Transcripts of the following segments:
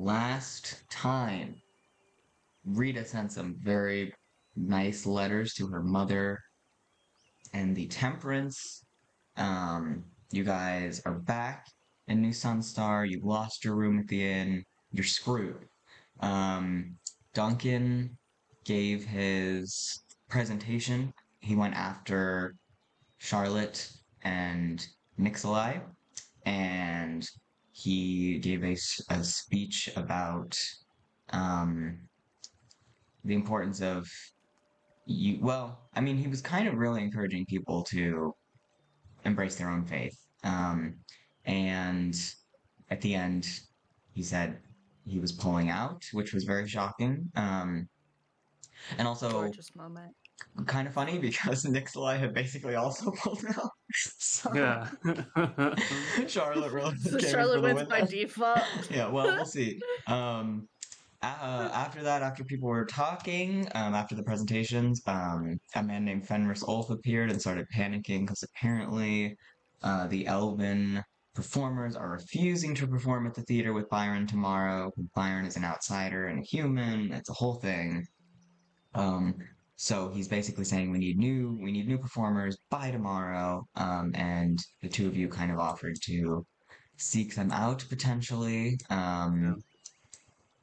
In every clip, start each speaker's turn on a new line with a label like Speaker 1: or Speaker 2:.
Speaker 1: last time, Rita sent some very nice letters to her mother and the Temperance. You guys are back in New Sunstar. You've lost your room at the inn. You're screwed. Um, Duncan gave his presentation. He went after Charlotte and Nixalai, and he gave a speech about um, the importance of you. Well, I mean, he was kind of really encouraging people to embrace their own faith. And at the end, he said he was pulling out, which was very shocking. And also
Speaker 2: Gorgeous moment.
Speaker 1: kind of funny because Nixalai had basically also pulled out. So
Speaker 3: Yeah.
Speaker 1: Charlotte really
Speaker 2: So
Speaker 1: came in
Speaker 2: Charlotte
Speaker 1: for the
Speaker 2: wins by
Speaker 1: win.
Speaker 2: default.
Speaker 1: Yeah, well, we'll see. After that, after people were talking, after the presentations, a man named Fenris Ulf appeared and started panicking because apparently the elven performers are refusing to perform at the theater with Byron tomorrow. Byron is an outsider and a human. It's a whole thing. Um, so he's basically saying we need new performers by tomorrow. And the two of you kind of offered to seek them out potentially.
Speaker 3: Yeah.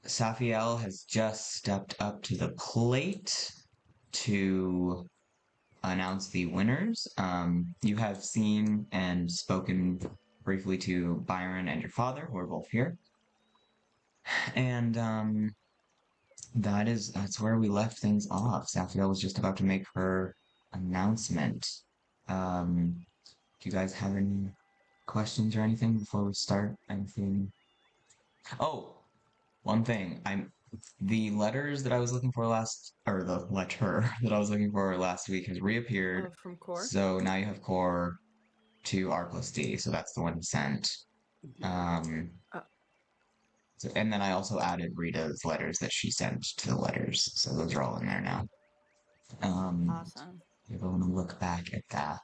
Speaker 1: Safiel has just stepped up to the plate to announce the winners. You have seen and spoken briefly to Byron and your father, who are both here. And that's where we left things off. Safiel was just about to make her announcement. Do you guys have any questions or anything before we start? Anything? Oh, one thing. The letters that I was looking for or the letter that I was looking for last week has reappeared.
Speaker 2: From Core.
Speaker 1: So now you have core to R plus D. So that's the one he sent. Um,
Speaker 2: Oh.
Speaker 1: and then I also added Rita's letters that she sent to the letters. So those are all in there now.
Speaker 2: Awesome.
Speaker 1: If I want to look back at that.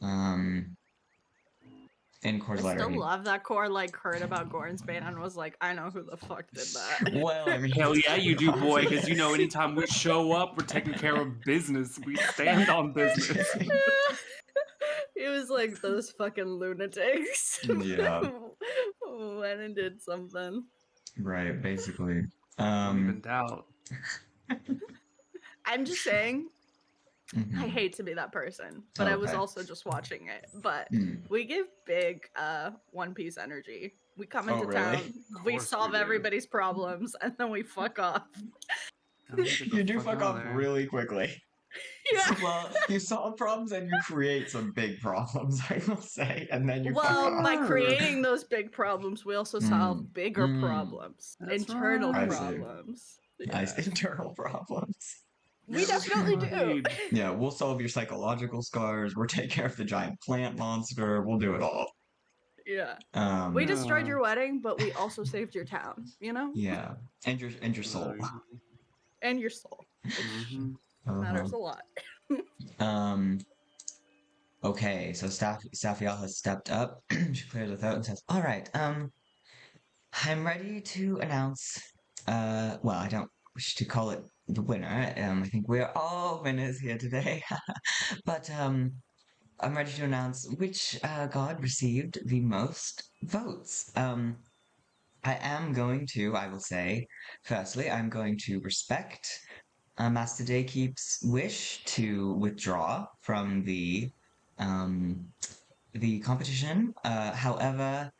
Speaker 1: Um, in Core's
Speaker 2: I
Speaker 1: letter,
Speaker 2: still love that Core heard about Gornsbane and was like, I know who the fuck did that.
Speaker 1: Well, I mean,
Speaker 3: Hell yeah, you do, boy, because anytime we show up, we're taking care of business. We stand on business.
Speaker 2: It was like those fucking lunatics.
Speaker 1: Yeah.
Speaker 2: Went and did something.
Speaker 1: Right, basically.
Speaker 3: Don't even doubt.
Speaker 2: I'm just saying,
Speaker 1: Mhm.
Speaker 2: I hate to be that person, but I was also just watching it. But we give big One Piece energy. We come into town, we solve everybody's problems, and then we fuck off.
Speaker 1: You do fuck off really quickly.
Speaker 2: Yeah.
Speaker 1: Well, you solve problems and you create some big problems, I will say, and then you fuck off.
Speaker 2: By creating those big problems, we also solve bigger problems, internal problems.
Speaker 1: Nice internal problems.
Speaker 2: We definitely do.
Speaker 1: Yeah, we'll solve your psychological scars. We'll take care of the giant plant monster. We'll do it all.
Speaker 2: Yeah. We destroyed your wedding, but we also saved your town. You know?
Speaker 1: Yeah, and your soul.
Speaker 2: And your soul. Which matters a lot.
Speaker 1: Okay, so Safiel has stepped up. She clears her throat and says, "All right, I'm ready to announce. Well, I don't wish to call it the winner. I think we're all winners here today. But I'm ready to announce which god received the most votes. I will say, firstly, I'm going to respect Master Daykeep's wish to withdraw from the competition. However,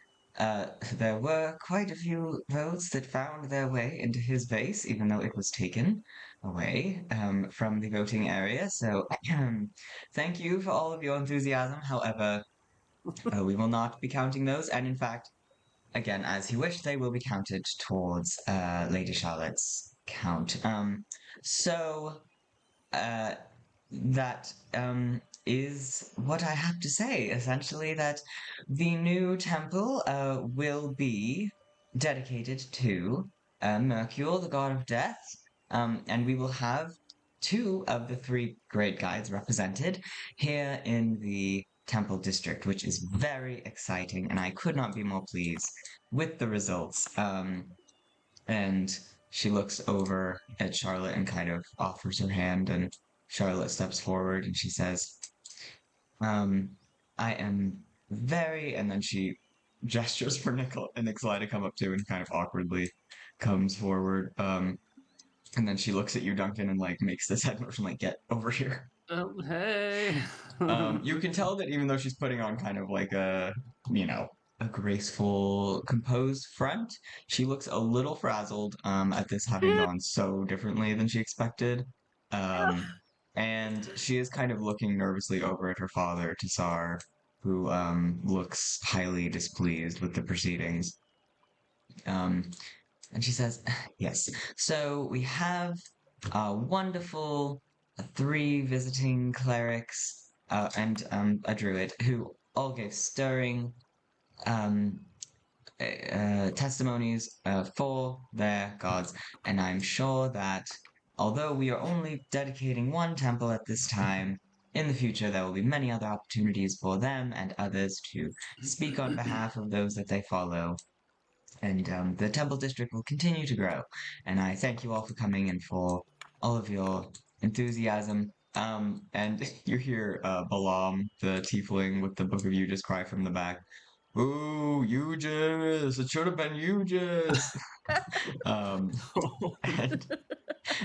Speaker 1: there were quite a few votes that found their way into his base, even though it was taken away from the voting area. So, thank you for all of your enthusiasm. However, we will not be counting those, and in fact, again, as he wished, they will be counted towards Lady Charlotte's count. So, that is what I have to say. Essentially, that the new temple will be dedicated to Mercure, the god of death, and we will have two of the three great guides represented here in the Temple District, which is very exciting, and I could not be more pleased with the results. And she looks over at Charlotte and kind of offers her hand, and Charlotte steps forward and she says, I am very, and then she gestures for Nikolai to come up to and kind of awkwardly comes forward. And then she looks at you, Duncan, and like makes this head motion, like, get over here.
Speaker 3: Oh, hey.
Speaker 1: You can tell that even though she's putting on kind of like a, a graceful, composed front, she looks a little frazzled at this having gone so differently than she expected. And she is kind of looking nervously over at her father, Tassar, who looks highly displeased with the proceedings. And she says, yes, so we have wonderful 3 visiting clerics and a druid who all gave stirring testimonies for their gods. And I'm sure that although we are only dedicating 1 temple at this time, in the future there will be many other opportunities for them and others to speak on behalf of those that they follow. And the Temple District will continue to grow. And I thank you all for coming and for all of your enthusiasm. And you hear Balaam, the tiefling with the Book of Aegis, cry from the back, "Ooh, Aegis! It should have been Aegis!"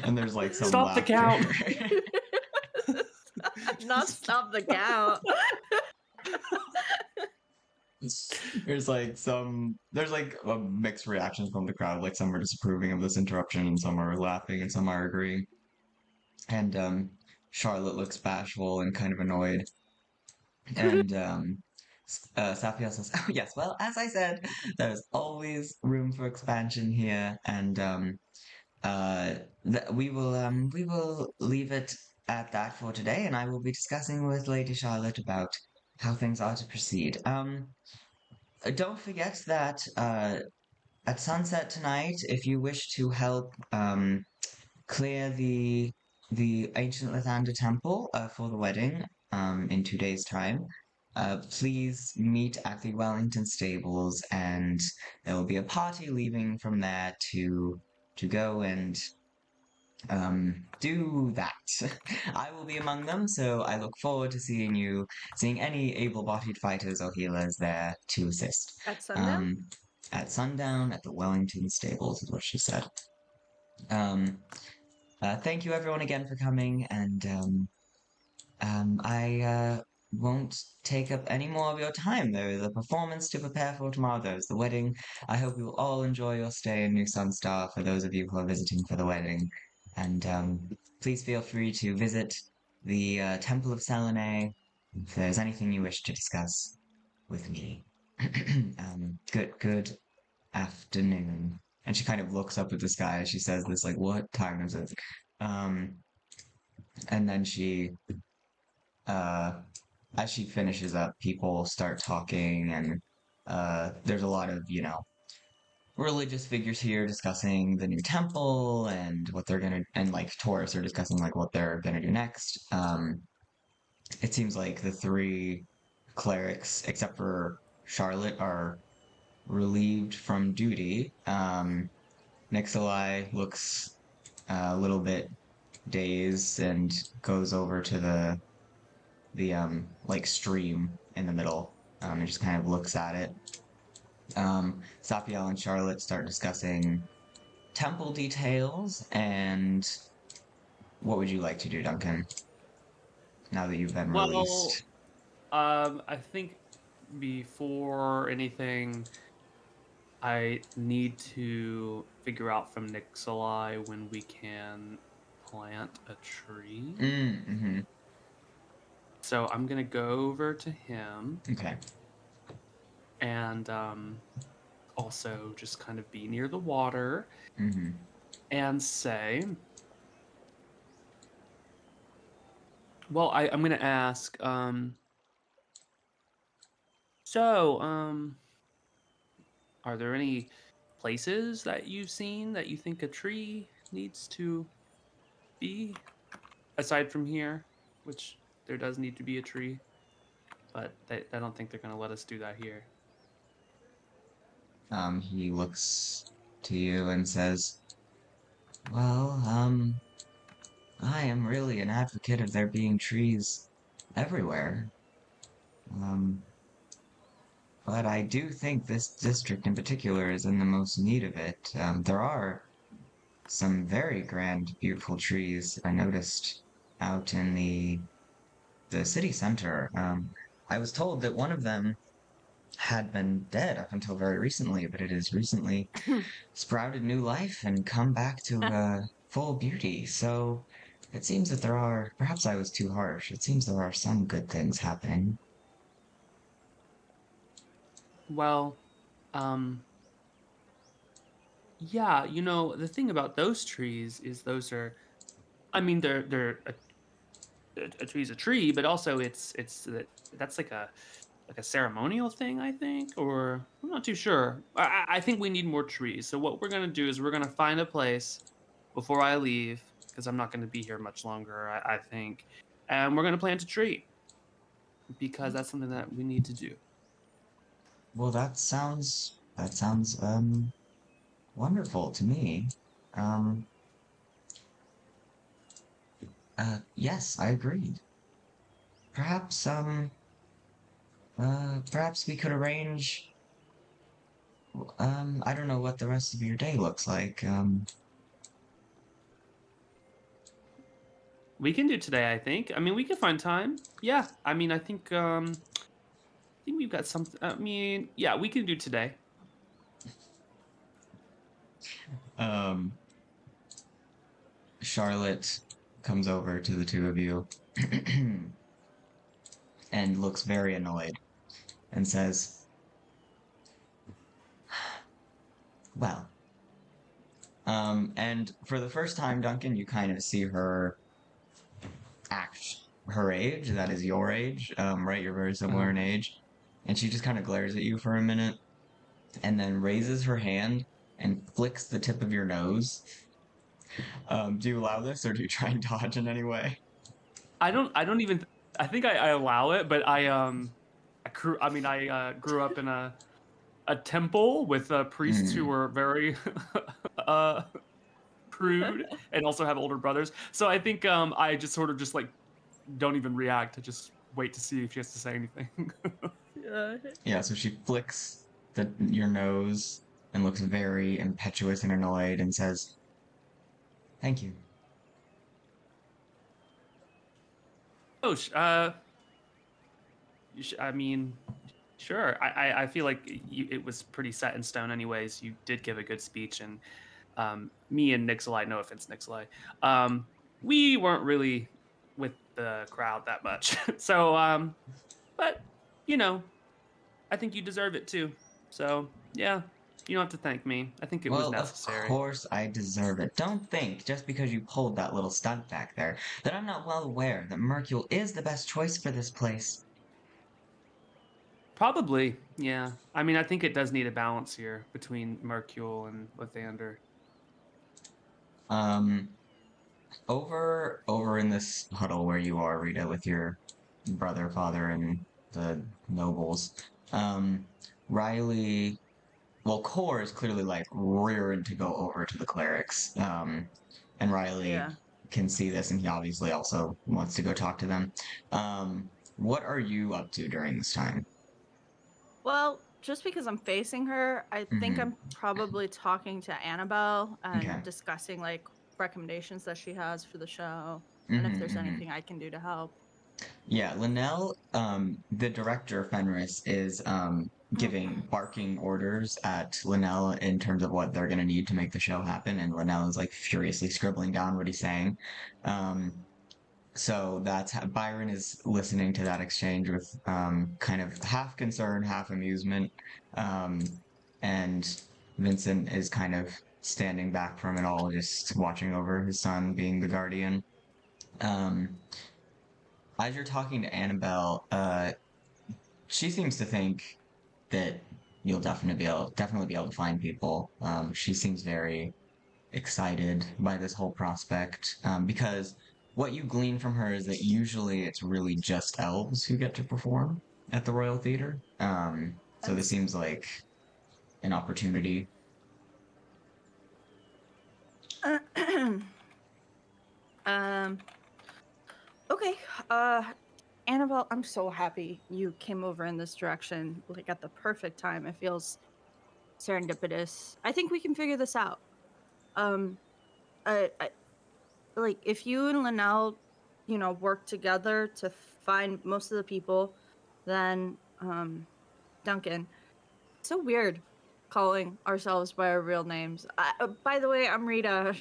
Speaker 1: and there's like some
Speaker 3: Stop
Speaker 1: laughter.
Speaker 3: the count!
Speaker 2: Not stop the count.
Speaker 1: There's like mixed reactions from the crowd. Like some are disapproving of this interruption, and some are laughing, and some are agreeing. And Charlotte looks bashful and kind of annoyed. And Safiel says, "Oh yes, well, as I said, there's always room for expansion here, and we will leave it at that for today, and I will be discussing with Lady Charlotte about how things are to proceed. Don't forget that at sunset tonight, if you wish to help clear the ancient Lathander temple for the wedding in 2 days' time, please meet at the Wellington stables, and there will be a party leaving from there to go and do that. I will be among them, so I look forward to seeing any able-bodied fighters or healers there to assist.
Speaker 2: At sundown?
Speaker 1: At sundown at the Wellington stables is what she said. Thank you everyone again for coming, and I won't take up any more of your time. There is a performance to prepare for tomorrow. There's the wedding. I hope you will all enjoy your stay in New Sunstar for those of you who are visiting for the wedding. And please feel free to visit the Temple of Selene if there's anything you wish to discuss with me. Good afternoon. And she kind of looks up at the sky as she says this, like, what time is it? And then she, as she finishes up, people start talking, and there's a lot of, religious figures here discussing the new temple and what they're gonna, and like tourists are discussing like what they're gonna do next. It seems like the 3 clerics, except for Charlotte, are relieved from duty. Nixalai looks a little bit dazed and goes over to the like stream in the middle and just kind of looks at it. Safiel and Charlotte start discussing temple details, and what would you like to do, Duncan? Now that you've been released.
Speaker 3: I think before anything, I need to figure out from Nixalai when we can plant a tree.
Speaker 1: Mm-hmm.
Speaker 3: So I'm gonna go over to him.
Speaker 1: Okay.
Speaker 3: And also just kind of be near the water
Speaker 1: mm-hmm.
Speaker 3: and say, well, I'm going to ask, are there any places that you've seen that you think a tree needs to be aside from here, which there does need to be a tree? but I don't think they're going to let us do that here.
Speaker 1: He looks to you and says, well, I am really an advocate of there being trees everywhere. But I do think this district in particular is in the most need of it. There are some very grand, beautiful trees I noticed out in the city center. I was told that one of them had been dead up until very recently, but it has recently sprouted new life and come back to full beauty. So it seems that there are, perhaps I was too harsh, it seems there are some good things happening.
Speaker 3: Well, yeah, the thing about those trees is those are, I mean, they're a tree's a tree, but also that's like a ceremonial thing, I think, or I'm not too sure. I think we need more trees. So what we're gonna do is we're gonna find a place before I leave, because I'm not gonna be here much longer, I think, and we're gonna plant a tree because that's something that we need to do.
Speaker 1: Well, that sounds wonderful to me. Um, yes, I agreed. Perhaps, perhaps we could arrange, I don't know what the rest of your day looks like.
Speaker 3: We can do today, I think. I mean, we can find time. Yeah, I mean, I think we've got something. I mean, yeah, we can do today.
Speaker 1: Um, Charlotte comes over to the two of you and looks very annoyed and says, well, and for the first time, Duncan, you kind of see her act her age, that is your age, right? You're very similar in age. And she just kind of glares at you for a minute and then raises her hand and flicks the tip of your nose. Do you allow this or do you try and dodge in any way?
Speaker 3: I don't even, I think I allow it, but I grew up in a temple with priests who were very prude and also have older brothers. So I think I just sort of just like don't even react. I just wait to see if she has to say anything.
Speaker 1: Yeah, so she flicks your nose and looks very impetuous and annoyed and says, thank you.
Speaker 3: Oh, I mean, sure. I feel like it was pretty set in stone anyways. You did give a good speech, and me and Nixalai, no offense, Nixalai, we weren't really with the crowd that much. So, but, I think you deserve it too. So, yeah, you don't have to thank me. I think it was necessary.
Speaker 1: Of course I deserve it. Don't think, just because you pulled that little stunt back there, that I'm not well aware that Mercule is the best choice for this place.
Speaker 3: Probably, yeah. I mean, I think it does need a balance here between Mercule and Lathander.
Speaker 1: Over in this huddle where you are, Rita, with your brother, father, and the nobles, Riley, well, Core is clearly like rearing to go over to the clerics, and Riley can see this, and he obviously also wants to go talk to them. What are you up to during this time?
Speaker 2: Well, just because I'm facing her, I think I'm probably talking to Annabelle and discussing like recommendations that she has for the show and if there's anything I can do to help.
Speaker 1: Yeah, Linnell, the director Fenris is giving barking orders at Linnell in terms of what they're gonna need to make the show happen, and Linnell is like furiously scribbling down what he's saying. So that's Byron is listening to that exchange with kind of half concern, half amusement, and Vincent is kind of standing back from it all, just watching over his son being the guardian. As you're talking to Annabelle, she seems to think that you'll definitely be able to find people. She seems very excited by this whole prospect because what you glean from her is that usually it's really just elves who get to perform. at the Royal Theater. So this seems like an opportunity.
Speaker 2: Okay. Annabelle, I'm so happy you came over in this direction, like at the perfect time. It feels serendipitous. I think we can figure this out. Um, I like if you and Linnell, work together to find most of the people, then Duncan. It's so weird calling ourselves by our real names. By the way, I'm Rita.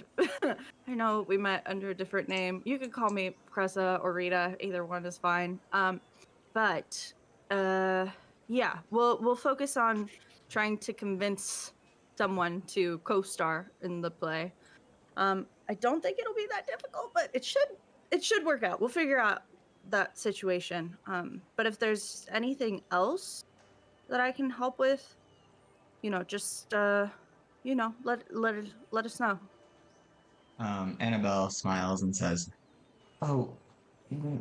Speaker 2: I know we met under a different name. You could call me Cressa or Rita. Either one is fine. But yeah, we'll focus on trying to convince someone to co-star in the play. I don't think it'll be that difficult, but it should work out. We'll figure out that situation. But if there's anything else that I can help with, just let us know.
Speaker 1: Annabelle smiles and says, "Oh,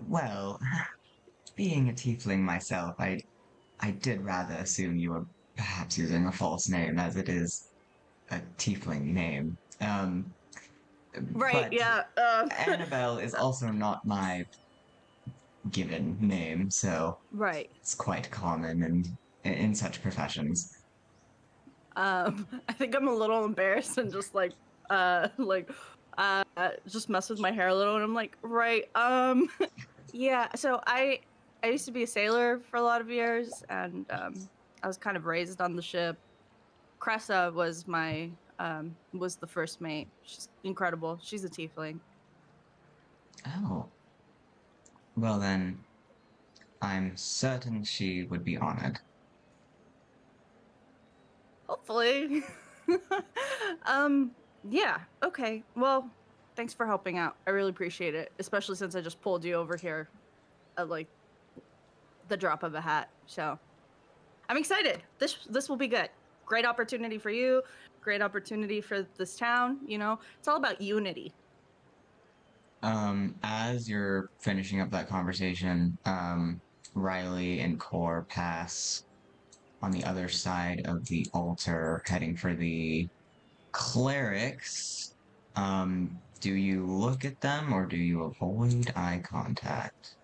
Speaker 1: well, being a tiefling myself, I did rather assume you were perhaps using a false name, as it is a tiefling name.
Speaker 2: Right,
Speaker 1: But
Speaker 2: yeah.
Speaker 1: Annabelle is also not my given name, so
Speaker 2: Right.
Speaker 1: it's quite common in such professions."
Speaker 2: I think I'm a little embarrassed and just just mess with my hair a little, and I'm like, right, yeah. So I used to be a sailor for a lot of years, and I was kind of raised on the ship. Cressa was the first mate. She's incredible. She's a tiefling.
Speaker 1: Oh, well then, I'm certain she would be honored.
Speaker 2: Hopefully. Yeah, okay. Well, thanks for helping out. I really appreciate it, especially since I just pulled you over here at like the drop of a hat. So, I'm excited. This will be good. Great opportunity for you, great opportunity for this town, It's all about unity.
Speaker 1: As you're finishing up that conversation, Riley and Core pass on the other side of the altar, heading for the clerics. Do you look at them or do you avoid eye contact?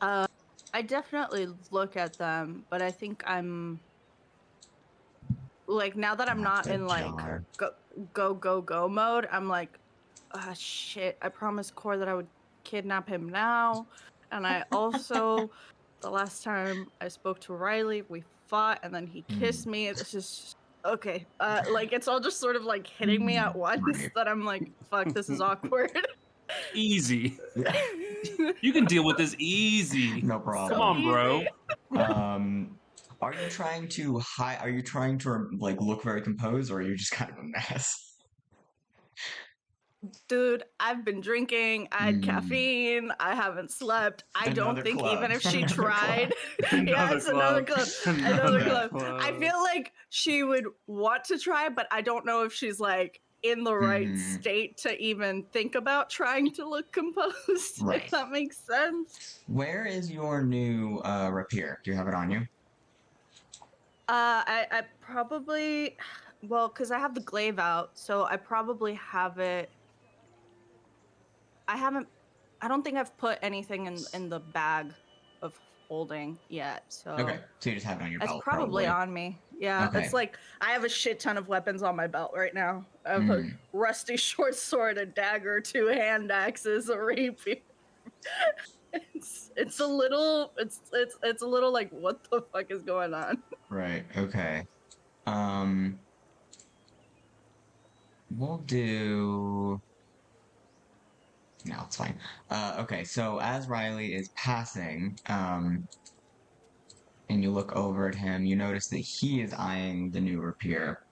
Speaker 2: I definitely look at them, but I think I'm like, now that I'm
Speaker 1: That's
Speaker 2: not
Speaker 1: the
Speaker 2: in like
Speaker 1: jar.
Speaker 2: go mode, I'm like, ah, shit. I promised Core that I would kidnap him now. And I also, the last time I spoke to Riley, we fought and then he kissed me. This is okay. Like, it's all just sort of like hitting me at once
Speaker 1: Right.
Speaker 2: that I'm like, fuck, this is awkward.
Speaker 3: Easy. You can deal with this easy.
Speaker 1: No
Speaker 3: Come
Speaker 1: problem.
Speaker 3: on, bro.
Speaker 1: Are you trying to hide? Are you trying to like look very composed, or are you just kind of a mess?
Speaker 2: Dude, I've been drinking. I had caffeine. I haven't slept. I don't
Speaker 1: Another
Speaker 2: think
Speaker 1: club.
Speaker 2: even if she
Speaker 1: Another club.
Speaker 2: tried, yeah,
Speaker 3: Another
Speaker 2: it's another
Speaker 3: club.
Speaker 2: club. Another
Speaker 1: Another
Speaker 2: club. I feel like she would want to try, but I don't know if she's like in the right state to even think about trying to look composed.
Speaker 1: Right.
Speaker 2: If that makes sense.
Speaker 1: Where is your new rapier? Do you have it on you?
Speaker 2: I probably, well, because I have the glaive out, so I probably have it. I don't think I've put anything in the bag of holding yet. So
Speaker 1: Okay, so you just have it on your
Speaker 2: it's
Speaker 1: belt,
Speaker 2: probably on me. Yeah,
Speaker 1: Okay.
Speaker 2: it's like I have a shit ton of weapons on my belt right now. I have a rusty short sword, a dagger, 2 hand axes, a rapier. It's a little it's a little like, what the fuck is going on?
Speaker 1: Right. Okay. We'll do. No, it's fine. Okay, so as Riley is passing, and you look over at him, you notice that he is eyeing the new rapier.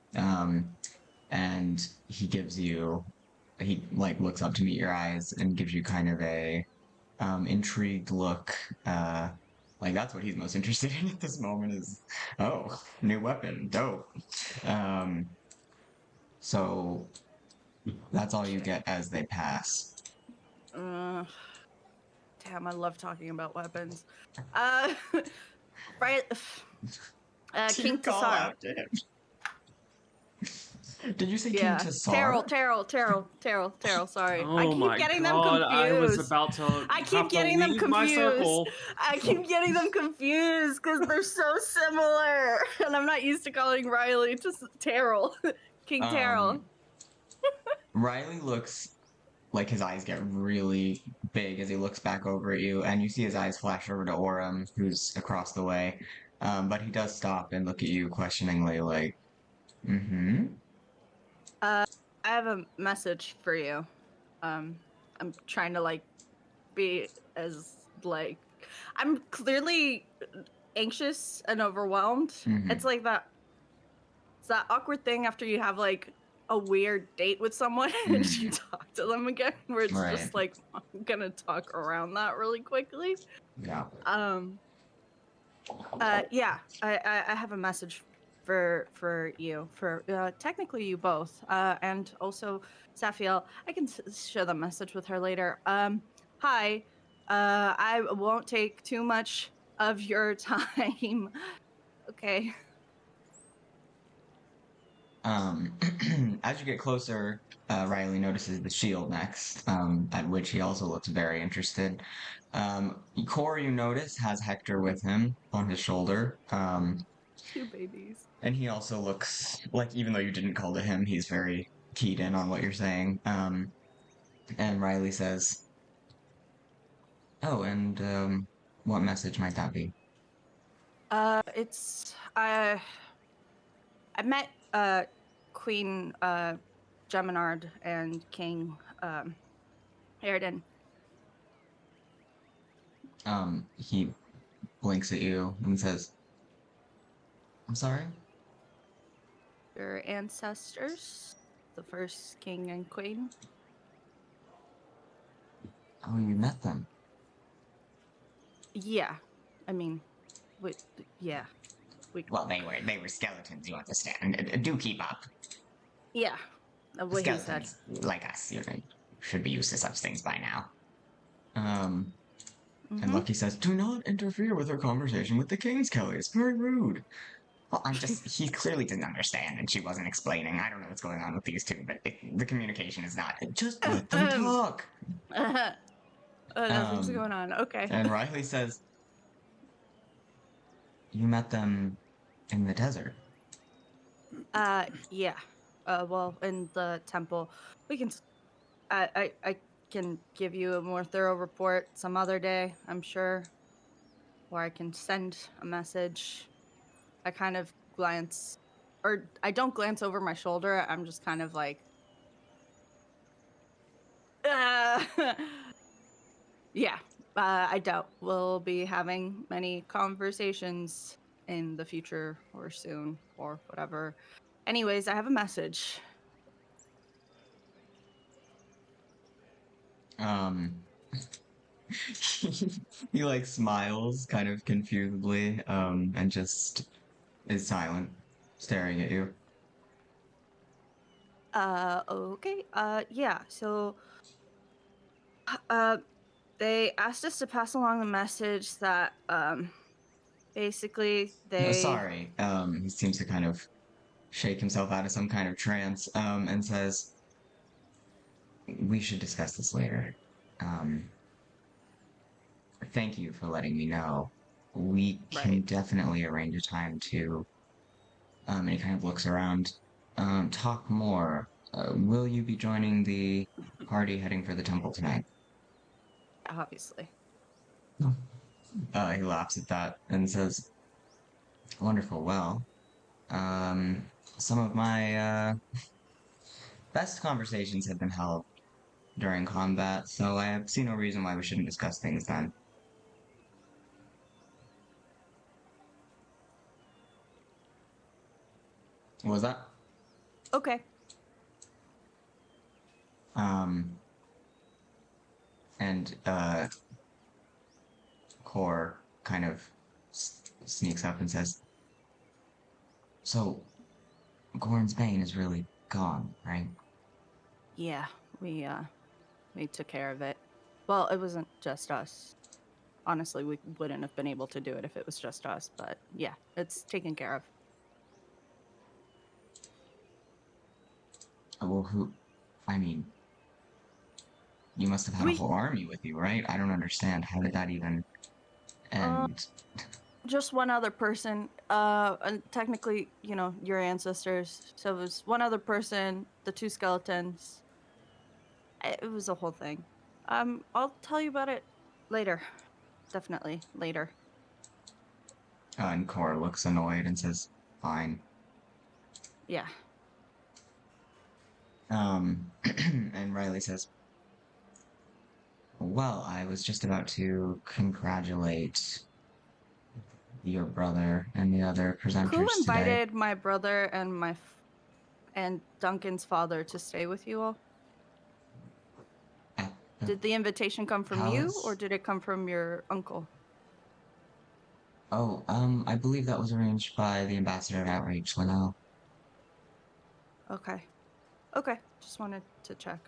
Speaker 1: And he like looks up to meet your eyes and gives you kind of a intrigued look. Like that's what he's most interested in at this moment is, oh, new weapon, dope. So that's all you get as they pass.
Speaker 2: Damn, I love talking about weapons. Right.
Speaker 1: Do
Speaker 2: King
Speaker 1: you call
Speaker 2: Tassaro.
Speaker 1: after him? Did you say King
Speaker 2: Yeah.
Speaker 1: Tassar?
Speaker 2: Terrell. Sorry, I
Speaker 3: Oh
Speaker 2: keep
Speaker 3: my
Speaker 2: getting them
Speaker 3: god, I was
Speaker 2: confused.
Speaker 3: about to
Speaker 2: I
Speaker 3: have
Speaker 2: keep
Speaker 3: to
Speaker 2: getting them
Speaker 3: leave my
Speaker 2: confused.
Speaker 3: circle.
Speaker 2: I keep getting them confused because they're so similar, and I'm not used to calling Riley just Terrell. King Terrell.
Speaker 1: Riley looks like his eyes get really big as he looks back over at you, and you see his eyes flash over to Orem, who's across the way. But he does stop and look at you questioningly, like, mm-hmm.
Speaker 2: I have a message for you. I'm trying to like be as like I'm clearly anxious and overwhelmed.
Speaker 1: Mm-hmm.
Speaker 2: It's like that. It's that awkward thing after you have like a weird date with someone and you talk to them again, where it's
Speaker 1: Right.
Speaker 2: just like I'm gonna talk around that really quickly.
Speaker 1: Yeah.
Speaker 2: Yeah. I have a message for you, for technically you both, and also Safiel. I can share the message with her later. Hi. I won't take too much of your time. Okay.
Speaker 1: As you get closer, Riley notices the shield next, at which he also looks very interested. Core, you notice, has Hector with him on his shoulder.
Speaker 2: Two babies.
Speaker 1: And he also looks like, even though you didn't call to him, he's very keyed in on what you're saying. And Riley says, "Oh, and what message might that be?"
Speaker 2: It's I met Queen Geminard and King Airden.
Speaker 1: He blinks at you and says, "I'm sorry."
Speaker 2: Your ancestors, the first king and queen.
Speaker 1: Oh, you met them.
Speaker 2: Yeah, I mean, we, yeah, we.
Speaker 1: Well, they were skeletons, you understand. Do keep up.
Speaker 2: Yeah, what he said.
Speaker 1: Skeletons, like us, should be used to such things by now. And Lucky says, "Do not interfere with her conversation with the Kings, Kelly. It's very rude." Well, he clearly didn't understand, and she wasn't explaining. I don't know what's going on with these two, but the communication is not. Just let them talk.
Speaker 2: Nothing's going on. Okay.
Speaker 1: And Riley says, "You met them in the desert."
Speaker 2: Yeah. Well, in the temple, we can. I can give you a more thorough report some other day, I'm sure. Or I can send a message. I kind of glance, or I don't glance over my shoulder. I'm just kind of like, yeah. I doubt we'll be having many conversations in the future or soon or whatever. Anyways, I have a message.
Speaker 1: He like smiles kind of confusedly, and just is silent, staring at you.
Speaker 2: Okay. Yeah. So, they asked us to pass along the message that, basically they.
Speaker 1: Sorry. He seems to kind of shake himself out of some kind of trance, and says, "We should discuss this later. Um, Thank you for letting me know. We can definitely arrange a time to," and he kind of looks around, "talk more. Will you be joining the party heading for the temple tonight?"
Speaker 2: Obviously.
Speaker 1: He laughs at that and says, "Wonderful. Well, some of my best conversations have been held during combat, so I see no reason why we shouldn't discuss things then." What was that?
Speaker 2: Okay.
Speaker 1: And Core kind of sneaks up and says, "So, Gorn's Bane is really gone, right?"
Speaker 2: Yeah, we took care of it. Well, it wasn't just us. honestly, we wouldn't have been able to do it if it was just us. But yeah, it's taken care of.
Speaker 1: Well, I mean, you must have had a whole army with you, right? I don't understand. How did that even end?
Speaker 2: Just one other person. And technically, your ancestors. So it was one other person, the 2 skeletons. It was a whole thing. I'll tell you about it later. Definitely later.
Speaker 1: And Cor looks annoyed and says, "Fine."
Speaker 2: Yeah.
Speaker 1: And Riley says, "Well, I was just about to congratulate your brother and the other presenters
Speaker 2: Who invited
Speaker 1: today."
Speaker 2: my brother and and Duncan's father to stay with you all? Did the invitation come from you, or did it come from your uncle?
Speaker 1: Oh, I believe that was arranged by the ambassador of Outreach, Linnell.
Speaker 2: Okay. Okay. Just wanted to check.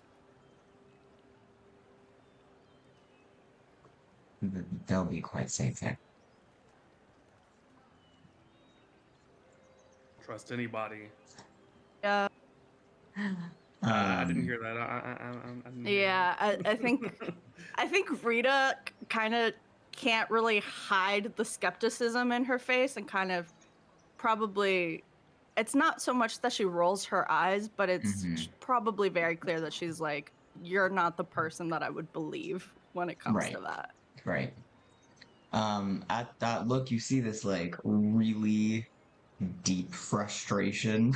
Speaker 1: They'll be quite safe there.
Speaker 3: Trust anybody.
Speaker 2: Yeah.
Speaker 3: I didn't hear that.
Speaker 2: I think I think Rita kind of can't really hide the skepticism in her face, and kind of probably, it's not so much that she rolls her eyes, but it's probably very clear that she's like, you're not the person that I would believe when it comes to that.
Speaker 1: Right. At that look, you see this like really deep frustration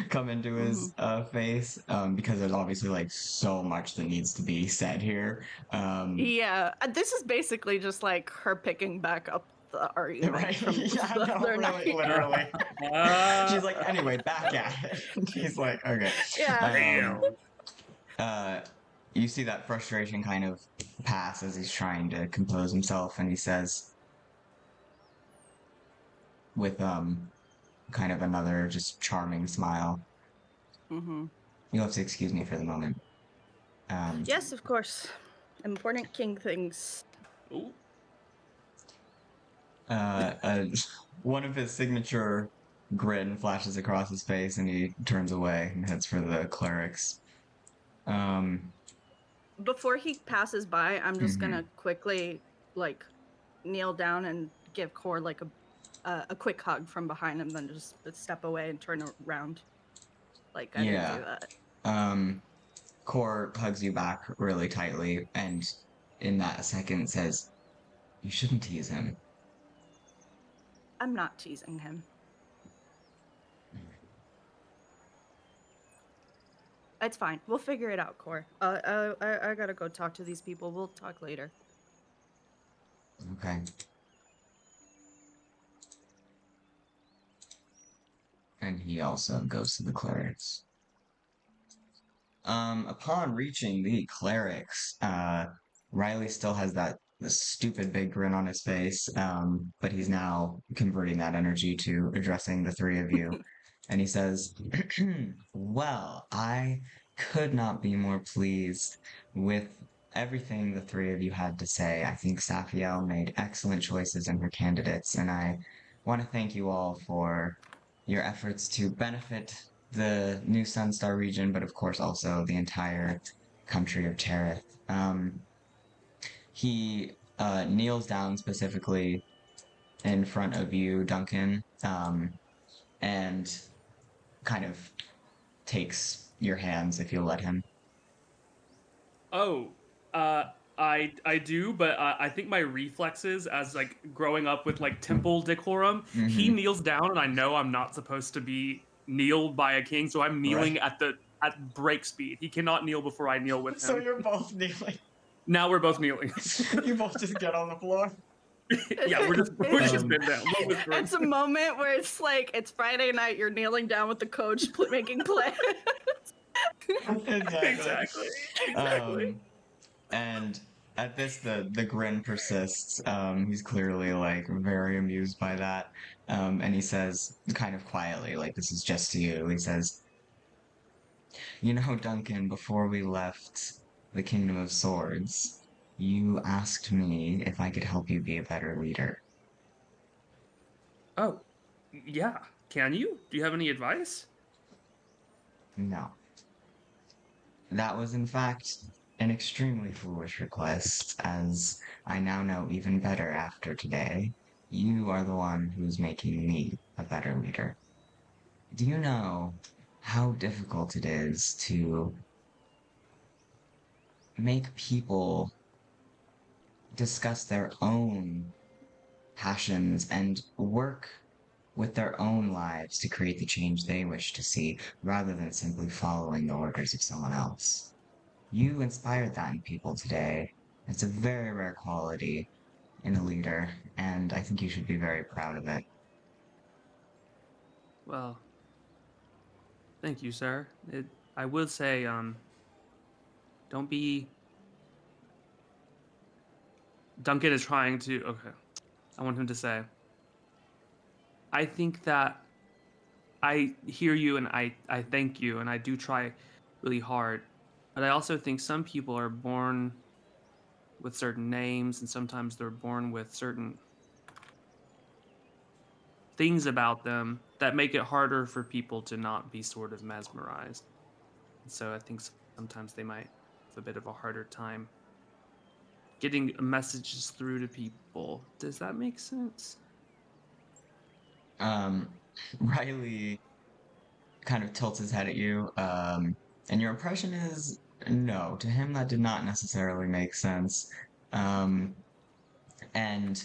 Speaker 1: come into his face, because there's obviously like so much that needs to be said here.
Speaker 2: Yeah, this is basically just like her picking back up the argument.
Speaker 1: Right?
Speaker 2: From
Speaker 1: Yeah,
Speaker 2: the
Speaker 1: no,
Speaker 2: other
Speaker 1: really,
Speaker 2: night.
Speaker 1: literally. She's like, anyway, back at it. He's like, okay.
Speaker 2: Yeah.
Speaker 1: You see that frustration kind of pass as he's trying to compose himself, and he says, with kind of another just charming smile, "You'll have to excuse me for the moment."
Speaker 2: Yes, of course. Important king things.
Speaker 3: Ooh.
Speaker 1: One of his signature grin flashes across his face, and he turns away and heads for the clerics.
Speaker 2: Before he passes by, I'm just gonna quickly like kneel down and give Cor like a quick hug from behind him, then just step away and turn around. Like I didn't do that.
Speaker 1: Cor hugs you back really tightly, and in that second says, "You shouldn't tease him."
Speaker 2: I'm not teasing him. It's fine. We'll figure it out, Cor. I gotta go talk to these people. We'll talk later.
Speaker 1: Okay. And he also goes to the clerics. Upon reaching the clerics, Riley still has that stupid big grin on his face, but he's now converting that energy to addressing the three of you. And he says, "Well, I could not be more pleased with everything the three of you had to say. I think Safiel made excellent choices in her candidates, and I want to thank you all for your efforts to benefit the New Sunstar region, but of course also the entire country of Terith." He kneels down specifically in front of you, Duncan, and kind of takes your hands if you'll let him.
Speaker 3: Oh, I do, but I think my reflexes as like growing up with like temple decorum, he kneels down, and I know I'm not supposed to be kneeled by a king, so I'm kneeling at break speed. He cannot kneel before I kneel with him.
Speaker 1: So you're both kneeling.
Speaker 3: Now we're both kneeling.
Speaker 1: You both just get on the floor.
Speaker 3: Yeah, we're just been down.
Speaker 2: It's a moment where it's like it's Friday night. You're kneeling down with the coach, making plans.
Speaker 1: Exactly. And at this, the grin persists. He's clearly like very amused by that. And he says, kind of quietly, like this is just to you. He says, "You know, Duncan, before we left the Kingdom of Swords, You asked me if I could help you be a better leader.
Speaker 3: Oh, yeah. Can you? Do you have any advice?
Speaker 1: No. That was, in fact, an extremely foolish request, as I now know even better after today. You are the one who's making me a better leader. Do you know how difficult it is to make people discuss their own passions and work with their own lives to create the change they wish to see rather than simply following the orders of someone else? You inspired that in people today. It's a very rare quality in a leader, and I think you should be very proud of it.
Speaker 3: Well, thank you, sir. I will say, don't be. Duncan is trying to. Okay, I want him to say. I think that I hear you and I thank you and I do try really hard. But I also think some people are born with certain names and sometimes they're born with certain things about them that make it harder for people to not be sort of mesmerized. And so I think sometimes they might have a bit of a harder time getting messages through to people. Does that make sense?
Speaker 1: Um, Riley kind of tilts his head at you, and your impression is no. To him, that did not necessarily make sense. Um, and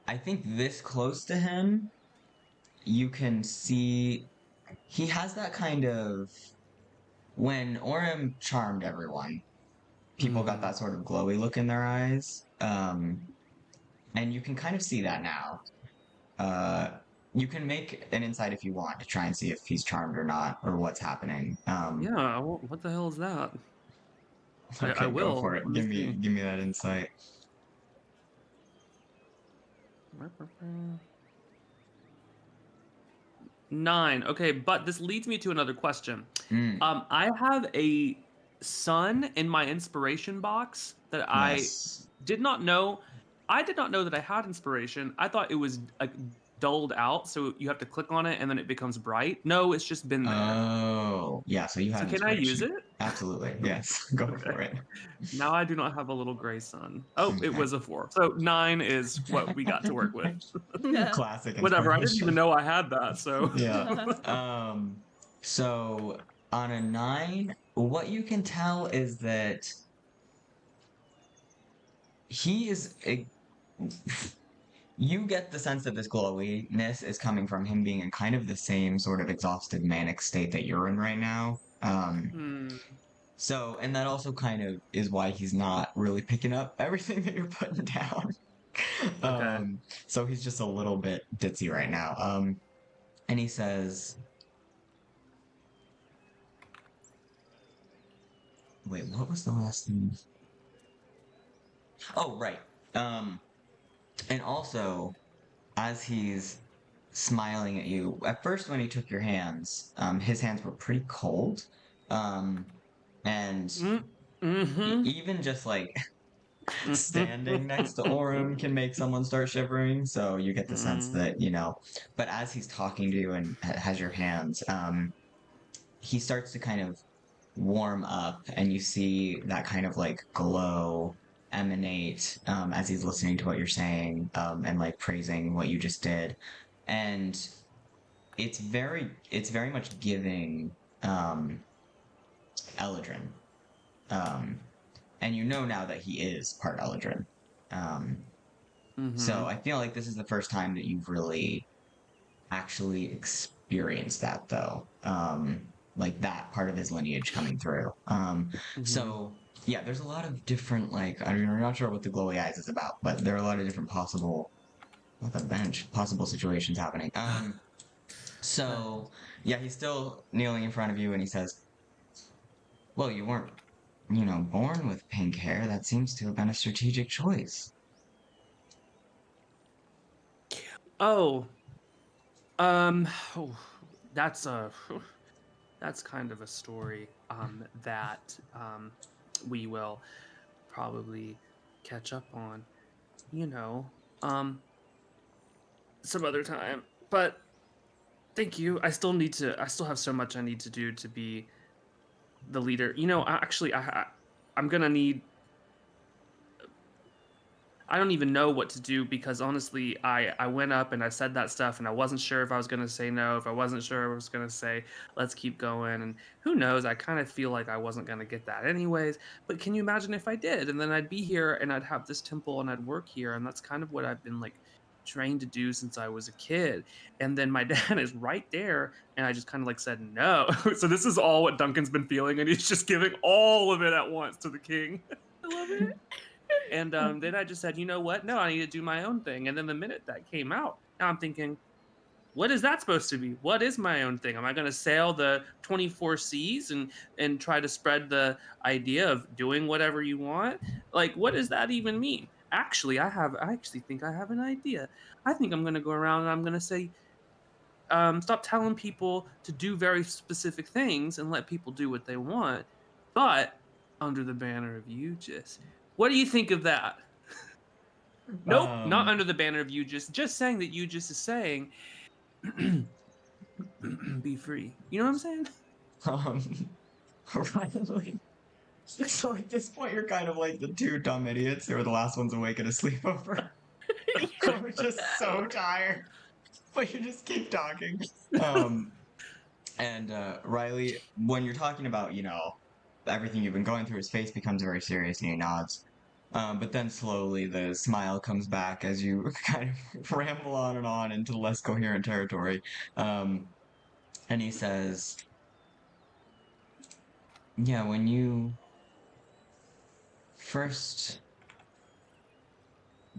Speaker 1: I think this close to him, you can see he has that kind of when Orem charmed everyone, people got
Speaker 3: Mm.
Speaker 1: that sort of glowy look in their eyes. And you can kind of see that now. Uh, you can make an insight if you want to try and see if he's charmed or not, or what's happening.
Speaker 3: Yeah, what the hell is that? I
Speaker 1: Okay, go
Speaker 3: will.
Speaker 1: for it.
Speaker 3: Let me see.
Speaker 1: Give me that insight.
Speaker 3: 9. Okay, but this leads me to another question.
Speaker 1: Mm,
Speaker 3: I have a sun in my inspiration box that I
Speaker 1: yes.
Speaker 3: did not know. I did not know that I had inspiration. I thought it was like dulled out, so you have to click on it and then it becomes bright. No, it's just been there.
Speaker 1: Oh, yeah. So you
Speaker 3: So
Speaker 1: have
Speaker 3: can I use
Speaker 1: inspiration.
Speaker 3: it?
Speaker 1: Absolutely. Yes. Go
Speaker 3: Okay.
Speaker 1: for it.
Speaker 3: Now I do not have a little gray sun. Oh, it
Speaker 1: Okay.
Speaker 3: was a 4. So 9 is what we got to work with.
Speaker 1: Classic
Speaker 3: Whatever. I didn't even
Speaker 1: inspiration.
Speaker 3: know I had that. So
Speaker 1: Yeah. So on a 9, what you can tell is that he is you get the sense that this glowiness is coming from him being in kind of the same sort of exhausted manic state that you're in right now.
Speaker 3: Hmm.
Speaker 1: So, and that also kind of is why he's not really picking up everything that you're putting down.
Speaker 3: Okay.
Speaker 1: So he's just a little bit ditzy right now. And he says, wait, what was the last thing? Oh, right. Um, and also, as he's smiling at you, at first when he took your hands, his hands were pretty cold. Um, and
Speaker 3: Mm-hmm.
Speaker 1: even just like standing next to Orem can make someone start shivering. So you get the sense
Speaker 3: Mm.
Speaker 1: that, but as he's talking to you and has your hands, he starts to kind of warm up and you see that kind of like glow emanate as he's listening to what you're saying and like praising what you just did. And it's very much giving um, Eladrin. Um, and you know now that he is part Eladrin. Um, so
Speaker 3: Mm-hmm.
Speaker 1: I feel like this is the first time that you've really actually experienced that, though. Like that part of his lineage coming through.
Speaker 3: Mm-hmm.
Speaker 1: So yeah, there's a lot of different like I'm not sure what the glowy eyes is about, but there are a lot of different possible what the bench possible situations happening. So yeah, he's still kneeling in front of you, and he says, "Well, you weren't, born with pink hair. That seems to have been a strategic choice."
Speaker 3: Oh, um, oh, that's a that's kind of a story that we will probably catch up on, you know, um, some other time. But thank you. I still have so much I need to do to be the leader. I'm gonna need I don't even know what to do because honestly, I went up and I said that stuff and I wasn't sure if I was gonna say no, if I wasn't sure if I was gonna say let's keep going, and who knows? I kind of feel like I wasn't gonna get that anyways. But can you imagine if I did? And then I'd be here and I'd have this temple and I'd work here, and that's kind of what I've been like trained to do since I was a kid. And then my dad is right there, and I just kind of like said no. So this is all what Duncan's been feeling, and he's just giving all of it at once to the king.
Speaker 2: I love it.
Speaker 3: And then I just said, you know what? No, I need to do my own thing. And then the minute that came out, now I'm thinking, what is that supposed to be? What is my own thing? Am I going to sail the 24 seas and try to spread the idea of doing whatever you want? Like, what does that even mean? Actually, I actually think I have an idea. I think I'm going to go around and I'm going to say, stop telling people to do very specific things and let people do what they want, but under the banner of Aegis. What do you think of that? Nope, not under the banner of Aegis. Just saying that Aegis is saying, be free. You know what I'm saying?
Speaker 1: Riley. So at this point, you're kind of like the two dumb idiots who are the last ones awake at a sleepover. We're just so tired, but you just keep talking. And Riley, when you're talking about, everything you've been going through, his face becomes very serious and he nods. But then slowly the smile comes back as you kind of ramble on into less coherent territory. And he says, yeah, when you first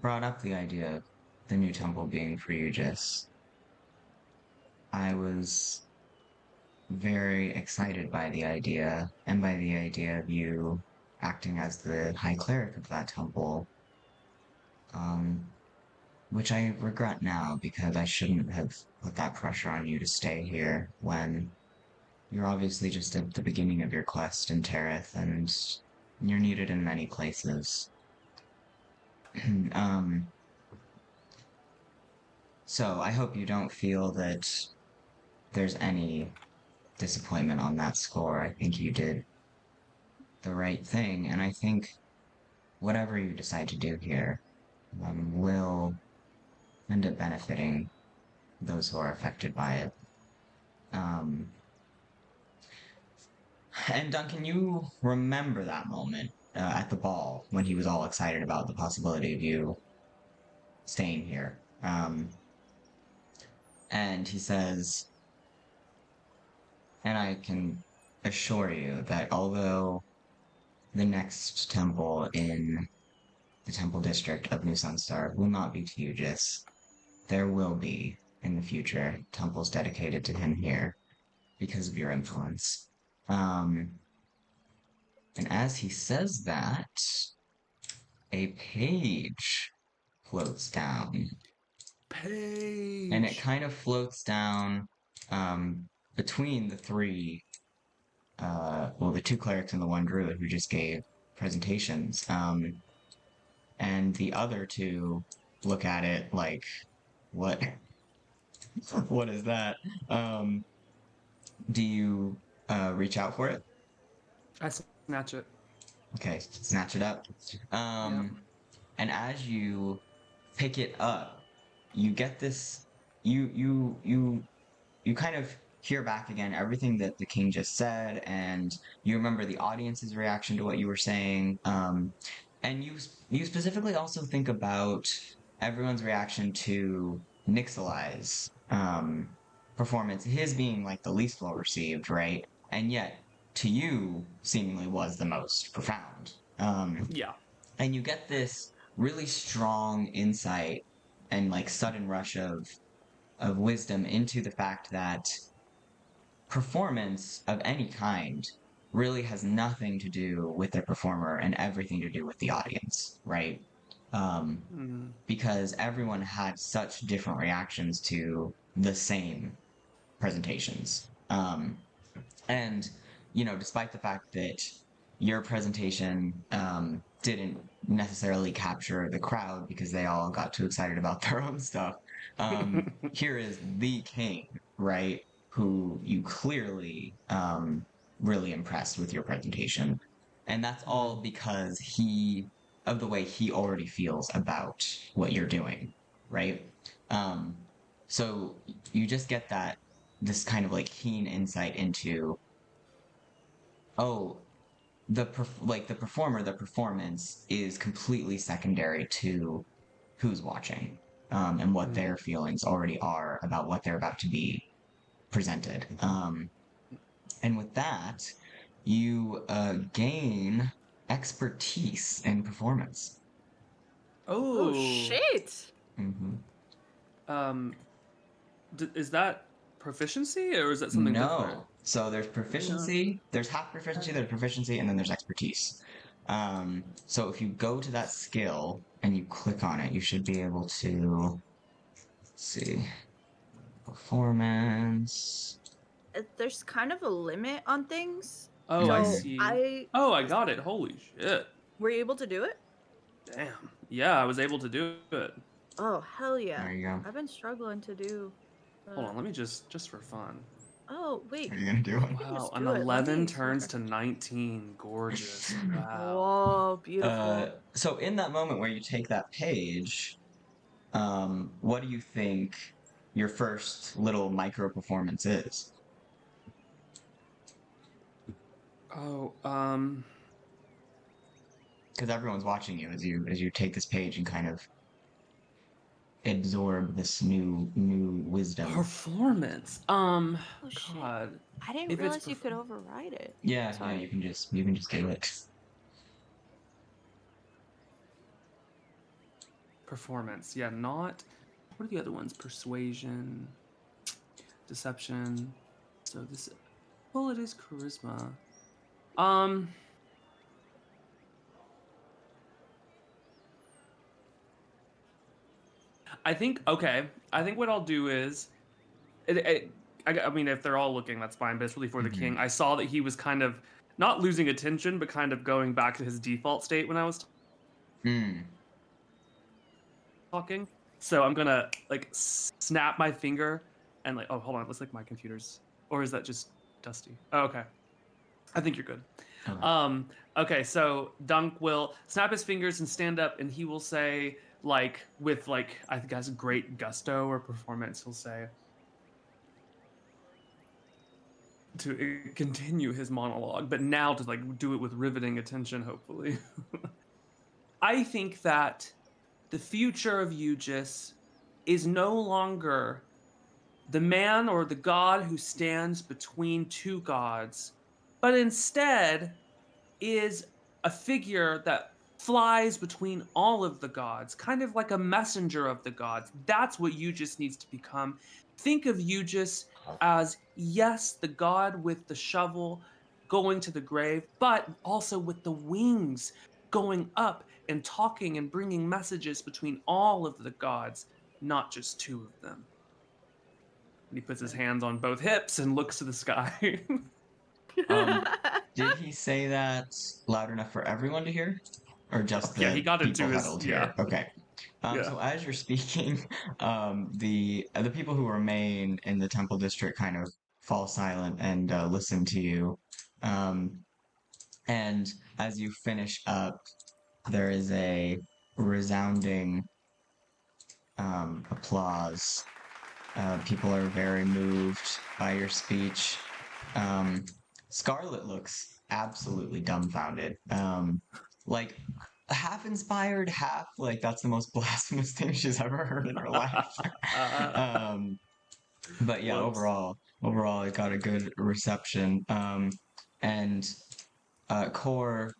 Speaker 1: brought up the idea of the new temple being for Aegis, I was very excited by the idea, and by the idea of you acting as the High Cleric of that temple, which I regret now because I shouldn't have put that pressure on you to stay here when you're obviously just at the beginning of your quest in Terith, and you're needed in many places. So I hope you don't feel that there's any disappointment on that score. I think you did the right thing, and I think whatever you decide to do here will end up benefiting those who are affected by it. And Duncan, you remember that moment at the ball when he was all excited about the possibility of you staying here. And he says, and I can assure you that although the next temple in the temple district of New Sunstar will not be to Aegis, there will be, in the future, temples dedicated to him here because of your influence. And as he says that, a page floats down.
Speaker 3: Page.
Speaker 1: And it kind of floats down between the three, the two clerics and the one druid who just gave presentations. And the other two look at it like, what? What is that? Do you reach out for it?
Speaker 3: I snatch it.
Speaker 1: Okay, snatch it up.
Speaker 3: Yeah.
Speaker 1: And as you pick it up, you get this. You kind of hear back again everything that the king just said, and you remember the audience's reaction to what you were saying. And you specifically also think about everyone's reaction to Nixalai's performance, his being like the least well received, right? And yet, to you, seemingly was the most profound.
Speaker 3: Yeah.
Speaker 1: And you get this really strong insight and like sudden rush of wisdom into the fact that performance of any kind really has nothing to do with the performer and everything to do with the audience, right? Because everyone had such different reactions to the same presentations. And, despite the fact that your presentation didn't necessarily capture the crowd because they all got too excited about their own stuff. Here is the king, right? Who you clearly really impressed with your presentation. And that's all because of the way he already feels about what you're doing, right? Um, so you just get this kind of like keen insight into, oh, the performer, the performance is completely secondary to who's watching, and what their feelings already are about what they're about to be presented. And with that, you gain expertise in performance.
Speaker 2: Oh
Speaker 3: Oh.
Speaker 2: shit!
Speaker 3: Um, is that proficiency or is that something different?
Speaker 1: No. So there's proficiency, there's half proficiency, there's proficiency, and then there's expertise. So if you go to that skill and you click on it, you should be able to, let's see, performance.
Speaker 2: There's kind of a limit on things.
Speaker 3: Oh, I see. Oh, I got it. Holy shit.
Speaker 2: Were you able to do it?
Speaker 3: Damn. Yeah, I was able to do it.
Speaker 2: Oh, hell yeah.
Speaker 1: There you go.
Speaker 2: I've been struggling to do.
Speaker 3: Hold on, let me just for fun.
Speaker 2: Oh, wait.
Speaker 1: What are you gonna do?
Speaker 3: Wow, an 11 turns to 19. Gorgeous. Wow.
Speaker 2: Whoa, beautiful.
Speaker 1: So in that moment where you take that page, what do you think your first little micro performance is?
Speaker 3: Oh,
Speaker 1: because everyone's watching you as you take this page and kind of absorb this new wisdom.
Speaker 3: Performance.
Speaker 2: Oh, shit.
Speaker 3: God.
Speaker 2: I didn't realize you could override it.
Speaker 1: Yeah,
Speaker 2: Sorry.
Speaker 1: yeah, you can just do it.
Speaker 3: Performance. Yeah, not. What are the other ones? Persuasion, deception. So this. Well, it is charisma. I think what I'll do is, I mean, if they're all looking, that's fine. But it's really for the king. I saw that he was kind of not losing attention, but kind of going back to his default state when I was talking. So I'm gonna like snap my finger and like, oh, hold on, looks like my computer's, or is that just Dusty? Oh, okay. I think you're good. Okay. Okay, so Dunk will snap his fingers and stand up, and he will say, like, with like, I think has great gusto or performance, he'll say, to continue his monologue, but now to like do it with riveting attention, hopefully. I think that the future of Aegis is no longer the man or the god who stands between two gods, but instead is a figure that flies between all of the gods, kind of like a messenger of the gods. That's what Aegis needs to become. Think of Aegis as, yes, the god with the shovel going to the grave, but also with the wings going up and talking and bringing messages between all of the gods, not just two of them. And he puts his hands on both hips and looks to the sky.
Speaker 1: Did he say that loud enough for everyone to hear, or just the
Speaker 3: he got it
Speaker 1: people
Speaker 3: to his
Speaker 1: huddled here? Okay. So as you're speaking, the people who remain in the temple district kind of fall silent and listen to you. And as you finish up, there is a resounding applause. People are very moved by your speech. Scarlet looks absolutely dumbfounded. Like half inspired, half like that's the most blasphemous thing she's ever heard in her life. But yeah, overall it got a good reception. And Core,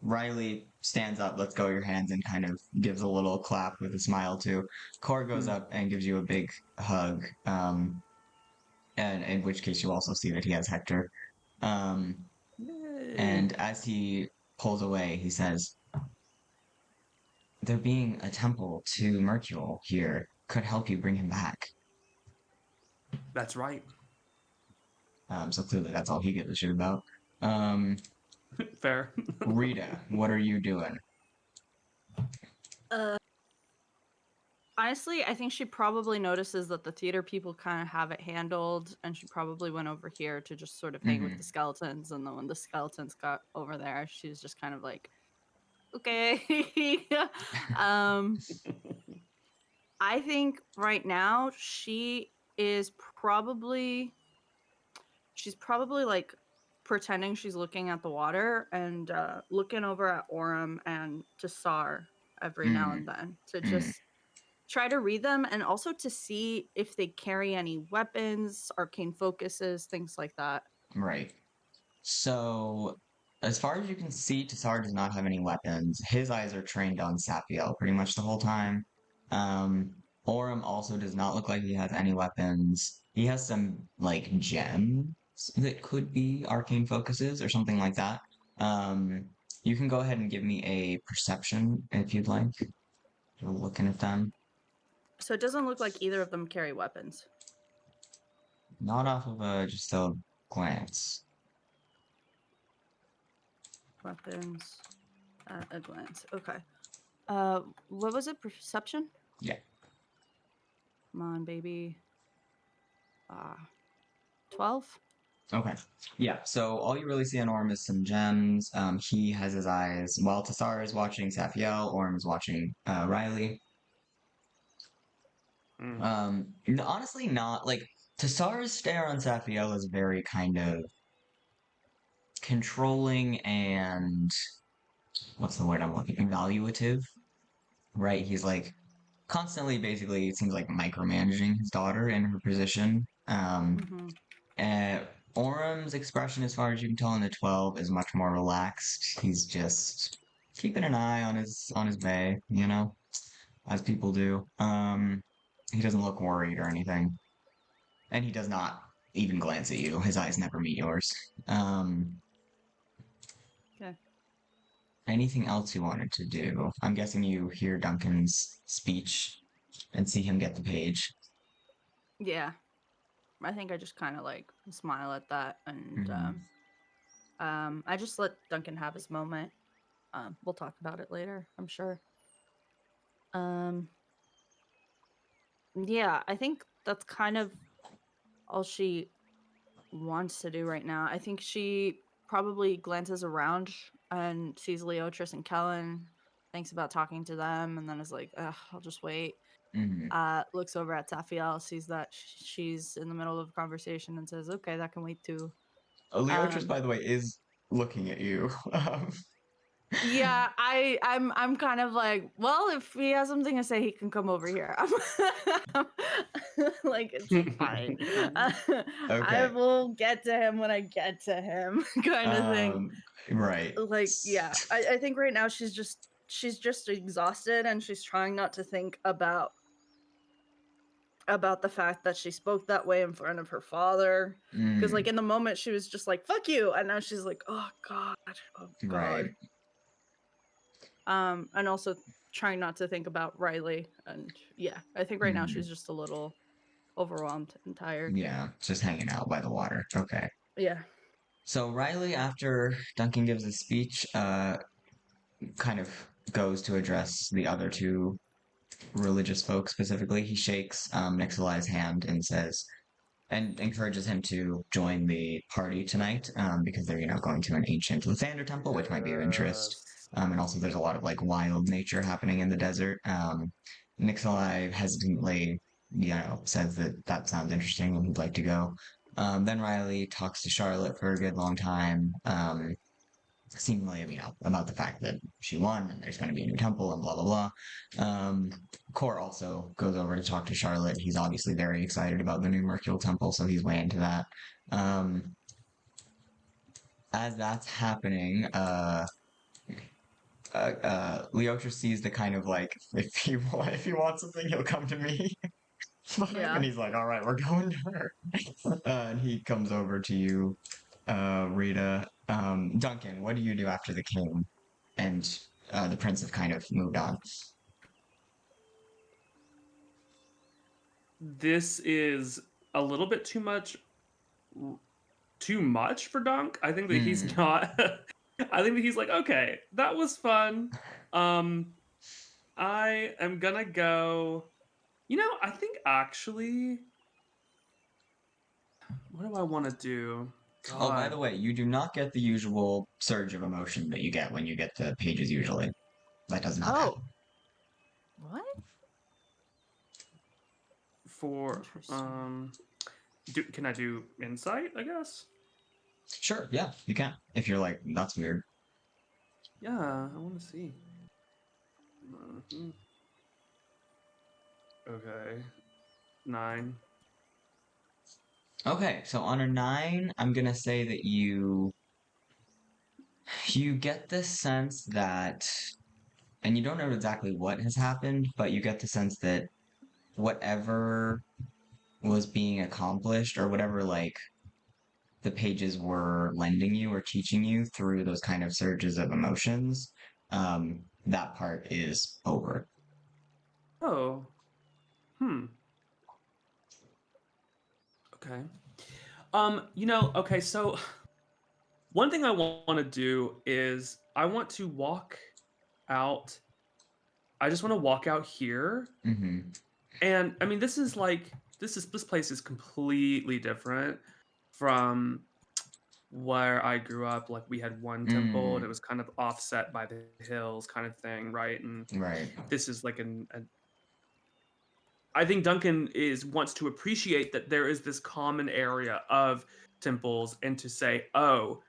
Speaker 1: Riley stands up, lets go of your hands, and kind of gives a little clap with a smile too. Core goes up and gives you a big hug. And in which case you also see that he has Hector. And as he pulls away, he says, there being a temple to Mercule here could help you bring him back.
Speaker 3: That's right.
Speaker 1: So clearly that's all he gives a shit about. Um,
Speaker 3: Fair.
Speaker 1: Rita, what are you doing?
Speaker 2: Honestly, I think she probably notices that the theater people kind of have it handled, and she probably went over here to just sort of hang with the skeletons. And then when the skeletons got over there, she's just kind of like, okay. I think right now she's probably like pretending she's looking at the water and looking over at Orem and Tassar every now and then to just try to read them, and also to see if they carry any weapons, arcane focuses, things like that.
Speaker 1: Right. So, as far as you can see, Tassar does not have any weapons. His eyes are trained on Sapiel pretty much the whole time. Um, Orem also does not look like he has any weapons. He has some, like, gems that could be arcane focuses or something like that. Um, you can go ahead and give me a perception if you'd like. You're looking at them.
Speaker 2: So it doesn't look like either of them carry weapons.
Speaker 1: Not off of just a glance.
Speaker 2: Weapons at a glance. Okay. What was it? Perception?
Speaker 1: Yeah.
Speaker 2: Come on, baby. 12?
Speaker 1: Okay. Yeah, so all you really see on Orm is some gems. He has his eyes, while Tassar is watching Safiel, Orm is watching Riley. Honestly, not like Tassar's stare on Safiel is very kind of controlling and what's the word I'm looking? Evaluative, right? He's like constantly, basically, it seems like micromanaging his daughter in her position. Orem's expression, as far as you can tell in the 12, is much more relaxed. He's just keeping an eye on his bay, as people do. He doesn't look worried or anything, and he does not even glance at you. His eyes never meet yours.
Speaker 2: Okay.
Speaker 1: Anything else you wanted to do? I'm guessing you hear Duncan's speech and see him get the page.
Speaker 2: Yeah. I think I just kind of like smile at that, and I just let Duncan have his moment. We'll talk about it later, I'm sure. Yeah, I think that's kind of all she wants to do right now. I think she probably glances around and sees Leotris and Kellen, thinks about talking to them, and then is like, ugh, I'll just wait. Looks over at Safiel, sees that she's in the middle of a conversation, and says, okay, that can wait too.
Speaker 1: Leotris, by the way, is looking at you.
Speaker 2: Yeah, I'm kind of like, well, if he has something to say, he can come over here. Like, it's fine.
Speaker 1: Okay.
Speaker 2: I will get to him when I get to him, kind of thing.
Speaker 1: Right.
Speaker 2: Like, yeah, I think right now she's just exhausted, and she's trying not to think about the fact that she spoke that way in front of her father. Because like in the moment she was just like, fuck you, and now she's like, oh god.
Speaker 1: Right.
Speaker 2: And also trying not to think about Riley. And yeah, I think right now she's just a little overwhelmed and tired.
Speaker 1: Yeah, just hanging out by the water. Okay.
Speaker 2: Yeah.
Speaker 1: So Riley, after Duncan gives his speech, kind of goes to address the other two religious folks specifically. He shakes Nikolai's hand and says, and encourages him to join the party tonight, because they're, going to an ancient Lathander temple, which might be of interest. And also there's a lot of like wild nature happening in the desert. Nikolai hesitantly, says that sounds interesting and he'd like to go. Then Riley talks to Charlotte for a good long time, seemingly, about the fact that she won and there's going to be a new temple and blah, blah, blah. Cor also goes over to talk to Charlotte. He's obviously very excited about the new Mercurial temple, so he's way into that. As that's happening, Leotra sees the kind of like, if he wants something, he'll come to me.
Speaker 2: Yeah.
Speaker 1: And he's like, all right, we're going to her. And he comes over to you, Rita. Duncan, what do you do after the king and the prince have kind of moved on?
Speaker 3: This is a little bit too much too much for Dunk. I think that he's
Speaker 1: Mm.
Speaker 3: not. I think that he's like, okay, that was fun. I am gonna go. I think actually, what do I want to do?
Speaker 1: Oh, by the
Speaker 3: God.
Speaker 1: way, you do not get the usual surge of emotion that you get when you get the pages usually. That does not happen.
Speaker 2: Oh, what?
Speaker 3: For
Speaker 2: Interesting.
Speaker 3: can I do insight, I guess?
Speaker 1: Sure, yeah, you can. If you're like, that's weird.
Speaker 3: Yeah, I want to see. Okay. 9.
Speaker 1: Okay, so on a 9, I'm gonna say that you get this sense that, and you don't know exactly what has happened, but you get the sense that whatever was being accomplished or whatever like the pages were lending you or teaching you through those kind of surges of emotions, that part is over.
Speaker 3: Oh. Okay. Okay, so one thing I want to do is I want to walk out. I just want to walk out here.
Speaker 1: Mm-hmm.
Speaker 3: And I mean, this place is completely different from where I grew up. Like we had one temple and it was kind of offset by the hills kind of thing, right? And
Speaker 1: Right.
Speaker 3: this is like I think Duncan wants to appreciate that there is this common area of temples and to say, oh,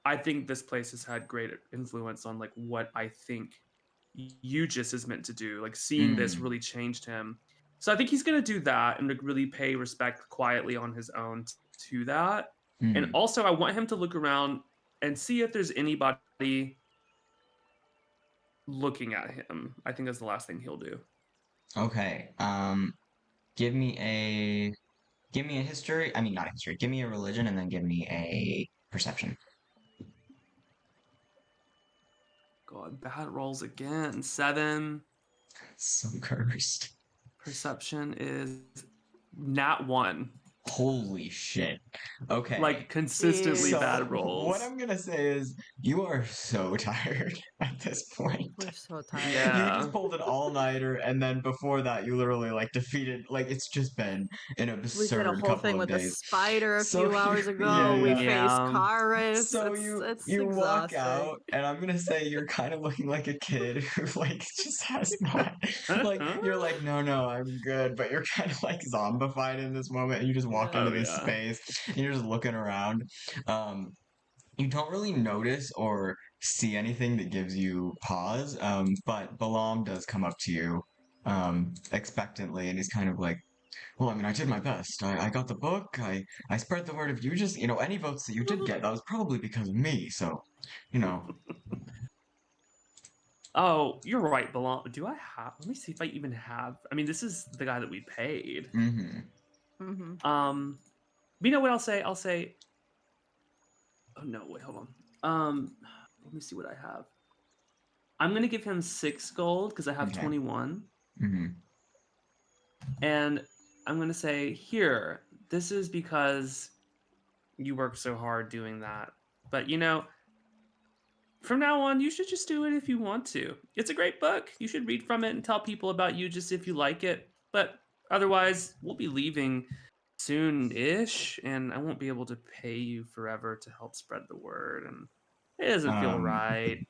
Speaker 3: I think this place has had great influence on like what I think Yugis is meant to do. Like seeing this
Speaker 1: Mm.
Speaker 3: really changed him. So I think he's gonna do that and like really pay respect quietly on his own to that. And
Speaker 1: Mm.
Speaker 3: also I want him to look around and see if there's anybody looking at him. I think that's the last thing he'll do.
Speaker 1: Okay. Give me a history. I mean, not a history. Give me a religion, and then give me a perception.
Speaker 3: God, bad rolls again. 7.
Speaker 1: So cursed.
Speaker 3: Perception is nat 1.
Speaker 1: Holy shit. Okay.
Speaker 3: Like consistently
Speaker 1: So
Speaker 3: bad
Speaker 1: what
Speaker 3: rolls.
Speaker 1: I'm gonna say is you are so tired at this point.
Speaker 2: We're so tired.
Speaker 1: You
Speaker 3: Yeah.
Speaker 1: just pulled an all-nighter, and then before that, you literally like defeated. Like it's just been an
Speaker 2: We did a
Speaker 1: absurd
Speaker 2: whole
Speaker 1: couple
Speaker 2: thing
Speaker 1: of
Speaker 2: with a
Speaker 1: days.
Speaker 2: spider a
Speaker 1: So
Speaker 2: few hours ago. We
Speaker 1: yeah.
Speaker 2: faced
Speaker 3: Yeah.
Speaker 2: Karis.
Speaker 1: So
Speaker 2: It's
Speaker 1: you walk
Speaker 2: exhausting.
Speaker 1: out, and I'm gonna say you're kind of looking like a kid who like just has not like you're like no I'm good, but you're kind of like zombified in this moment, and you just walk into
Speaker 3: Oh
Speaker 1: this
Speaker 3: yeah.
Speaker 1: space, and you're just looking around. You don't really notice or see anything that gives you pause, but Balam does come up to you expectantly, and he's kind of like, well, I mean, I did my best. I got the book. I spread the word of you. Just, any votes that you did get, that was probably because of me. So, you know.
Speaker 3: Oh, you're right, Belong. Do I have? Let me see if I even have. I mean, this is the guy that we paid.
Speaker 1: Mm-hmm.
Speaker 3: But you know what I'll say? I'll say. Oh no! Wait, hold on. Let me see what I have. I'm gonna give him 6 gold because I have
Speaker 1: Okay.
Speaker 3: 21.
Speaker 1: Mm-hmm.
Speaker 3: And I'm gonna say here. This is because you worked so hard doing that. But from now on, you should just do it if you want to. It's a great book. You should read from it and tell people about you just if you like it. But otherwise, we'll be leaving soon-ish, and I won't be able to pay you forever to help spread the word, and it doesn't feel right.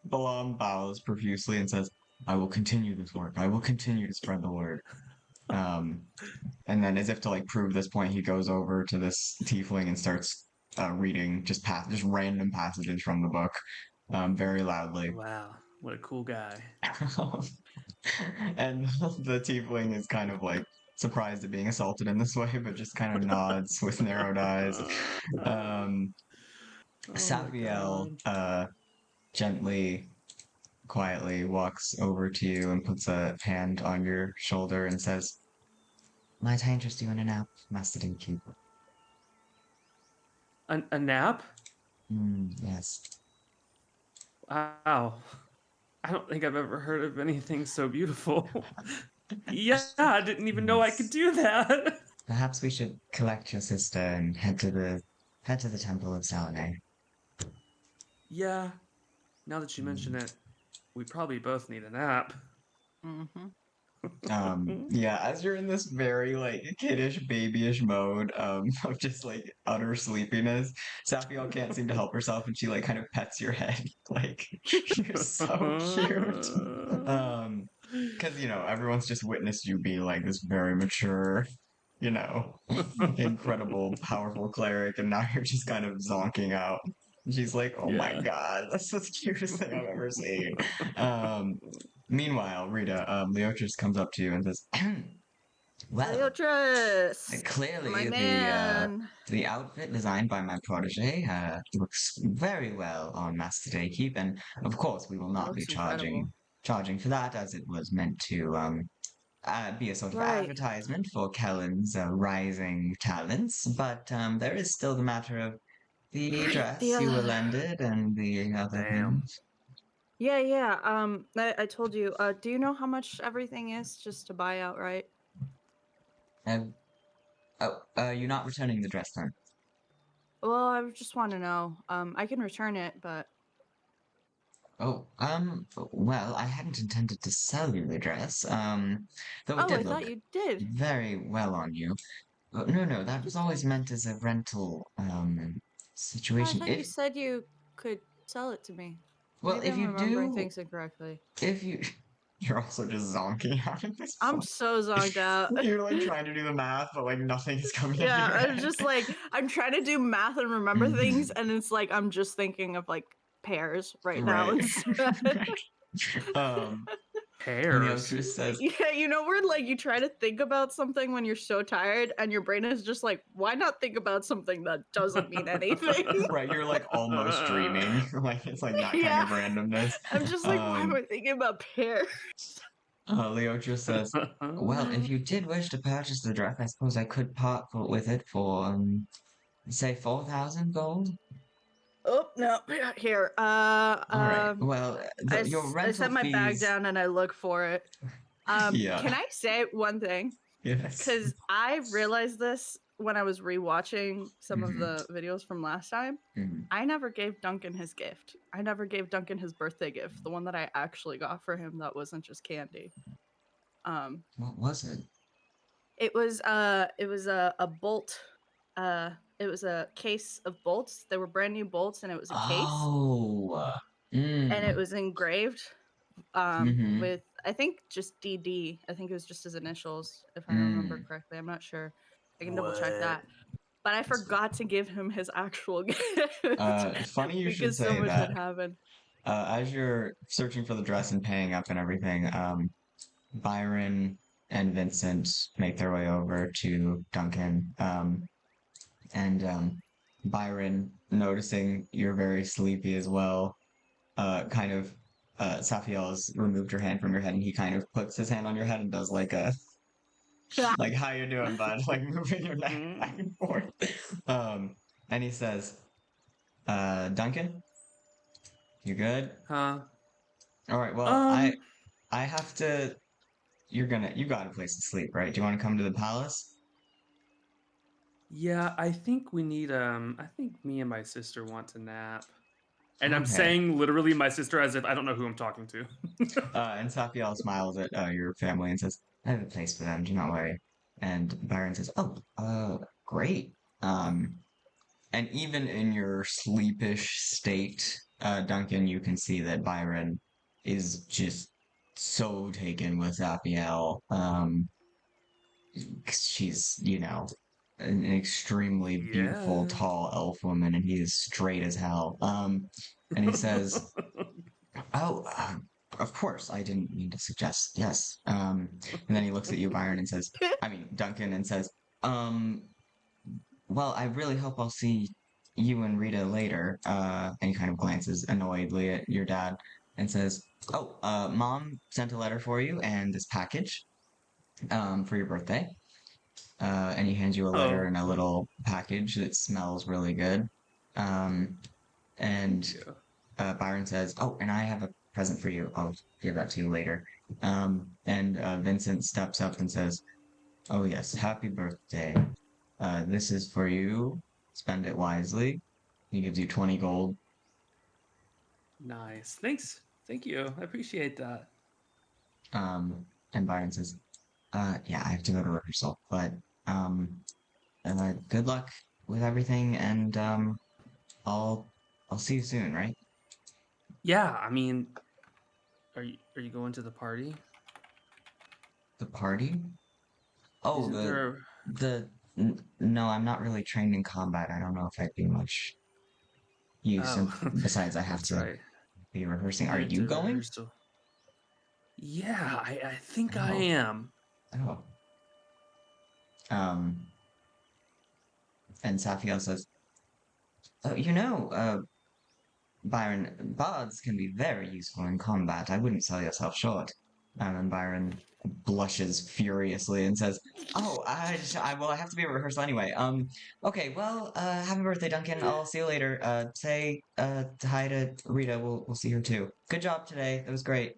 Speaker 1: Balam bows profusely and says, I will continue this work. I will continue to spread the word. And then as if to like prove this point, he goes over to this tiefling and starts reading just random passages from the book, very loudly.
Speaker 3: Wow, what a cool guy.
Speaker 1: And the tiefling is kind of like surprised at being assaulted in this way, but just kind of nods with narrowed eyes. Safiel gently, quietly walks over to you and puts a hand on your shoulder and says, might I interest you in a nap, Master Dinky?
Speaker 3: A nap?
Speaker 1: Yes.
Speaker 3: Wow. I don't think I've ever heard of anything so beautiful. Yeah, I didn't even know I could do that.
Speaker 1: Perhaps we should collect your sister and head to the head to the Temple of Salome.
Speaker 3: Yeah. Now that you mention it, we probably both need a nap.
Speaker 2: Mm-hmm.
Speaker 1: Yeah, as you're in this very like kiddish, babyish mode of just like utter sleepiness, Safiel can't seem to help herself and she like kind of pets your head. Like you're so cute. Because everyone's just witnessed you be like this very mature, you know, incredible, powerful cleric, and now you're just kind of zonking out. And she's like, "Oh my
Speaker 3: Yeah.
Speaker 1: God, that's the cutest thing I've ever seen." Um, Meanwhile, Rita, Leotrius comes up to you and says, "Well,
Speaker 2: Leotrius, my
Speaker 1: clearly
Speaker 2: man.
Speaker 1: the outfit designed by my protege looks very well on Master Daykeep, and of course we will
Speaker 2: It
Speaker 1: not be
Speaker 2: looks incredible.
Speaker 1: charging for that, as it was meant to be a sort of
Speaker 2: Right.
Speaker 1: advertisement for Kellen's rising talents. But there is still the matter of the
Speaker 2: The
Speaker 1: dress you were
Speaker 2: other.
Speaker 1: lended and the other
Speaker 3: Damn.
Speaker 1: things."
Speaker 2: Yeah, yeah. I told you. Do you know how much everything is just to buy outright?
Speaker 1: Um, you're not returning the dress then?
Speaker 2: Well, I just want to know. I can return it, but
Speaker 1: Oh, well, I hadn't intended to sell you the dress, though it
Speaker 2: oh, I
Speaker 1: did
Speaker 2: thought
Speaker 1: look
Speaker 2: you did.
Speaker 1: very well on you. But no, that was always meant as a rental,
Speaker 2: I
Speaker 1: situation.
Speaker 2: thought you said you could sell it to me.
Speaker 1: Well,
Speaker 2: Maybe
Speaker 1: if
Speaker 2: I'm
Speaker 1: you
Speaker 2: remembering
Speaker 1: do,
Speaker 2: things incorrectly.
Speaker 1: if you, you're also just zonking out at this
Speaker 2: I'm
Speaker 1: point.
Speaker 2: so zonked out.
Speaker 1: You're like trying to do the math, but like nothing is coming into
Speaker 2: Yeah,
Speaker 1: your
Speaker 2: I'm
Speaker 1: head.
Speaker 2: just like I'm trying to do math and remember
Speaker 1: Mhm.
Speaker 2: things, and it's like I'm just thinking of like pairs right now
Speaker 1: Right.
Speaker 2: instead.
Speaker 1: Um,
Speaker 3: Pears.
Speaker 1: Leotrius says,
Speaker 2: Yeah, you know where like you try to think about something when you're so tired, and your brain is just like, why not think about something that doesn't mean anything?
Speaker 1: right, you're like almost dreaming. Like it's like that kind
Speaker 2: Yeah,
Speaker 1: of randomness.
Speaker 2: I'm just like, why am I thinking about pairs?
Speaker 1: Leotrius says, "Well, if you did wish to purchase the dress, I suppose I could with it for, say 4,000 gold."
Speaker 2: Oh no, here.
Speaker 1: All right. Well, your
Speaker 2: I
Speaker 1: rental
Speaker 2: set my bag
Speaker 1: fees.
Speaker 2: down and I look for it.
Speaker 1: Yeah.
Speaker 2: Can I say one thing?
Speaker 1: Yes.
Speaker 2: Because I realized this when I was rewatching some of
Speaker 1: Mhm.
Speaker 2: the videos from last time.
Speaker 1: Mhm.
Speaker 2: I never gave Duncan his gift. I never gave Duncan his birthday gift, the one that I actually got for him that wasn't just candy.
Speaker 1: What was it?
Speaker 2: It was a bolt. It was a case of bolts. They were brand new bolts, and it was a case,
Speaker 1: Oh.
Speaker 2: and it was engraved
Speaker 1: Mhm.
Speaker 2: with I think just DD. I think it was just his initials, if I remember
Speaker 1: Mm.
Speaker 2: correctly. I'm not sure. I can double check
Speaker 3: What?
Speaker 2: that. But I forgot to give him his actual gift
Speaker 1: Funny you should
Speaker 2: because so
Speaker 1: say
Speaker 2: much
Speaker 1: that.
Speaker 2: had happened.
Speaker 1: As you're searching for the dress and paying up and everything, Byron and Vincent make their way over to Duncan. And Byron, noticing you're very sleepy as well, kind of, Safiel has removed your hand from your head and he kind of puts his hand on your head and does like a, like, how you doing, bud? Like moving your neck back and forth. And he says, Duncan, you good?
Speaker 3: Huh?
Speaker 1: All right, well, I have to, you got a place to sleep, right? Do you want to come to the palace?
Speaker 3: Yeah, I think we need I think me and my sister want to nap. And I'm
Speaker 1: Okay.
Speaker 3: saying literally my sister as if I don't know who I'm talking to.
Speaker 1: And Safiel smiles at your family and says, "I have a place for them, do not worry." And Byron says, "Oh, great." And even in your sleepish state, Duncan, you can see that Byron is just so taken with Safiel. 'Cause she's, an extremely beautiful,
Speaker 3: Yeah.
Speaker 1: tall elf woman, and he is straight as hell. And he says, "Oh, of course, I didn't mean to suggest, yes." And then he looks at you, Byron, and says, Duncan, and says, um, "Well, I really hope I'll see you and Rita later." And he kind of glances annoyedly at your dad and says, "Oh, Mom sent a letter for you and this package, for your birthday." And he hands you a letter
Speaker 3: Oh,
Speaker 1: and a little package that smells really good. Um, and
Speaker 3: thank you.
Speaker 1: Byron says, "Oh, and I have a present for you. I'll give that to you later." And Vincent steps up and says, "Oh, yes, happy birthday. This is for you. spend it wisely. He gives you 20 gold.
Speaker 3: Nice. Thanks. Thank you. I appreciate that.
Speaker 1: And Byron says, yeah, I have to go to rehearsal, but good luck with everything, and I'll see you soon, right?
Speaker 3: Yeah, I mean, are you going to the party?
Speaker 1: The party? Oh,
Speaker 3: Isn't there?
Speaker 1: no, I'm not really trained in combat. I don't know if I'd be much use.
Speaker 3: Oh,
Speaker 1: And besides, I have
Speaker 3: that's
Speaker 1: to
Speaker 3: right.
Speaker 1: be rehearsing. Are
Speaker 3: You have
Speaker 1: you
Speaker 3: to
Speaker 1: going?
Speaker 3: rehearsal. Yeah, I think I
Speaker 1: Oh,
Speaker 3: am.
Speaker 1: oh. Um, and Safiel says, oh, Byron, bards can be very useful in combat. I wouldn't sell yourself short. And Byron blushes furiously and says, "Oh, I have to be at rehearsal anyway. Okay, well, happy birthday, Duncan. I'll see you later. Say hi to Rita. We'll see her too. Good job today. That was great."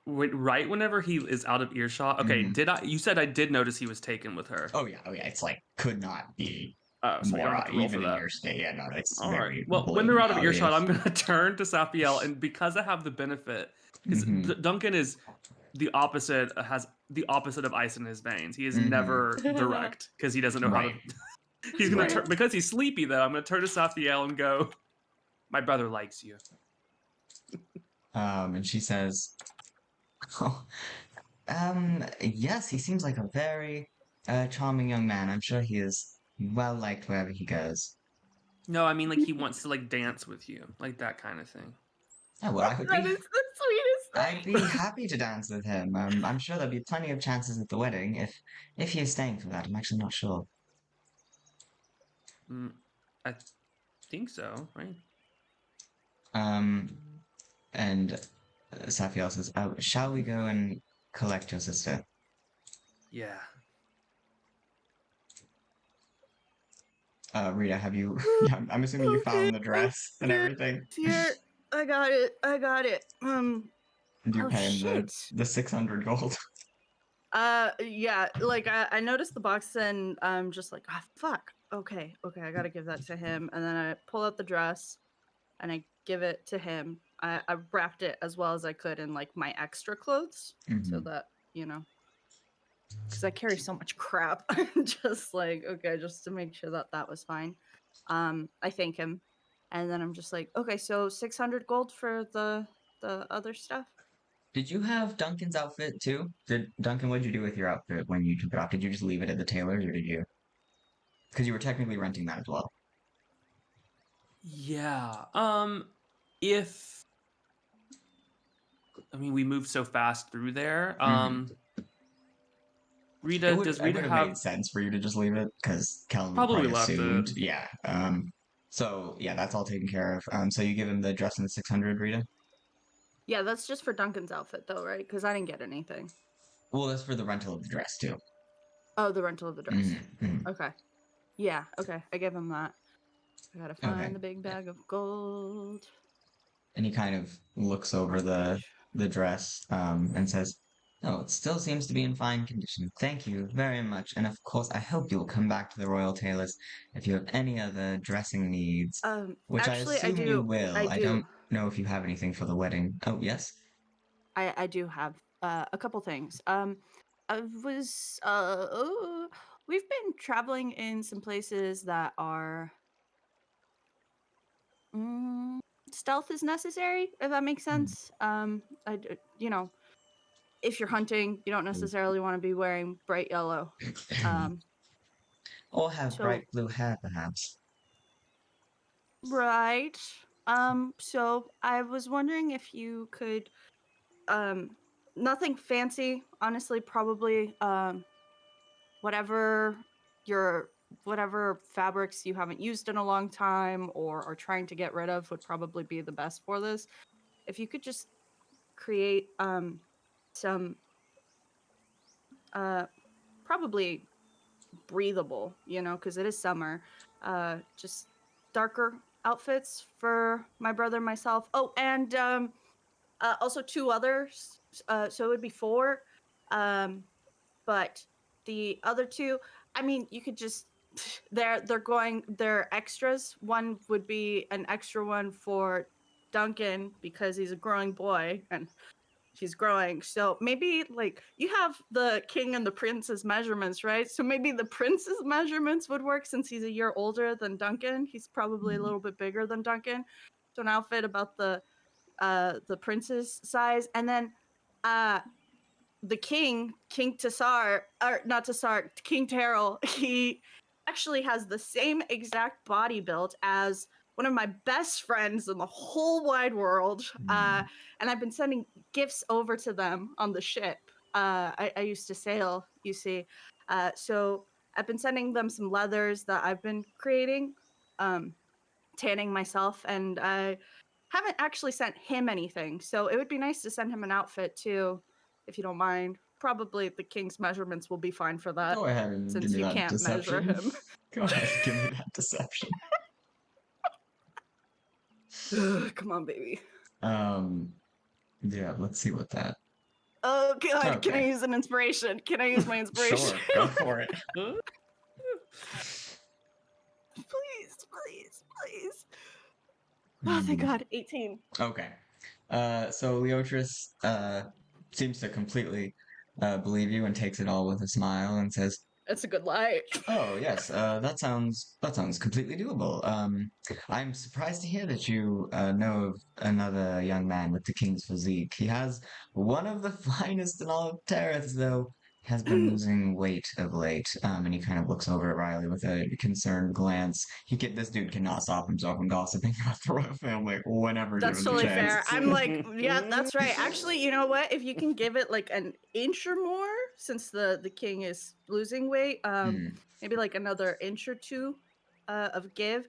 Speaker 3: Right whenever he is out of earshot. Okay,
Speaker 1: Mhm.
Speaker 3: you said I did notice he was taken with her.
Speaker 1: Oh yeah. It's like could not be
Speaker 3: Oh, so we
Speaker 1: more
Speaker 3: don't have to roll for
Speaker 1: even in
Speaker 3: that.
Speaker 1: your state. Yeah, no, it's
Speaker 3: All right.
Speaker 1: very
Speaker 3: Well, when they're
Speaker 1: blatantly
Speaker 3: out of earshot,
Speaker 1: obvious.
Speaker 3: I'm gonna turn to Safiel, and because I have the benefit, because
Speaker 1: Mm-hmm.
Speaker 3: Duncan is has the opposite of ice in his veins. He is
Speaker 1: Mm-hmm.
Speaker 3: never direct because he doesn't know how to.
Speaker 1: Right.
Speaker 3: He's gonna
Speaker 1: Right.
Speaker 3: turn because he's sleepy though. I'm gonna turn to Safiel and go, "My brother likes you."
Speaker 1: And she says, "Oh, yes, he seems like a very charming young man. I'm sure he is well liked wherever he goes."
Speaker 3: No, I mean like he wants to like dance with you, like that kind of thing.
Speaker 1: Oh, well,
Speaker 2: That is the sweetest
Speaker 1: I'd
Speaker 2: thing.
Speaker 1: be happy to dance with him. I'm sure there'll be plenty of chances at the wedding if he is staying for that. I'm actually not sure.
Speaker 3: I think so, right?
Speaker 1: Um, and Safiel says, "Oh, shall we go and collect your sister?"
Speaker 3: Yeah.
Speaker 1: Rita, have you? Yeah, I'm assuming you
Speaker 2: Okay,
Speaker 1: found the dress and
Speaker 2: here,
Speaker 1: everything.
Speaker 2: here. I got it. I got it.
Speaker 1: And you
Speaker 2: Oh
Speaker 1: pay him
Speaker 2: shit.
Speaker 1: the 600 gold.
Speaker 2: Yeah. Like I noticed the box and I'm just like, ah, fuck. Okay, I gotta give that to him. And then I pull out the dress and I give it to him. I wrapped it as well as I could in like my extra clothes so
Speaker 1: Mm-hmm.
Speaker 2: that because I carry so much crap. Just like, okay, just to make sure that that was fine. I thank him, and then I'm just like, okay, so 600 gold for the other stuff.
Speaker 1: Did you have Duncan's outfit too? What'd you do with your outfit when you took it off? Did you just leave it at the tailor's, or did you? Because you were technically renting that as well.
Speaker 3: Yeah. If I mean we moved so fast through there.
Speaker 1: Mm-hmm.
Speaker 3: Does
Speaker 1: It
Speaker 3: Rita
Speaker 1: would have
Speaker 3: have
Speaker 1: made sense for you to just leave it because Kellen would
Speaker 3: probably
Speaker 1: probably
Speaker 3: left it?
Speaker 1: assumed. Yeah. So yeah, that's all taken care of. So you give him the dress and the 600, Rita.
Speaker 2: Yeah, that's just for Duncan's outfit though, right? Because I didn't get anything.
Speaker 1: Well, that's for the rental of the dress too.
Speaker 2: Oh, the rental of the dress.
Speaker 1: Mm-hmm. Mm-hmm.
Speaker 2: Okay. Yeah. Okay. I give him that. I gotta
Speaker 1: Okay.
Speaker 2: find the big bag of gold.
Speaker 1: And he kind of looks over
Speaker 2: Wrong page.
Speaker 1: the dress and says, "Oh, it still seems to be in fine condition. Thank you very much. And of course, I hope you'll come back to the Royal Tailors if you have any other dressing needs, which I
Speaker 2: Actually, I
Speaker 1: assume you
Speaker 2: do. I
Speaker 1: will. I
Speaker 2: do.
Speaker 1: don't know if you have anything for the wedding. Oh, yes?
Speaker 2: I do have a couple things. I was we've been traveling in some places that are mm, stealth is necessary, if that makes sense. You know, if you're hunting, you don't necessarily want to be wearing bright yellow. Um,
Speaker 1: Or have
Speaker 2: so
Speaker 1: bright blue hair, perhaps.
Speaker 2: right. So I was wondering if you could um nothing fancy, honestly, probably whatever your whatever fabrics you haven't used in a long time or are trying to get rid of would probably be the best for this. If you could just create some uh probably breathable, because it is summer. Just darker outfits for my brother, myself. Oh, and also two others. So it would be four. Um, but the other two, I mean, you could just they're extras. One would be an extra one for Duncan because he's a growing boy and she's growing. So maybe like you have the king and the prince's measurements, right? So maybe the prince's measurements would work since he's a year older than Duncan. He's probably a little bit bigger than Duncan. So an outfit about the prince's size, and then the King Tassar, or not Tassar, King Terrell, he actually has the same exact body build as one of my best friends in the whole wide world. And I've been sending gifts over to them on the ship. I used to sail, you see. So I've been sending them some leathers that I've been creating, tanning myself, and I haven't actually sent him anything. So it would be nice to send him an outfit too, if you don't mind. Probably the king's measurements will be fine for that.
Speaker 1: Go ahead and give
Speaker 2: since
Speaker 1: me
Speaker 2: you
Speaker 1: that
Speaker 2: can't measure
Speaker 1: deception.
Speaker 2: him.
Speaker 1: Go ahead, give me that deception.
Speaker 2: Come on, baby.
Speaker 1: Yeah, let's see what that.
Speaker 2: Oh God,
Speaker 1: Okay.
Speaker 2: Can I use an inspiration? Can I use my inspiration?
Speaker 1: Sure, go for it.
Speaker 2: Please. Oh, thank God. 18.
Speaker 1: Okay. So Leotris seems to completely believe you and takes it all with a smile and says,
Speaker 2: That's a good lie.
Speaker 1: "Oh yes, that sounds completely doable. I'm surprised to hear that you know of another young man with the king's physique. He has one of the finest in all of Terrace, though. Has been losing weight of late." And he kind of looks over at Riley with a concerned glance. This dude cannot stop himself from gossiping about the royal family whenever
Speaker 2: That's
Speaker 1: given
Speaker 2: totally
Speaker 1: the chance.
Speaker 2: fair. I'm like, yeah, that's right. Actually, you know what? If you can give it like an inch or more, since the king is losing weight, maybe like another inch or two of give.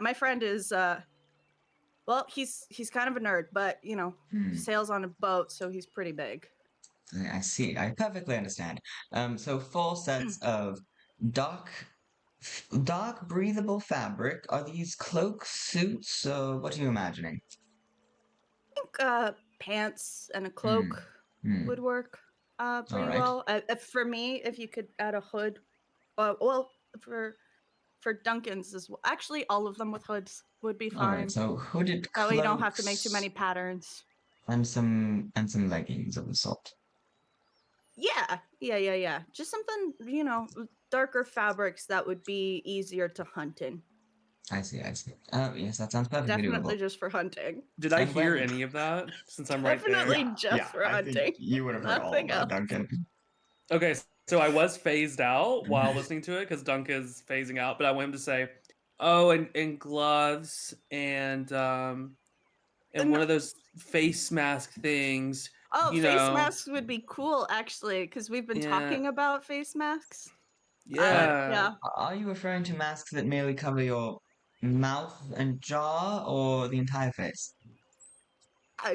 Speaker 2: My friend is well, he's kind of a nerd, but you know, sails on a boat, so he's pretty big.
Speaker 1: I see. I perfectly understand. So 4 sets of dark, dark breathable fabric. Are these cloaks, suits? What are you imagining?
Speaker 2: I think pants and a cloak would work pretty well. For me, if you could add a hood, well, for Duncan's as well. Actually, all of them with hoods would be fine.
Speaker 1: All right. So hooded cloaks.
Speaker 2: That way you don't have to make too many patterns.
Speaker 1: And some leggings of the sort.
Speaker 2: Yeah. Just something, you know, darker fabrics that would be easier to hunt in.
Speaker 1: I see. Yes, that sounds perfectly
Speaker 2: Definitely
Speaker 1: doable.
Speaker 2: just for hunting.
Speaker 3: Did I hear any of that? Since I'm right there.
Speaker 2: Definitely just for hunting.
Speaker 1: I think you would have heard all of that, Duncan.
Speaker 3: Okay, so I was phased out while listening to it because Duncan's phasing out, but I want him to say, "Oh, and gloves and one of those face mask things."
Speaker 2: Oh, face masks would be cool, actually, because we've been talking about face masks.
Speaker 3: Yeah.
Speaker 1: Are you referring to masks that merely cover your mouth and jaw, or the entire face?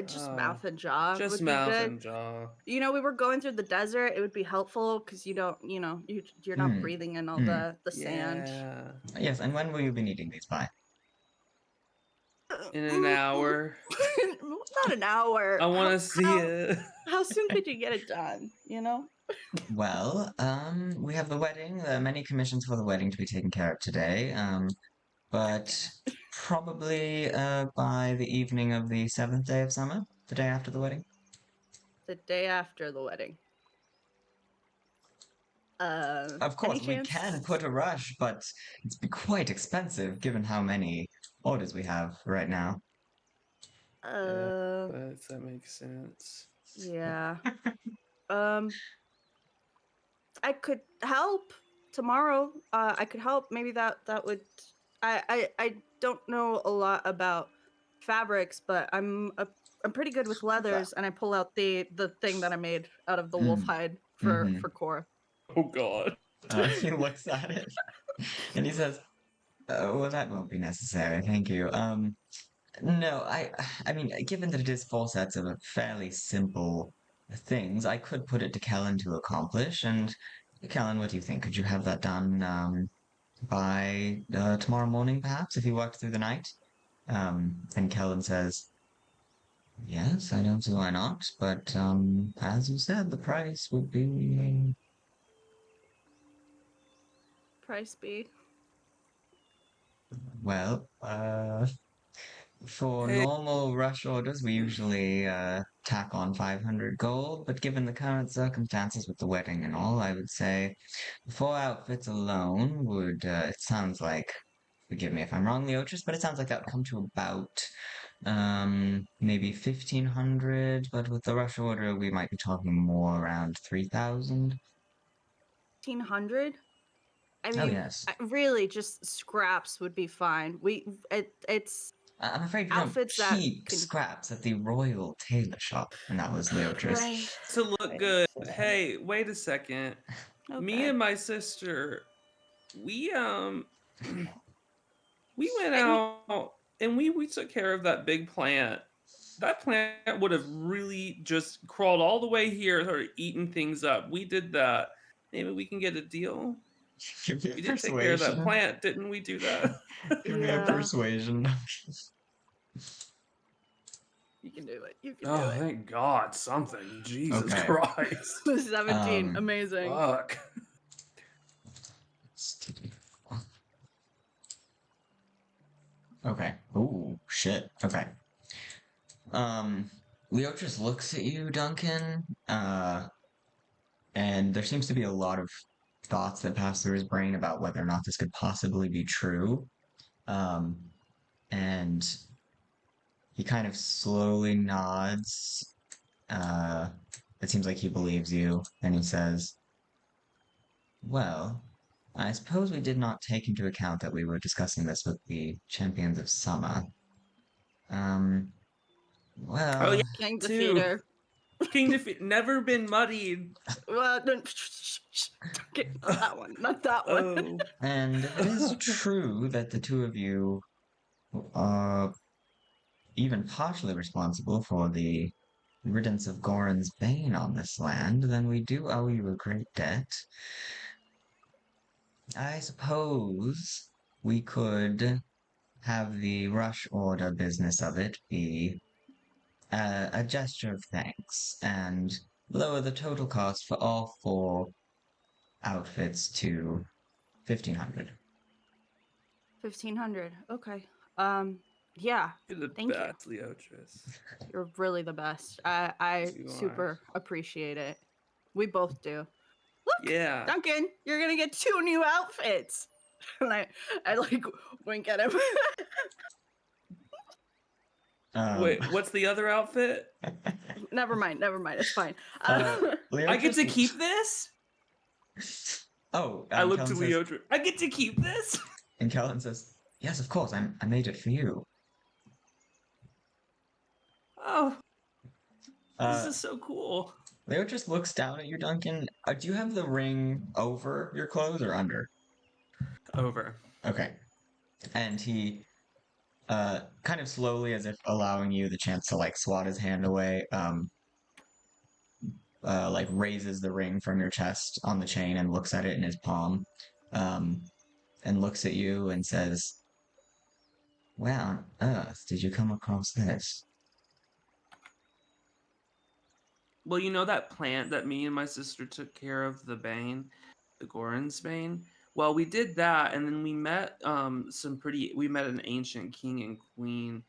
Speaker 2: Just mouth and jaw.
Speaker 3: Just
Speaker 2: would
Speaker 3: mouth
Speaker 2: be good.
Speaker 3: and jaw.
Speaker 2: You know, we were going through the desert. It would be helpful because you don't, you know, you're not breathing in all the sand.
Speaker 1: Yes, and when will you be needing these by?
Speaker 3: In an hour.
Speaker 2: Not an hour.
Speaker 3: I want to see it.
Speaker 2: How soon could you get it done? You know.
Speaker 1: Well, we have the wedding. There are many commissions for the wedding to be taken care of today. But probably by the evening of the 7th day of summer, the day after the wedding.
Speaker 2: The day after the wedding.
Speaker 1: Of course, we can put a rush, but it's quite expensive given how many orders we have right now.
Speaker 3: But that makes sense.
Speaker 2: Yeah. I could help tomorrow. I could help. Maybe that would. I don't know a lot about fabrics, but I'm pretty good with leathers, and I pull out the thing that I made out of the wolf hide for Cora.
Speaker 3: Oh God.
Speaker 1: He looks at it and he says, well, that won't be necessary, thank you. No, I mean, given that it is 4 sets of fairly simple things, I could put it to Kellen to accomplish. And Kellen, what do you think? Could you have that done by tomorrow morning, perhaps, if you worked through the night? And Kellen says, yes, I don't see why not, but as you said, the price would be...
Speaker 2: Price be?
Speaker 1: Well, for
Speaker 4: Hey,
Speaker 1: normal rush orders, we usually tack on 500 gold, but given the current circumstances with the wedding and all, I would say 4 outfits alone would, it sounds like, forgive me if I'm wrong, Leotrice, but it sounds like that would come to about maybe 1,500, but with the rush order, we might be talking more around 3,000.
Speaker 2: 1,500? I
Speaker 1: Oh,
Speaker 2: mean,
Speaker 1: yes.
Speaker 2: really, just scraps would be fine. It's
Speaker 1: I'm afraid we don't
Speaker 2: outfits that
Speaker 1: keep
Speaker 2: can.
Speaker 1: scraps at the Royal Tailor Shop, and that was Leotrice.
Speaker 2: Right.
Speaker 4: to look
Speaker 2: Right.
Speaker 4: good. Hey, wait a second. Me
Speaker 2: Okay.
Speaker 4: and my sister, we we went
Speaker 2: And
Speaker 4: out and we took care of that big plant. That plant would have really just crawled all the way here, started eating things up. We did that. Maybe we can get a deal.
Speaker 1: Give me a
Speaker 4: We did take care of that
Speaker 1: persuasion.
Speaker 4: plant, didn't we do that?
Speaker 1: Give me a
Speaker 2: Yeah.
Speaker 1: persuasion.
Speaker 2: you can do it. You can
Speaker 4: Oh,
Speaker 2: do it.
Speaker 4: thank God, something. Jesus
Speaker 1: Okay.
Speaker 4: Christ.
Speaker 2: 17. Amazing.
Speaker 4: Fuck.
Speaker 1: Okay. Ooh, shit. Okay. Leo just looks at you, Duncan, and there seems to be a lot of thoughts that pass through his brain about whether or not this could possibly be true. And he kind of slowly nods. It seems like he believes you, and he says, well, I suppose we did not take into account that we were discussing this with the Champions of Summer.
Speaker 4: Oh
Speaker 1: Well,
Speaker 4: yeah,
Speaker 2: King
Speaker 4: too.
Speaker 2: Defeater.
Speaker 4: King Defeat never been muddied.
Speaker 2: Well, no, okay, not that one. Not that one.
Speaker 4: Oh.
Speaker 1: and if it is true that the two of you are even partially responsible for the riddance of Goran's bane on this land, then we do owe you a great debt. I suppose we could have the rush order business of it be a gesture of thanks and lower the total cost for all 4 outfits to 1,500.
Speaker 2: 1,500. Okay. Yeah.
Speaker 4: You're the
Speaker 2: Thank you.
Speaker 4: best, Leotrice.
Speaker 2: You're really the best. I
Speaker 4: You
Speaker 2: super appreciate it. We both do. Look,
Speaker 4: Yeah.
Speaker 2: Duncan, you're gonna get 2 new outfits. And I like wink at him.
Speaker 4: Wait, what's the other outfit?
Speaker 2: Never mind. It's fine.
Speaker 4: I get to keep this?
Speaker 1: Oh,
Speaker 4: I look to
Speaker 1: Kellen says,
Speaker 4: Leotrice. I get to keep this?
Speaker 1: and Kellen says, yes, of course, I made it for you.
Speaker 4: Oh. This is so cool.
Speaker 1: Leo just looks down at you, Duncan. Do you have the ring over your clothes or under?
Speaker 4: Over.
Speaker 1: Okay. And he, kind of slowly, as if allowing you the chance to, like, swat his hand away, like, raises the ring from your chest on the chain and looks at it in his palm, and looks at you and says, where on earth did you come across this?
Speaker 4: Well, you know that plant that me and my sister took care of, the Bane, the Goran's Bane? Well, we did that, and then we met we met an ancient king and queen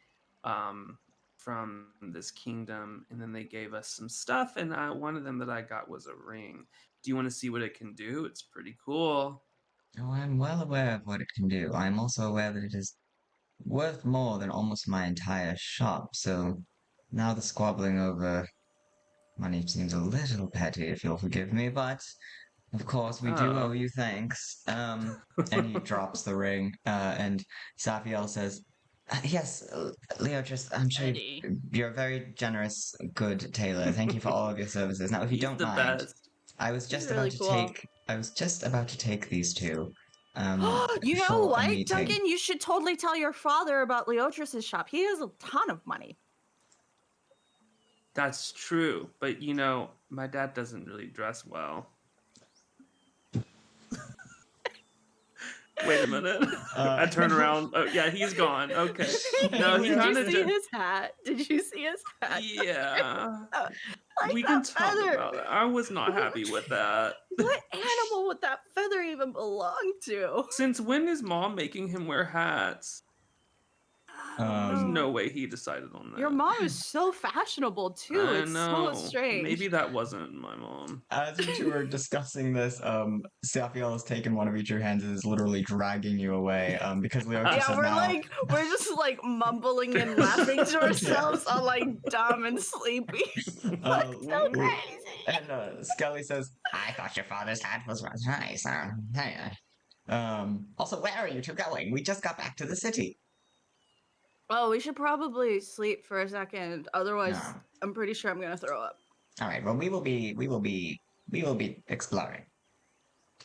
Speaker 4: from this kingdom, and then they gave us some stuff, and one of them that I got was a ring. Do you want to see what it can do? It's pretty cool.
Speaker 1: Oh, I'm well aware of what it can do. I'm also aware that it is worth more than almost my entire shop, so now the squabbling over money seems a little petty, if you'll forgive me, but of course we do owe you thanks. And he drops the ring, and Safiel says, yes, Leotrice, I'm sure you're a very generous, good tailor. Thank you for all of your services. Now, if you
Speaker 4: He's
Speaker 1: don't
Speaker 4: the
Speaker 1: mind,
Speaker 4: best.
Speaker 1: I was just
Speaker 2: really
Speaker 1: about to
Speaker 2: cool.
Speaker 1: take these two.
Speaker 2: You know
Speaker 1: for a
Speaker 2: what,
Speaker 1: meeting.
Speaker 2: Duncan? You should totally tell your father about Leotrice's shop. He has a ton of money.
Speaker 4: That's true, but you know, my dad doesn't really dress well. Wait a minute. I turn around. Oh, yeah, he's gone. Okay. No, he
Speaker 2: Did
Speaker 4: kind
Speaker 2: you
Speaker 4: of
Speaker 2: see his hat? Did you see his hat?
Speaker 4: Yeah.
Speaker 2: Like
Speaker 4: We can
Speaker 2: that
Speaker 4: talk
Speaker 2: feather.
Speaker 4: about it. I was not happy with that.
Speaker 2: What animal would that feather even belong to?
Speaker 4: Since when is mom making him wear hats? There's
Speaker 1: Um,
Speaker 4: no way he decided on that.
Speaker 2: Your mom is so fashionable too.
Speaker 4: I
Speaker 2: It's so
Speaker 4: know.
Speaker 2: strange.
Speaker 4: Maybe that wasn't my mom.
Speaker 1: as you two are discussing this, Safiel has taken one of each of your hands and is literally dragging you away, because Leotra
Speaker 2: Yeah,
Speaker 1: says
Speaker 2: we're
Speaker 1: now.
Speaker 2: like we're just like mumbling and laughing to ourselves, all like dumb and sleepy. Like so crazy.
Speaker 1: And Skelly says, I thought your father's hat was rather nice. Hey. Also, where are you two going? We just got back to the city.
Speaker 2: Oh, we should probably sleep for a second. Otherwise,
Speaker 1: No.
Speaker 2: I'm pretty sure I'm gonna throw up.
Speaker 1: All right. Well, we will be exploring.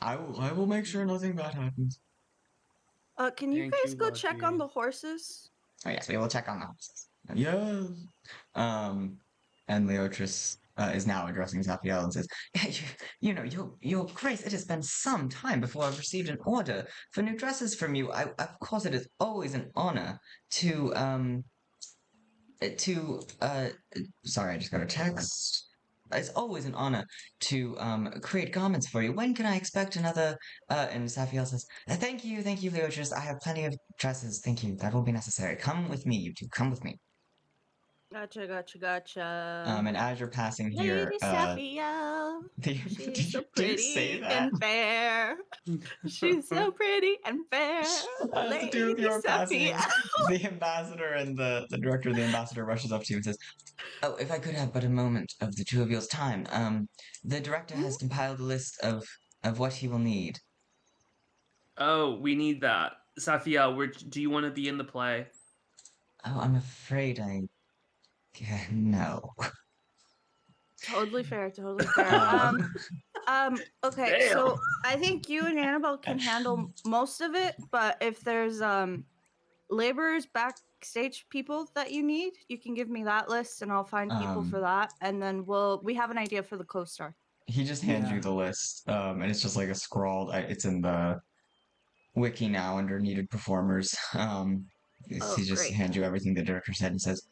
Speaker 1: I will make sure nothing bad happens.
Speaker 2: Can you
Speaker 3: Thank
Speaker 2: guys
Speaker 3: you,
Speaker 2: go check on
Speaker 3: Lucky.
Speaker 2: the horses?
Speaker 1: Oh yes, we will check on the horses. Yes. And Leotris is now addressing Zapiel and says, Your Grace, it has been some time before I've received an order for new dresses from you. Of course, it is always an honor sorry, I just got a text. It's always an honor to create garments for you. When can I expect another? And Safiel says, thank you, Leotris. I have plenty of dresses. Thank you. That will be necessary. Come with me, you two. Come with me.
Speaker 2: Gotcha.
Speaker 1: And as you're passing here,
Speaker 2: Lady Safiel.
Speaker 1: did
Speaker 2: She's so
Speaker 1: you say
Speaker 2: pretty
Speaker 1: that?
Speaker 2: and fair. She's so pretty and fair.
Speaker 1: As the two of
Speaker 2: Lady
Speaker 1: you are passing,
Speaker 2: Safiel.
Speaker 1: the ambassador and the director of the ambassador rushes up to you and says, "Oh, if I could have but a moment of the two of yours time. The director has compiled a list of what he will need."
Speaker 4: Oh, we need that. Safiel, do you want to be in the play?
Speaker 1: Oh, I'm afraid no.
Speaker 2: Totally fair. Okay,
Speaker 4: Damn.
Speaker 2: so I think you and Annabelle can handle most of it, but if there's laborers, backstage people that you need, you can give me that list and I'll find people for that, and then we have an idea for the co-star.
Speaker 1: He just hands you the list, and it's just like a scrawled. It's in the wiki now under needed performers. He just
Speaker 2: great.
Speaker 1: hands you everything the director said and says,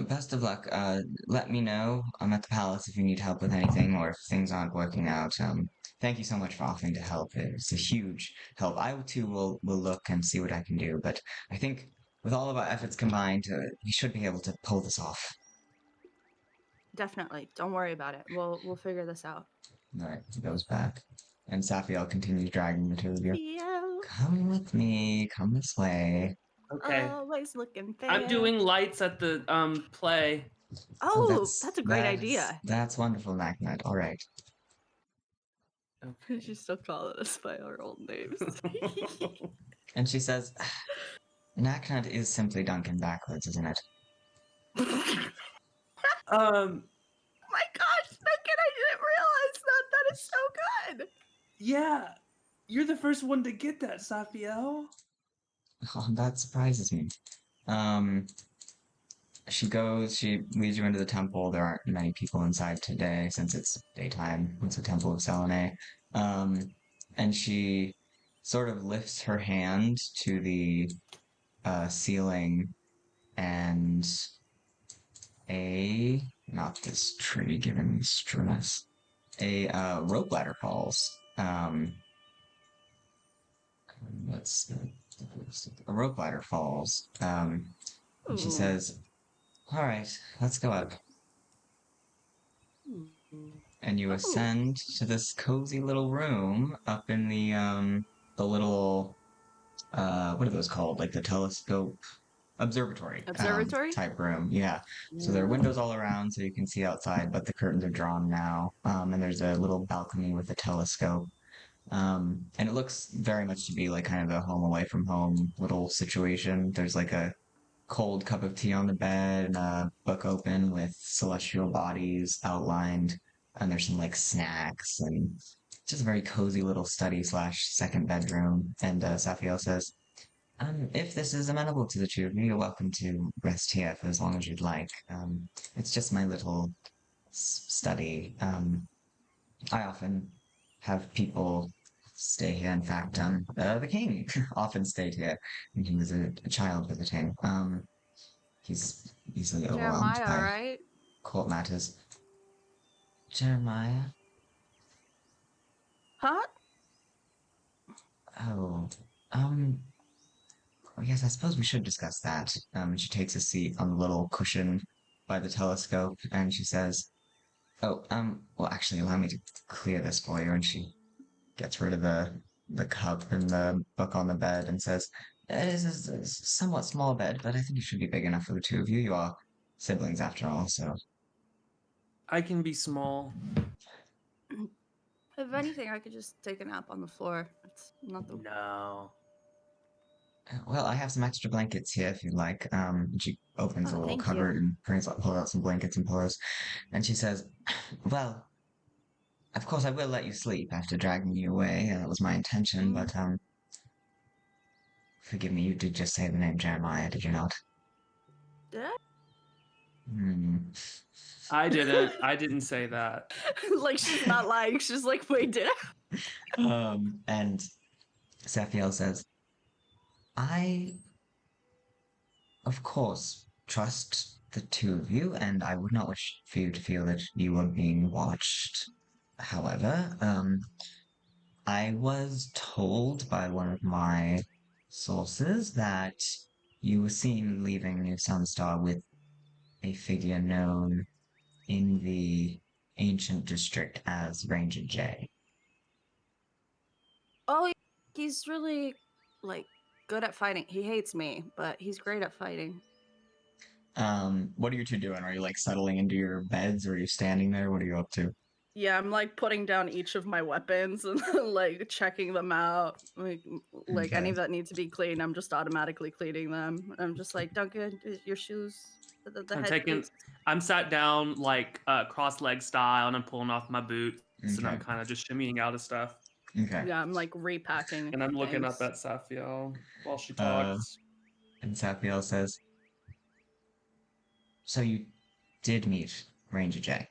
Speaker 1: "Best of luck. Let me know. I'm at the palace if you need help with anything or if things aren't working out. Thank you so much for offering to help. It's a huge help. I too will look and see what I can do. But I think with all of our efforts combined, we should be able to pull this off."
Speaker 2: Definitely. Don't worry about it. We'll figure this out.
Speaker 1: All right, he goes back, and Safiel continues dragging the two of you.
Speaker 2: Yeah.
Speaker 1: Come with me. Come this way.
Speaker 4: Okay.
Speaker 2: Always looking fair.
Speaker 4: I'm doing lights at the play.
Speaker 2: Oh, that's a great idea.
Speaker 1: That's wonderful, Macnut. All right.
Speaker 2: Okay. She's still calling us by our old names.
Speaker 1: And she says, Naknut is simply Duncan backwards, isn't it?
Speaker 2: My gosh, Duncan, I didn't realize that. That is so good.
Speaker 4: Yeah. You're the first one to get that, Safiel.
Speaker 1: Oh, that surprises me. She leads you into the temple. There aren't many people inside today since it's daytime. It's the Temple of Selene. And she sort of lifts her hand to the ceiling and not this tree giving me stress, a rope ladder falls. A rope ladder falls. And she says, "All right, let's go up." And you ascend to this cozy little room up in the little what are those called? Like the telescope observatory type room. Yeah. So there are windows all around so you can see outside, but the curtains are drawn now. And there's a little balcony with a telescope. And it looks very much to be like kind of a home away from home little situation. There's like a cold cup of tea on the bed and a book open with celestial bodies outlined, and there's some like snacks and just a very cozy little study / second bedroom. And Safiel says, if this is amenable to the two of you, you're welcome to rest here for as long as you'd like. It's just my little study. I often have people stay here. In fact, the king often stayed here when he was a child visiting. He's easily overwhelmed
Speaker 2: Jeremiah,
Speaker 1: by
Speaker 2: right?
Speaker 1: court matters. Jeremiah?
Speaker 2: Huh?
Speaker 1: Oh, Oh, yes, I suppose we should discuss that. She takes a seat on the little cushion by the telescope, and she says, "Oh, well, actually, allow me to clear this for you." And she gets rid of the cup and the book on the bed and says, "It is a somewhat small bed, but I think it should be big enough for the two of you. You are siblings after all, so."
Speaker 4: I can be small.
Speaker 2: If anything, I could just take a nap on the floor. It's not the.
Speaker 3: No.
Speaker 1: Well, I have some extra blankets here if you'd like. She opens a
Speaker 2: Oh,
Speaker 1: little
Speaker 2: thank
Speaker 1: cupboard
Speaker 2: you.
Speaker 1: and pulls out some blankets and pillows, and she says, "Well, of course I will let you sleep after dragging you away. That was my intention, but forgive me, you did just say the name Jeremiah, did you not?"
Speaker 2: Did I?
Speaker 1: Hmm.
Speaker 4: I didn't. I didn't say that.
Speaker 2: Like she's not lying. She's like, wait, did I?
Speaker 1: And Sephiel says, "I, of course, trust the two of you, and I would not wish for you to feel that you were being watched. However, I was told by one of my sources that you were seen leaving New Sunstar with a figure known in the ancient district as Ranger J."
Speaker 2: Oh, he's really like good at fighting. He hates me, but he's great at fighting.
Speaker 1: What are you two doing? Are you like settling into your beds, or are you standing there? What are you up to?
Speaker 2: Yeah, I'm like putting down each of my weapons and like checking them out. Like any
Speaker 1: Okay.
Speaker 2: that need to be cleaned, I'm just automatically cleaning them. I'm just like, Duncan, your shoes, the
Speaker 4: I'm taking.
Speaker 2: headpiece.
Speaker 4: I'm sat down like cross-leg style, and I'm pulling off my boots, and
Speaker 1: Okay.
Speaker 4: I'm kind of just shimmying out of stuff.
Speaker 1: Okay.
Speaker 2: Yeah, I'm like repacking
Speaker 4: And I'm looking up
Speaker 2: things.
Speaker 4: at Safiel while she
Speaker 1: Uh,
Speaker 4: talks.
Speaker 1: and Sapiel says, "So you did meet Ranger J?"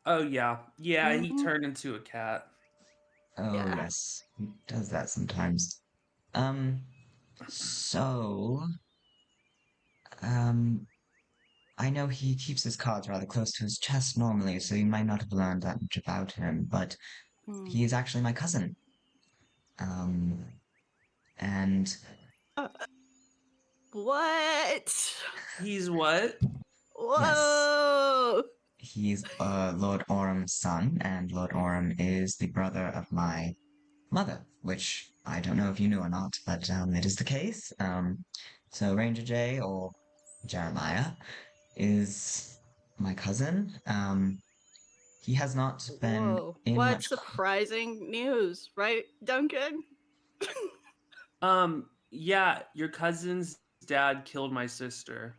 Speaker 4: Oh yeah, yeah. He
Speaker 2: Mhm.
Speaker 4: turned into a cat.
Speaker 1: Oh,
Speaker 2: Yeah.
Speaker 1: yes. He does that sometimes. Um, so, um, I know he keeps his cards rather close to his chest normally, so you might not have learned that much about him, but
Speaker 2: Hmm.
Speaker 1: he is actually my cousin. And
Speaker 2: Uh, what?
Speaker 4: He's what?
Speaker 1: yes,
Speaker 2: Whoa!
Speaker 1: he's Lord Orum's son, and Lord Orum is the brother of my mother, which I don't know if you knew or not, but it is the case. So Ranger J, or Jeremiah, is my cousin. He has not been
Speaker 2: Whoa!
Speaker 1: in
Speaker 2: What
Speaker 1: much.
Speaker 2: surprising news, right, Duncan?
Speaker 4: Yeah. Your cousin's dad killed my sister.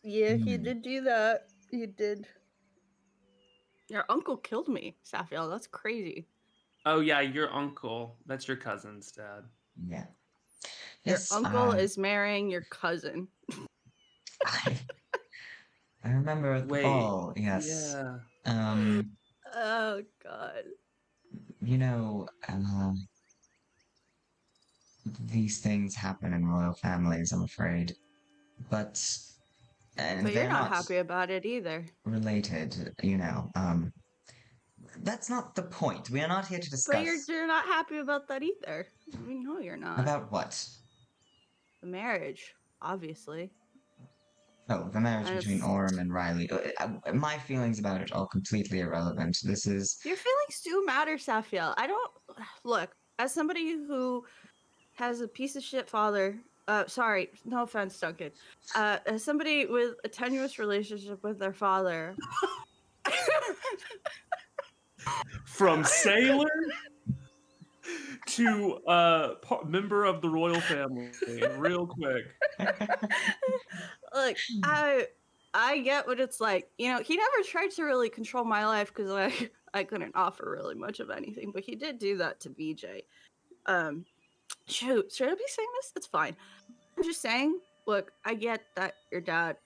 Speaker 2: Yeah, he
Speaker 1: Hmm,
Speaker 2: did do that. He did. Your uncle killed me, Safiel. That's crazy.
Speaker 4: Oh yeah, your uncle. That's your cousin's dad.
Speaker 1: yeah.
Speaker 2: Your
Speaker 1: Yes.
Speaker 2: uncle is marrying your cousin.
Speaker 1: I, I remember at the
Speaker 4: Wait.
Speaker 1: ball. Yes.
Speaker 4: Yeah.
Speaker 1: Um.
Speaker 2: Oh god.
Speaker 1: You know. These things happen in royal families, I'm afraid. But and
Speaker 2: But you're
Speaker 1: they're
Speaker 2: not
Speaker 1: not
Speaker 2: happy about it either.
Speaker 1: related, that's not the point. We are not here to
Speaker 2: But you're
Speaker 1: discuss
Speaker 2: you're not happy about that either. We know you're not.
Speaker 1: about what.
Speaker 2: The marriage, obviously.
Speaker 1: Oh, the marriage
Speaker 2: And
Speaker 1: between
Speaker 2: it's
Speaker 1: Orm and Riley. My feelings about it are completely irrelevant. This is
Speaker 2: your feelings do matter, Safiel. I don't look, as somebody who has a piece of shit father. Sorry, no offense, Duncan. As somebody with a tenuous relationship with their father.
Speaker 4: From sailor to member of the royal family, real quick.
Speaker 2: Look, I get what it's like. You know, he never tried to really control my life because I couldn't offer really much of anything, but he did do that to BJ. Shoot, should I be saying this? It's fine. I'm just saying, look, I get that your dad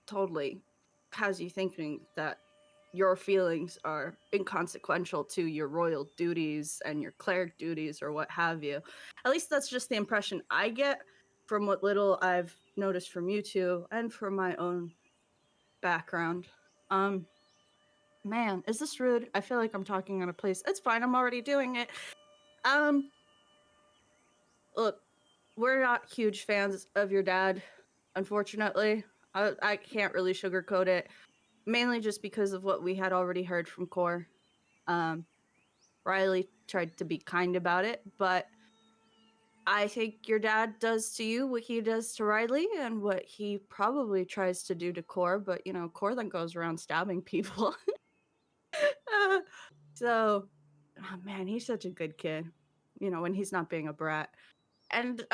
Speaker 2: totally has you thinking that your feelings are inconsequential to your royal duties and your cleric duties or what have you. At least that's just the impression I get from what little I've noticed from you two and from my own background. Um Man, is this rude? I feel like I'm talking out of place. It's fine, I'm already doing it. Um Look, we're not huge fans of your dad, unfortunately. I can't really sugarcoat it, mainly just because of what we had already heard from Core. Riley tried to be kind about it, but I think your dad does to you what he does to Riley and what he probably tries to do to Core, but Core then goes around stabbing people. So, oh man, he's such a good kid, when he's not being a brat. And,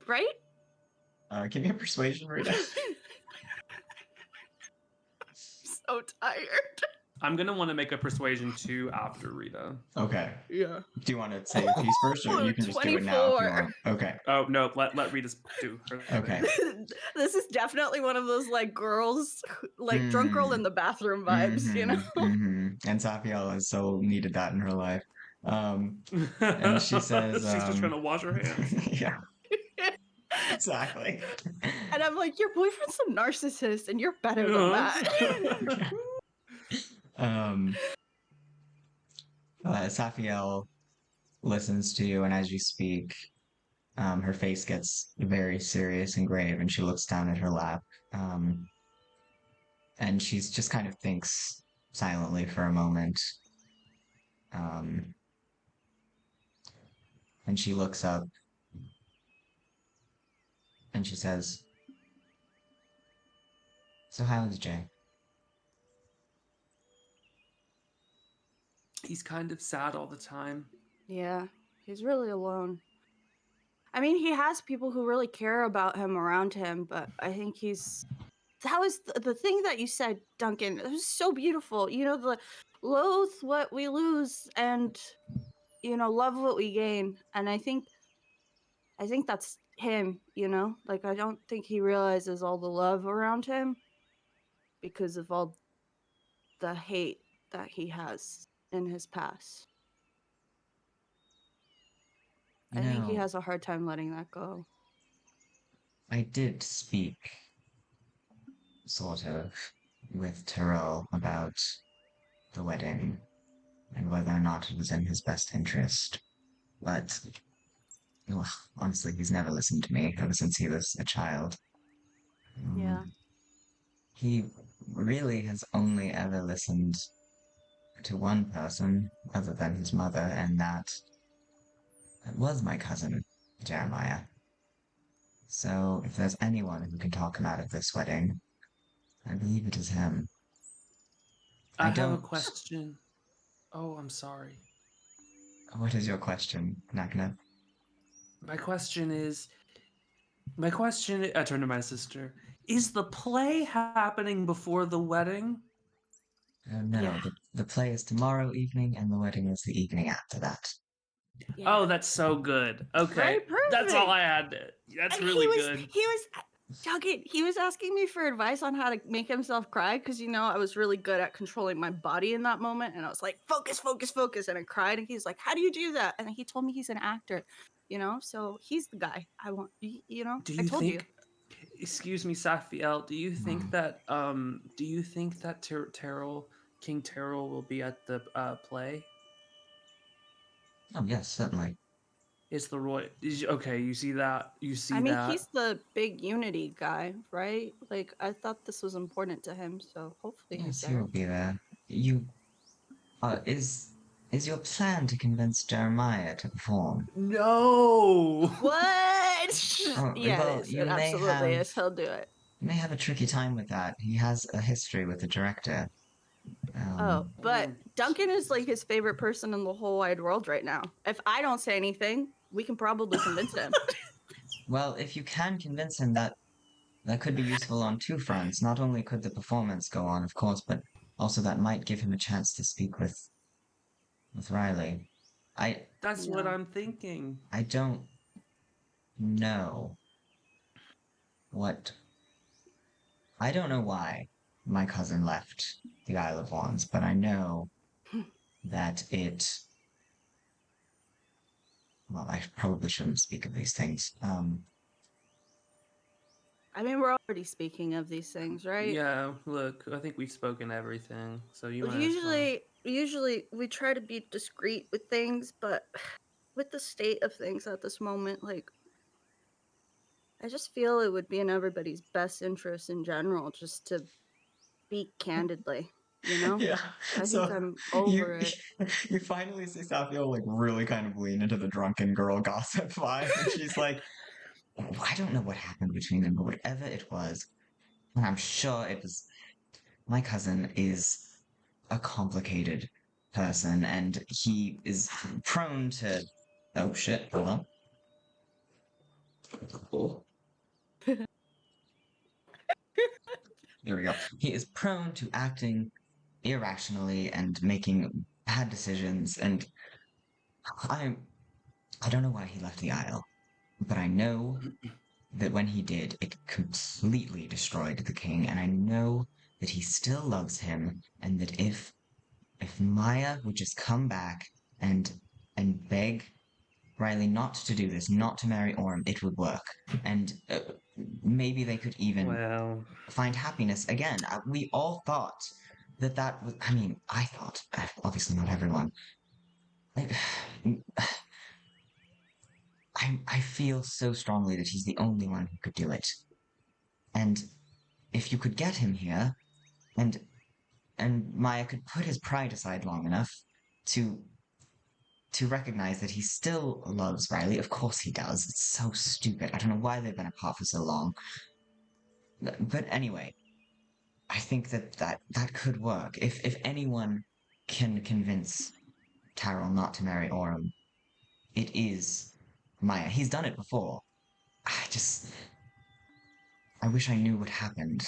Speaker 2: right?
Speaker 1: Give me a persuasion, Rita.
Speaker 2: So tired.
Speaker 3: I'm gonna want to make a persuasion too after Rita.
Speaker 1: Okay.
Speaker 2: Yeah.
Speaker 1: Do you want to say your piece first, or you can just do it now if you
Speaker 2: 24.
Speaker 1: want? Okay.
Speaker 3: Oh no, let Rita do her.
Speaker 1: Okay.
Speaker 2: This is definitely one of those like girls, like drunk girl in the bathroom vibes,
Speaker 1: And Safiel has so needed that in her life. And she says,
Speaker 3: she's just trying to wash her hands.
Speaker 1: Yeah. Exactly.
Speaker 2: And I'm like, your boyfriend's a narcissist, and you're better than that.
Speaker 1: Safiel listens to you, and as you speak, her face gets very serious and grave, and she looks down at her lap. And she's just kind of thinks silently for a moment. And she looks up and she says, "So how is Jay?"
Speaker 3: He's kind of sad all the time.
Speaker 2: Yeah, he's really alone. I mean, he has people who really care about him around him, but I think that was the thing that you said, Duncan. It was so beautiful. The loathe what we lose and, love what we gain. And I think that's him, Like, I don't think he realizes all the love around him because of all the hate that he has in his past. I think he has a hard time letting that go.
Speaker 1: I did speak, sort of, with Tyrell about the wedding and whether or not it was in his best interest. But, well, honestly, he's never listened to me ever since he was a child.
Speaker 2: Yeah.
Speaker 1: He really has only ever listened to one person other than his mother, and that was my cousin, Jeremiah. So if there's anyone who can talk him out of this wedding, I believe it is him.
Speaker 3: I have a question. Oh, I'm sorry.
Speaker 1: What is your question, Nakna?
Speaker 3: My question, I turn to my sister. Is the play happening before the wedding?
Speaker 1: No,
Speaker 2: Yeah.
Speaker 1: the play is tomorrow evening, and the wedding is the evening after that.
Speaker 3: Yeah. Oh, that's so good. Okay, that's all I had. That's and really good.
Speaker 2: Duncan, he was asking me for advice on how to make himself cry because I was really good at controlling my body in that moment, and I was like, focus, focus, focus, and I cried, and he's like, how do you do that? And he told me he's an actor, so he's the guy I want. Do you think?
Speaker 3: Excuse me, Safiel. Do you think that King Terrell will be at the play?
Speaker 1: Oh yes, certainly.
Speaker 3: It's the Roy. Okay, you see that?
Speaker 2: I mean, he's the big unity guy, right? Like, I thought this was important to him, so hopefully he's there.
Speaker 1: He'll be there. Is your plan to convince Jeremiah to perform?
Speaker 3: No!
Speaker 2: What? Yeah, it absolutely is. He'll do it.
Speaker 1: You may have a tricky time with that. He has a history with the director.
Speaker 2: But Duncan is like his favorite person in the whole wide world right now. If I don't say anything, we can probably convince him.
Speaker 1: Well, if you can convince him, that could be useful on two fronts. Not only could the performance go on, of course, but also that might give him a chance to speak with Riley.
Speaker 3: That's what I'm thinking.
Speaker 1: I don't know I don't know why my cousin left the Isle of Wands, but I know that well, I probably shouldn't speak of these things.
Speaker 2: I mean, we're already speaking of these things, right?
Speaker 3: Yeah, look, I think we've spoken everything. So
Speaker 2: usually we try to be discreet with things, but with the state of things at this moment, like, I just feel it would be in everybody's best interest in general just to speak candidly, you know?
Speaker 1: Yeah.
Speaker 2: I think
Speaker 1: So
Speaker 2: I'm
Speaker 1: you
Speaker 2: over it.
Speaker 1: you finally see Safio like really kind of lean into the drunken girl gossip vibe, and she's like, I don't know what happened between them, but whatever it was, and I'm sure it was my cousin is a complicated person, and he is prone to. Oh shit! Hold on. Oh. Here we go. He is prone to acting irrationally and making bad decisions, and I I don't know why he left the Isle, but I know that when he did, it completely destroyed the king, and I know that he still loves him, and that if Maya would just come back and beg Riley not to do this, not to marry Orm, it would work, and maybe they could even
Speaker 3: Well,
Speaker 1: find happiness again. We all thought that that was. I mean, I thought. Obviously, not everyone. Like, I feel so strongly that he's the only one who could do it. And if you could get him here, and Maya could put his pride aside long enough to recognize that he still loves Riley. Of course he does. It's so stupid. I don't know why they've been apart for so long. But anyway, I think that could work. If anyone can convince Carol not to marry Orm, it is Maya. He's done it before. I wish I knew what happened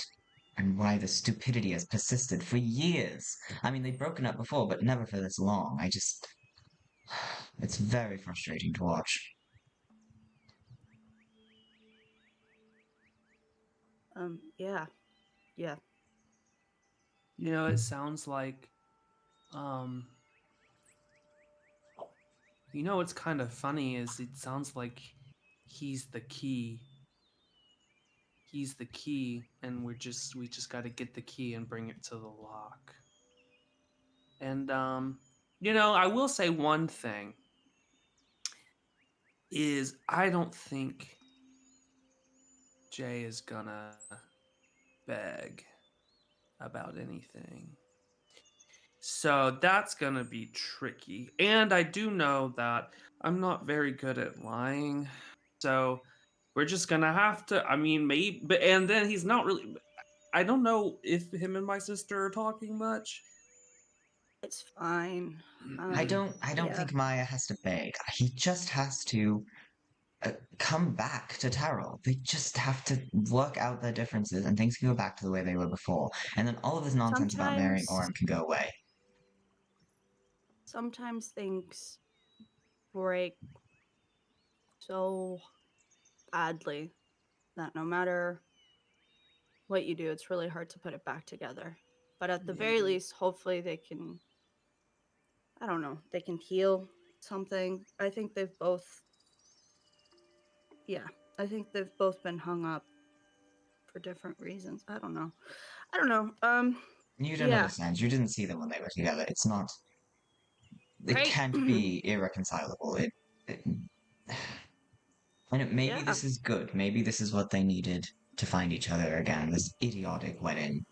Speaker 1: and why the stupidity has persisted for years. I mean, they've broken up before, but never for this long. It's very frustrating to watch.
Speaker 2: Yeah. Yeah.
Speaker 3: it sounds like, um, what's kind of funny is it sounds like he's the key. He's the key, and we just got to get the key and bring it to the lock. And I will say one thing is I don't think Jay is gonna beg about anything. So that's gonna be tricky. And I do know that I'm not very good at lying. So we're just gonna have to, I mean, maybe, but and then he's not really, I don't know if him and my sister are talking much.
Speaker 2: It's fine.
Speaker 1: I don't
Speaker 2: Yeah.
Speaker 1: think Maya has to beg. He just has to come back to Taro. They just have to work out their differences, and things can go back to the way they were before. And then all of this nonsense about marrying Orm can go away.
Speaker 2: Sometimes things break so badly that no matter what you do, it's really hard to put it back together. But at the very least, hopefully they can, I don't know, they can heal something. I think they've both been hung up for different reasons. I don't know.
Speaker 1: You don't understand. You didn't see them when they were together. It's not. It
Speaker 2: Right.
Speaker 1: can't be irreconcilable. Maybe this is good. Maybe this is what they needed to find each other again. This idiotic wedding.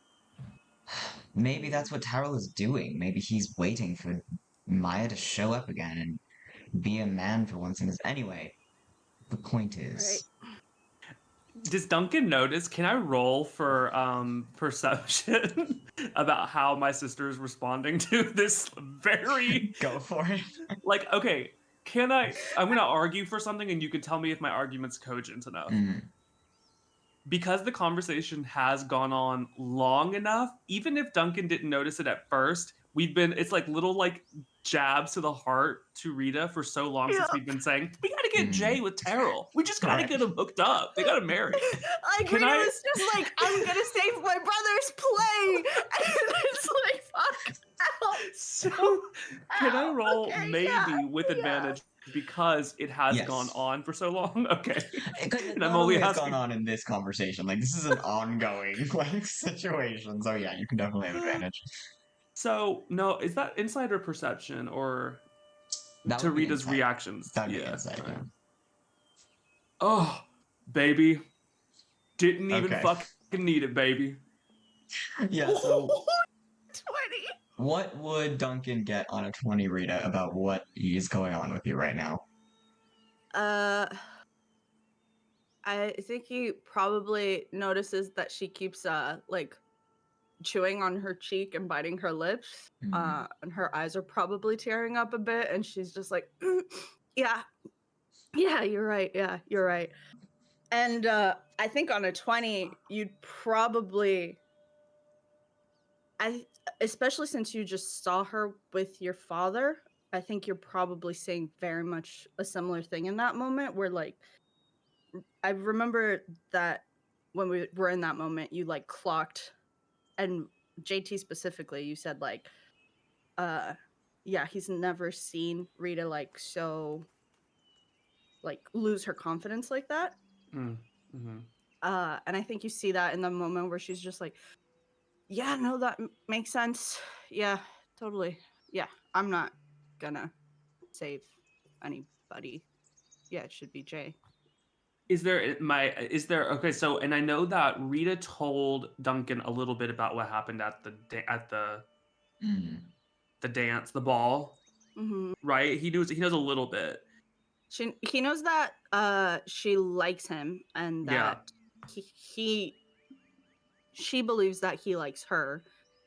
Speaker 1: Maybe that's what Taro is doing. Maybe he's waiting for Maya to show up again and be a man for once in his. Anyway, the point is.
Speaker 2: Right.
Speaker 3: Does Duncan notice? Can I roll for perception about how my sister is responding to this very
Speaker 1: Go for it.
Speaker 3: like, okay, I'm gonna argue for something and you can tell me if my argument's cogent enough. Because the conversation has gone on long enough, even if Duncan didn't notice it at first, it's like little like jabs to the heart to Rita for so long since we've been saying, we gotta get Jay with Terrell. We just gotta get them hooked up. They gotta marry.
Speaker 2: Like Rita was just like, I'm gonna save my brother's play. And it's like, fuck. Ow,
Speaker 3: so can I roll with advantage because it has gone on for so long? Okay.
Speaker 1: And I'm only gone on in this conversation. Like this is an ongoing like situation. So yeah, you can definitely have advantage.
Speaker 3: So no, is that insider perception or
Speaker 1: That
Speaker 4: to
Speaker 1: would be
Speaker 4: Rita's
Speaker 1: insight.
Speaker 4: reactions.
Speaker 1: That would be
Speaker 4: Yeah.
Speaker 1: insight. Yeah.
Speaker 4: Oh, baby, didn't even
Speaker 1: Okay.
Speaker 4: fucking need it, baby.
Speaker 1: Yeah. So
Speaker 2: 20.
Speaker 1: what would Duncan get on a 20, Rita, about what is going on with you right now?
Speaker 2: I think he probably notices that she keeps like chewing on her cheek and biting her lips. And her eyes are probably tearing up a bit, and she's just like, yeah, you're right. Yeah, you're right. And I think on a 20, you'd probably, especially since you just saw her with your father, I think you're probably saying very much a similar thing in that moment where, like, I remember that when we were in that moment, you like clocked, and JT specifically, you said like, yeah, he's never seen Rita like so, like, lose her confidence like that.
Speaker 4: Mm-hmm.
Speaker 2: And I think you see that in the moment where she's just like, yeah, no, that makes sense. Yeah, totally. Yeah, I'm not gonna save anybody. Yeah, it should be Jay.
Speaker 4: Is there okay? So, and I know that Rita told Duncan a little bit about what happened at the the dance, the ball,
Speaker 2: Mm-hmm.
Speaker 4: right? He knows a little bit.
Speaker 2: He knows that she likes him and
Speaker 4: Yeah.
Speaker 2: that she believes that he likes her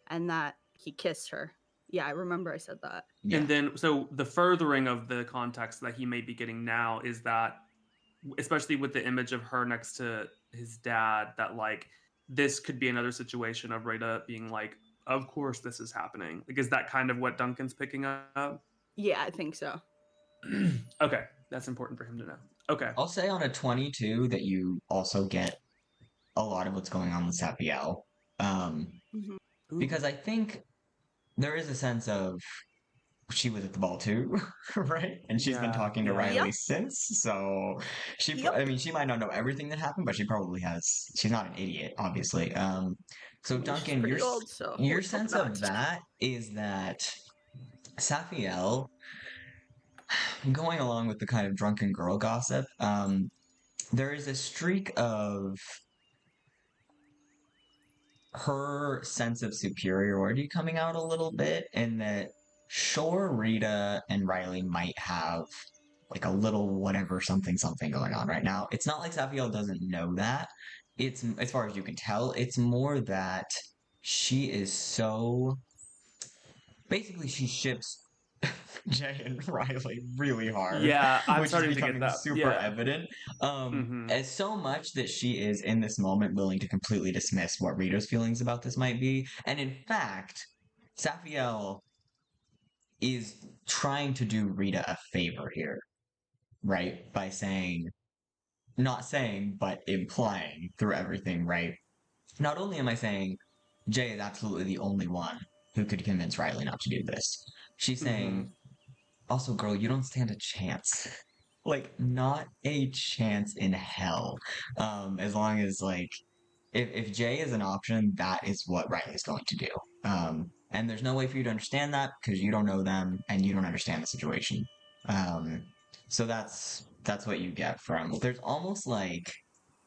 Speaker 2: and that he kissed her. Yeah, I remember I said that.
Speaker 1: Yeah.
Speaker 4: And then, so the furthering of the context that he may be getting now is that, especially with the image of her next to his dad, that like this could be another situation of Rita being like, of course this is happening. Like, is that kind of what Duncan's picking up?
Speaker 2: Yeah, I think so.
Speaker 4: Okay, that's important for him to know. Okay.
Speaker 1: I'll say on a 22 that you also get a lot of what's going on with Sapiel.
Speaker 2: Mm-hmm.
Speaker 1: Because I think there is a sense of she was at the ball too, right? And she's been talking to Riley since, so I mean, she might not know everything that happened, but she probably has. She's not an idiot, obviously. So Duncan, your sense of that is that Safiel, going along with the kind of drunken girl gossip, there is a streak of her sense of superiority coming out a little bit, in that sure, Rita and Riley might have like a little whatever something going on right now. It's not like Safiel doesn't know that. It's, as far as you can tell, it's more that she is so, basically she ships Jay and Riley really hard.
Speaker 4: Yeah, I'm
Speaker 1: which
Speaker 4: starting
Speaker 1: is
Speaker 4: to get
Speaker 1: becoming
Speaker 4: that.
Speaker 1: super evident. As so much that she is in this moment willing to completely dismiss what Rita's feelings about this might be. And in fact, Safiel is trying to do Rita a favor here, right? By saying, not saying, but implying through everything, right? Not only am I saying Jay is absolutely the only one who could convince Riley not to do this, she's saying, also, girl, you don't stand a chance. Like, not a chance in hell. As long as, like, if Jay is an option, that is what Riley's going to do. And there's no way for you to understand that because you don't know them and you don't understand the situation. So that's what you get from. There's almost like,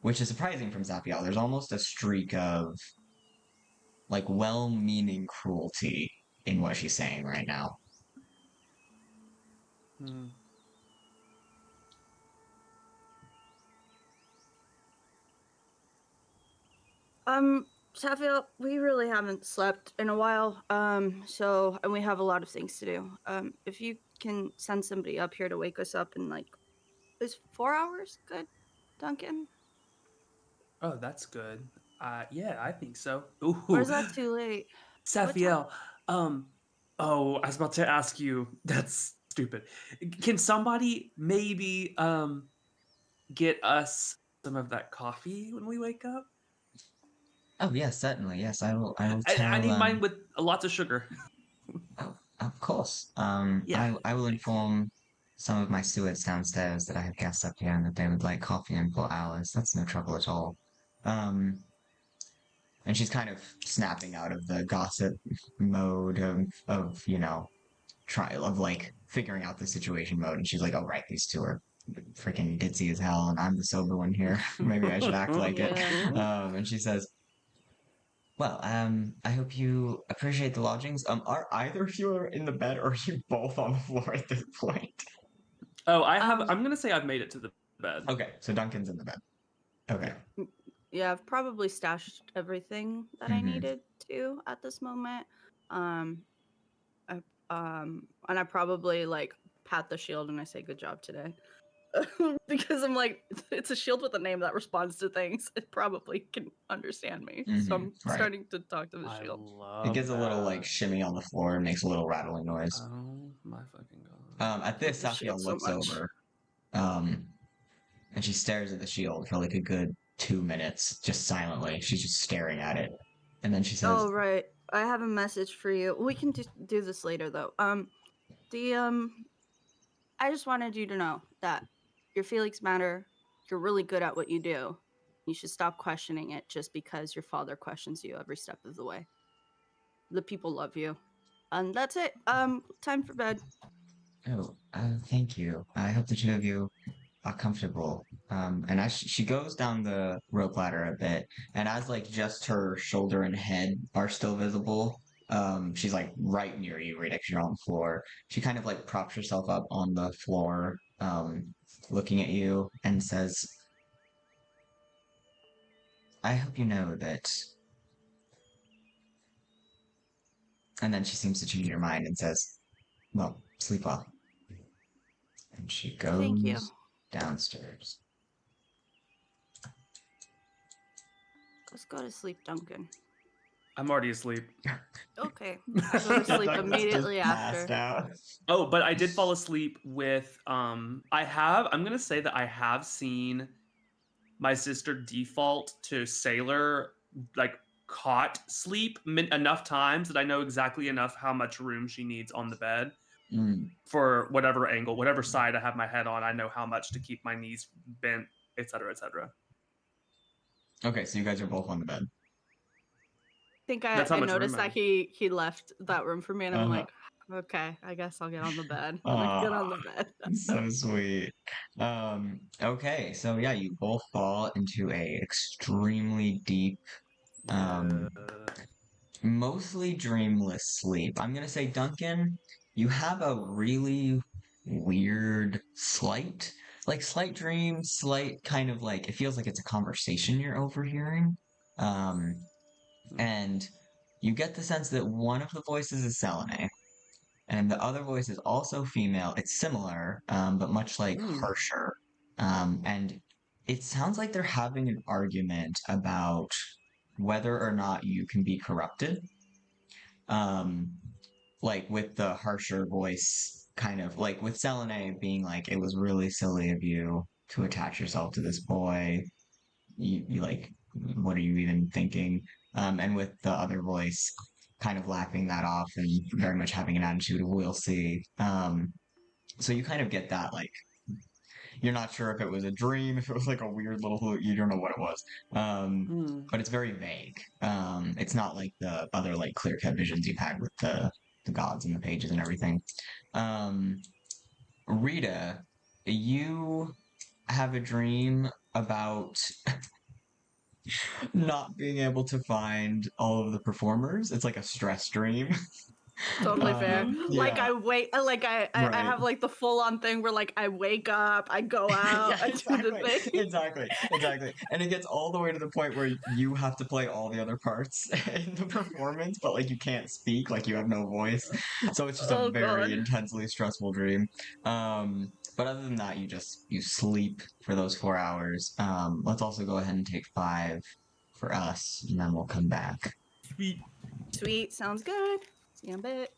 Speaker 1: which is surprising from Zapiel, there's almost a streak of like well-meaning cruelty in what she's saying right now.
Speaker 2: Safiel, we really haven't slept in a while. So, and we have a lot of things to do. If you can send somebody up here to wake us up in like, is 4 hours good, Duncan?
Speaker 4: Oh, that's good. Yeah, I think so. Ooh.
Speaker 2: Or is that too late?
Speaker 4: Safiel, oh, I was about to ask you. That's stupid. Can somebody maybe get us some of that coffee when we wake up?
Speaker 1: Oh yes, certainly. Yes, I will.
Speaker 4: I need mine with lots of sugar.
Speaker 1: Oh, of course.
Speaker 2: Yeah.
Speaker 1: I will inform some of my stewards downstairs that I have guests up here and that they would like coffee in 4 hours. That's no trouble at all. And she's kind of snapping out of the gossip mode of like figuring out the situation mode, and she's like, "Oh right, these two are freaking ditzy as hell, and I'm the sober one here. Maybe I should act like it." And she says, "Well, I hope you appreciate the lodgings. Are either of you in the bed, or are you both on the floor at this point?"
Speaker 4: Oh, I'm gonna say I've made it to the bed.
Speaker 1: Okay, so Duncan's in the bed. Okay.
Speaker 2: Yeah, I've probably stashed everything that I needed to at this moment. And I probably like pat the shield and I say good job today. Because I'm like, it's a shield with a name that responds to things. It probably can understand me. So I'm starting to talk to the shield.
Speaker 1: It gives a little like shimmy on the floor and makes a little rattling noise.
Speaker 4: Oh my fucking god.
Speaker 1: At this, Safia looks over. And she stares at the shield for like a good 2 minutes, just silently. She's just staring at it. And then she says,
Speaker 2: "Oh, right. I have a message for you. We can do this later, though. I just wanted you to know that your feelings matter. You're really good at what you do. You should stop questioning it just because your father questions you every step of the way. The people love you. And that's it. Time for bed."
Speaker 1: "Oh, thank you. I hope the two of you are comfortable." And as she goes down the rope ladder a bit, and as like just her shoulder and head are still visible, she's like right near you, Rita, 'cause you're on the floor. She kind of like props herself up on the floor, looking at you, and says, "I hope you know that." And then she seems to change her mind and says, "Well, sleep well." And she
Speaker 2: Thank you.
Speaker 1: goes downstairs.
Speaker 2: Let's go to sleep, Duncan.
Speaker 4: I'm already asleep.
Speaker 2: Okay. I go to sleep immediately after.
Speaker 1: Out.
Speaker 4: Oh, but I did fall asleep with I'm gonna say that I have seen my sister default to sailor like cot sleep enough times that I know exactly enough how much room she needs on the bed for whatever angle, whatever side I have my head on. I know how much to keep my knees bent, etc., etc.
Speaker 1: Okay, so you guys are both on the bed.
Speaker 2: I think I noticed that he left that room for me, and I'm like, okay, I guess I'll get on the bed. I get on the bed.
Speaker 1: So sweet. Okay, so yeah, you both fall into a extremely deep, mostly dreamless sleep. I'm gonna say, Duncan, you have a really weird, slight dream, slight kind of like, it feels like it's a conversation you're overhearing. And you get the sense that one of the voices is Selene, and the other voice is also female. It's similar, but much like harsher. And it sounds like they're having an argument about whether or not you can be corrupted. Like with the harsher voice, kind of like with Selene being like, "It was really silly of you to attach yourself to this boy. You like, what are you even thinking?" And with the other voice kind of laughing that off and very much having an attitude of "we'll see." So you kind of get that, like, you're not sure if it was a dream, if it was like a weird little, you don't know what it was. But it's very vague. It's not like the other like clear cut visions you've had with the gods and the pages and everything. Rita, you have a dream about not being able to find all of the performers. It's like a stress dream.
Speaker 2: Totally fair.
Speaker 1: Yeah.
Speaker 2: Like I wait, like I
Speaker 1: Right.
Speaker 2: have like the full on thing where like I wake up, I go out,
Speaker 1: Yeah,
Speaker 2: I do the thing.
Speaker 1: exactly. And it gets all the way to the point where you have to play all the other parts in the performance, but like you can't speak, like you have no voice. So it's just a very intensely stressful dream. But other than that, you sleep for those 4 hours. Let's also go ahead and take 5 for us, and then we'll come back.
Speaker 2: Sweet, sounds good. See you in a bit.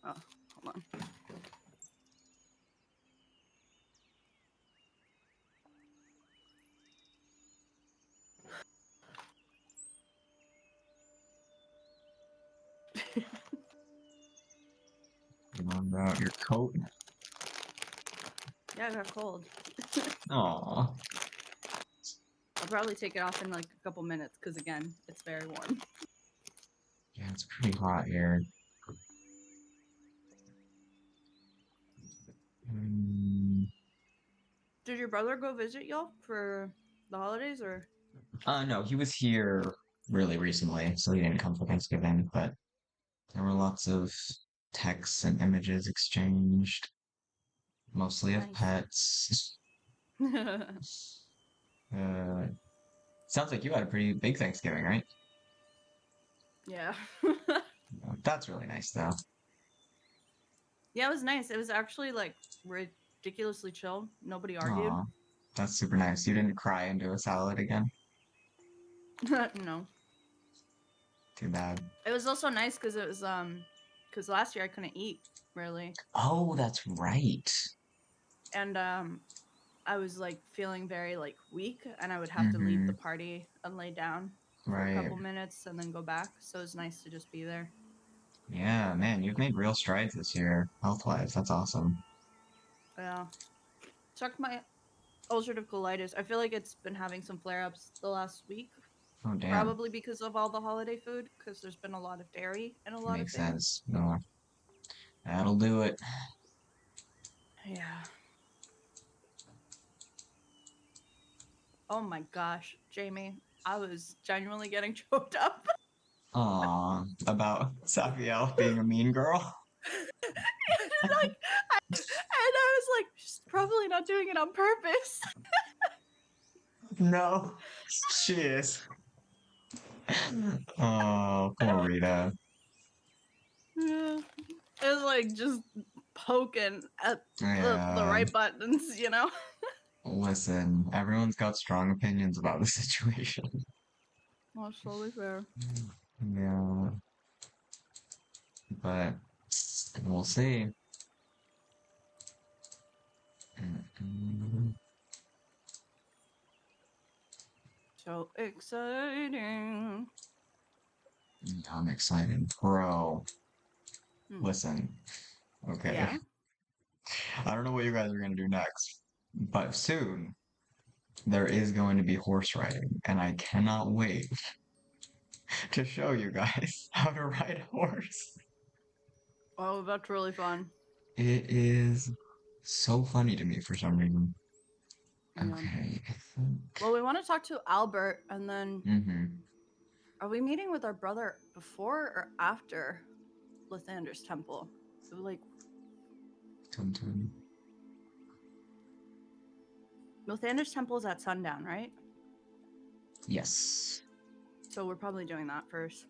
Speaker 2: Oh, hold on.
Speaker 1: Remember your coat?
Speaker 2: Yeah, I got cold.
Speaker 1: Aw.
Speaker 2: I'll probably take it off in like a couple minutes because again, it's very warm.
Speaker 1: Yeah, it's pretty hot here.
Speaker 2: Did your brother go visit y'all for the holidays or?
Speaker 1: No, he was here really recently, so he didn't come for Thanksgiving, but there were lots of texts and images exchanged, mostly of
Speaker 2: Nice.
Speaker 1: pets. Sounds like you had a pretty big Thanksgiving, right?
Speaker 2: Yeah.
Speaker 1: That's really nice, though.
Speaker 2: Yeah, it was nice. It was actually like ridiculously chill. Nobody argued.
Speaker 1: Aw, that's super nice. You didn't cry into a salad again?
Speaker 2: No.
Speaker 1: Too bad.
Speaker 2: It was also nice because it was because last year I couldn't eat really,
Speaker 1: Oh, that's right.
Speaker 2: and I was like feeling very like weak, and I would have to leave the party and lay down for a couple minutes and then go back. So it was nice to just be there.
Speaker 1: Yeah, man, you've made real strides this year, health-wise. That's awesome.
Speaker 2: Yeah. Checked my ulcerative colitis. I feel like it's been having some flare-ups the last week.
Speaker 1: Oh, damn.
Speaker 2: Probably because of all the holiday food, because there's been a lot of dairy and a lot
Speaker 1: Makes
Speaker 2: of things.
Speaker 1: sense. No, that'll do it.
Speaker 2: Yeah. Oh my gosh, Jamie, I was genuinely getting choked up.
Speaker 1: Aw, about Safiel being a mean girl.
Speaker 2: Like, and I was like, she's probably not doing it on purpose.
Speaker 1: No, she is. Oh, poor Rita.
Speaker 2: Yeah. It was like just poking at the right buttons, you know?
Speaker 1: Listen, everyone's got strong opinions about the situation.
Speaker 2: Well, it's totally fair.
Speaker 1: Yeah. But we'll see.
Speaker 2: So exciting.
Speaker 1: I'm excited. Bro. Listen. Okay.
Speaker 2: Yeah?
Speaker 1: I don't know what you guys are going to do next, but soon there is going to be horse riding, and I cannot wait to show you guys how to ride a horse.
Speaker 2: Oh, that's really fun.
Speaker 1: It is so funny to me for some reason.
Speaker 2: Yeah.
Speaker 1: Okay.
Speaker 2: Well, we want to talk to Albert, and then are we meeting with our brother before or after Lathander's temple? Like, Lathander's temple is at sundown, right?
Speaker 1: Yes.
Speaker 2: So we're probably doing that first.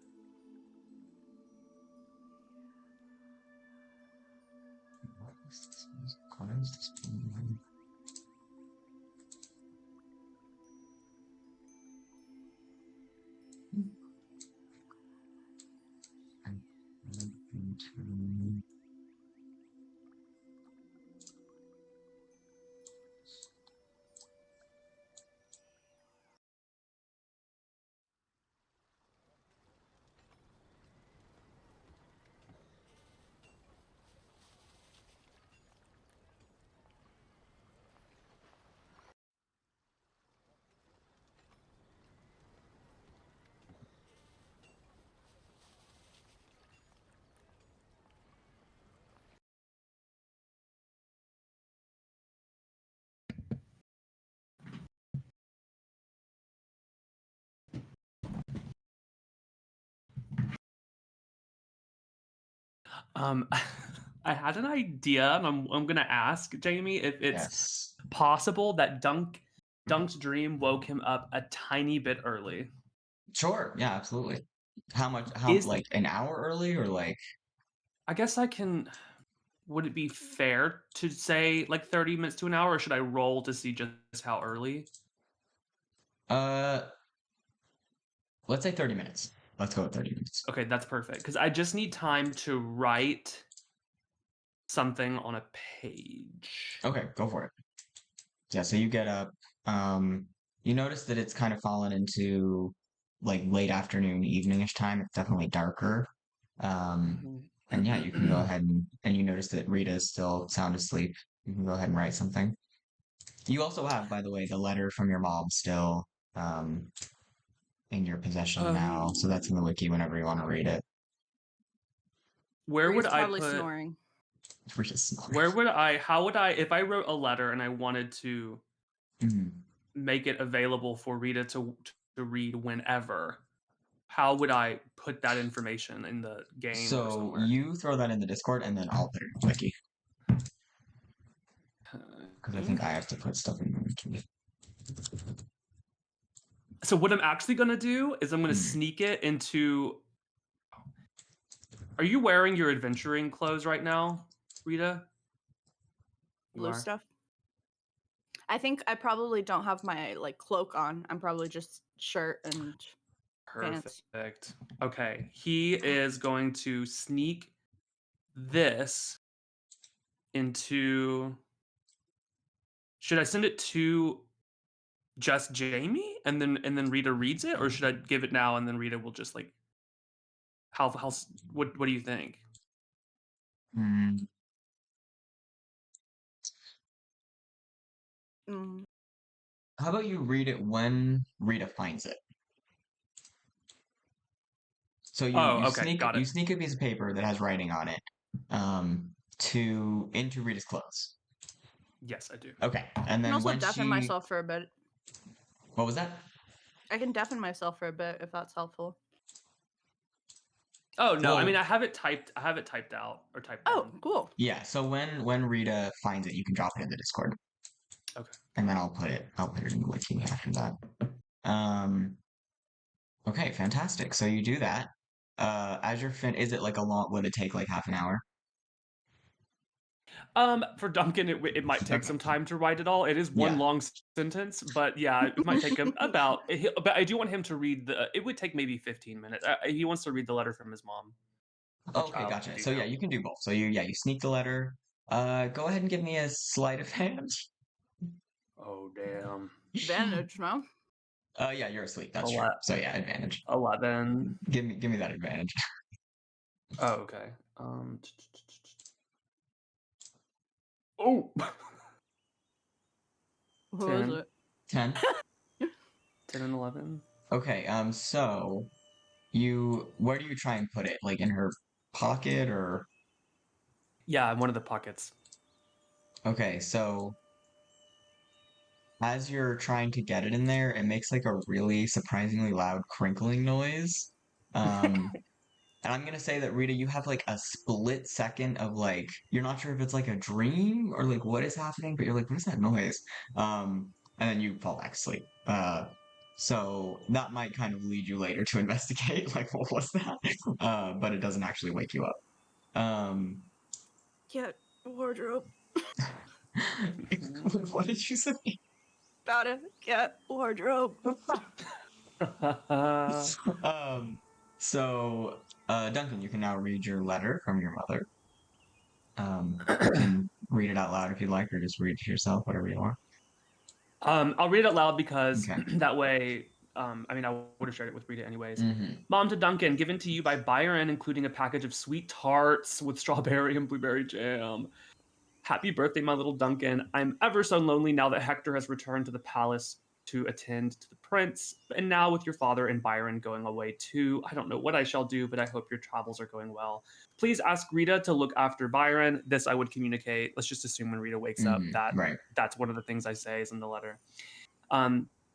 Speaker 3: I had an idea, and I'm gonna ask Jamie if it's possible that Dunk's dream woke him up a tiny bit early.
Speaker 1: Sure. Yeah, absolutely. How much? How like an hour early or like?
Speaker 3: I guess I can. Would it be fair to say like 30 minutes to an hour, or should I roll to see just how early?
Speaker 1: Let's say 30 minutes. Let's go with 30 minutes.
Speaker 3: Okay, that's perfect. Because I just need time to write something on a page.
Speaker 1: Okay, go for it. Yeah, so you get up. You notice that it's kind of fallen into like late afternoon, eveningish time. It's definitely darker. And yeah, you can go ahead and you notice that Rita is still sound asleep. You can go ahead and write something. You also have, by the way, the letter from your mom still in your possession now. So that's in the wiki whenever you want to read it.
Speaker 3: Where would I
Speaker 2: probably
Speaker 3: put?
Speaker 2: Snoring.
Speaker 1: Rita's snoring.
Speaker 3: Where would I? How would I? If I wrote a letter and I wanted to
Speaker 1: Mhm.
Speaker 3: make it available for Rita to read whenever, how would I put that information in the game or
Speaker 1: So
Speaker 3: somewhere?
Speaker 1: you throw that in the Discord, and then I'll put it in the wiki because I think I have to put stuff in the wiki.
Speaker 3: So what I'm actually gonna do is I'm gonna
Speaker 1: Hmm.
Speaker 3: sneak it into. Are you wearing your adventuring clothes right now, Rita? You
Speaker 2: Blue
Speaker 3: are?
Speaker 2: stuff. I think I probably don't have my like cloak on. I'm probably just shirt and pants.
Speaker 3: Perfect. Okay, he is going to sneak this into. Should I send it to just Jamie and then Rita reads it, or should I give it now and then Rita will just like how what do you think?
Speaker 1: Hmm.
Speaker 2: Mm.
Speaker 1: How about you read it when Rita finds it? So you
Speaker 3: Oh, okay,
Speaker 1: sneak
Speaker 3: got it.
Speaker 1: a piece of paper that has writing on it to into Rita's clothes.
Speaker 3: Yes, I do.
Speaker 1: Okay, and
Speaker 2: I can
Speaker 1: then
Speaker 2: also
Speaker 1: when
Speaker 2: deafen
Speaker 1: she
Speaker 2: myself for a bit.
Speaker 1: what was that?
Speaker 2: I can deafen myself for a bit if that's helpful.
Speaker 3: Oh no, I
Speaker 1: Well,
Speaker 3: mean I have it typed out or typed
Speaker 2: Oh,
Speaker 3: down.
Speaker 2: cool.
Speaker 1: yeah. So when Rita finds it, you can drop it in the Discord.
Speaker 3: Okay.
Speaker 1: And then I'll put it in the wiki after that. Okay, fantastic. So you do that. As you're is it like a long? Would it take like half an hour?
Speaker 3: For Duncan, it might take
Speaker 1: Okay.
Speaker 3: some time to write it all. It is one
Speaker 1: Yeah.
Speaker 3: long sentence, but yeah, it might take him about. But I do want him to read the. It would take maybe 15 minutes. He wants to read the letter from his mom.
Speaker 1: Oh, okay,
Speaker 3: I'll
Speaker 1: gotcha.
Speaker 3: do
Speaker 1: So
Speaker 3: now.
Speaker 1: yeah, you can do both. So you sneak the letter. Go ahead and give me a sleight of hand.
Speaker 3: Oh damn.
Speaker 2: Advantage, no?
Speaker 1: Yeah, you're asleep. That's true.
Speaker 3: 11.
Speaker 1: So yeah, advantage.
Speaker 3: 11.
Speaker 1: Give me that advantage.
Speaker 3: Oh, okay. Oh.
Speaker 2: Who
Speaker 3: 10.
Speaker 2: is it?
Speaker 1: 10.
Speaker 3: 10 and 11.
Speaker 1: Okay. So where do you try and put it? Like in her pocket or?
Speaker 3: Yeah, in one of the pockets.
Speaker 1: Okay, so as you're trying to get it in there, it makes like a really surprisingly loud crinkling noise. And I'm gonna say that Rita, you have like a split second of like you're not sure if it's like a dream or like what is happening, but you're like, what is that noise? And then you fall back asleep. So that might kind of lead you later to investigate, like what was that? But it doesn't actually wake you up.
Speaker 2: Get wardrobe.
Speaker 1: What did you say?
Speaker 2: Gotta get wardrobe.
Speaker 1: So, Duncan, you can now read your letter from your mother. You can read it out loud if you'd like, or just read it to yourself, whatever you want.
Speaker 3: I'll read it out loud because
Speaker 1: Okay.
Speaker 3: that way, I mean, I would have shared it with Rita anyways.
Speaker 1: Mm-hmm.
Speaker 3: Mom to Duncan, given to you by Byron, including a package of sweet tarts with strawberry and blueberry jam. Happy birthday, my little Duncan. I'm ever so lonely now that Hector has returned to the palace to attend to the prince, and now with your father and Byron going away too. I don't know what I shall do, but I hope your travels are going well. Please ask Rita to look after Byron. This I would communicate. Let's just assume when Rita wakes up that
Speaker 1: Right.
Speaker 3: that's one of the things I say is in the letter.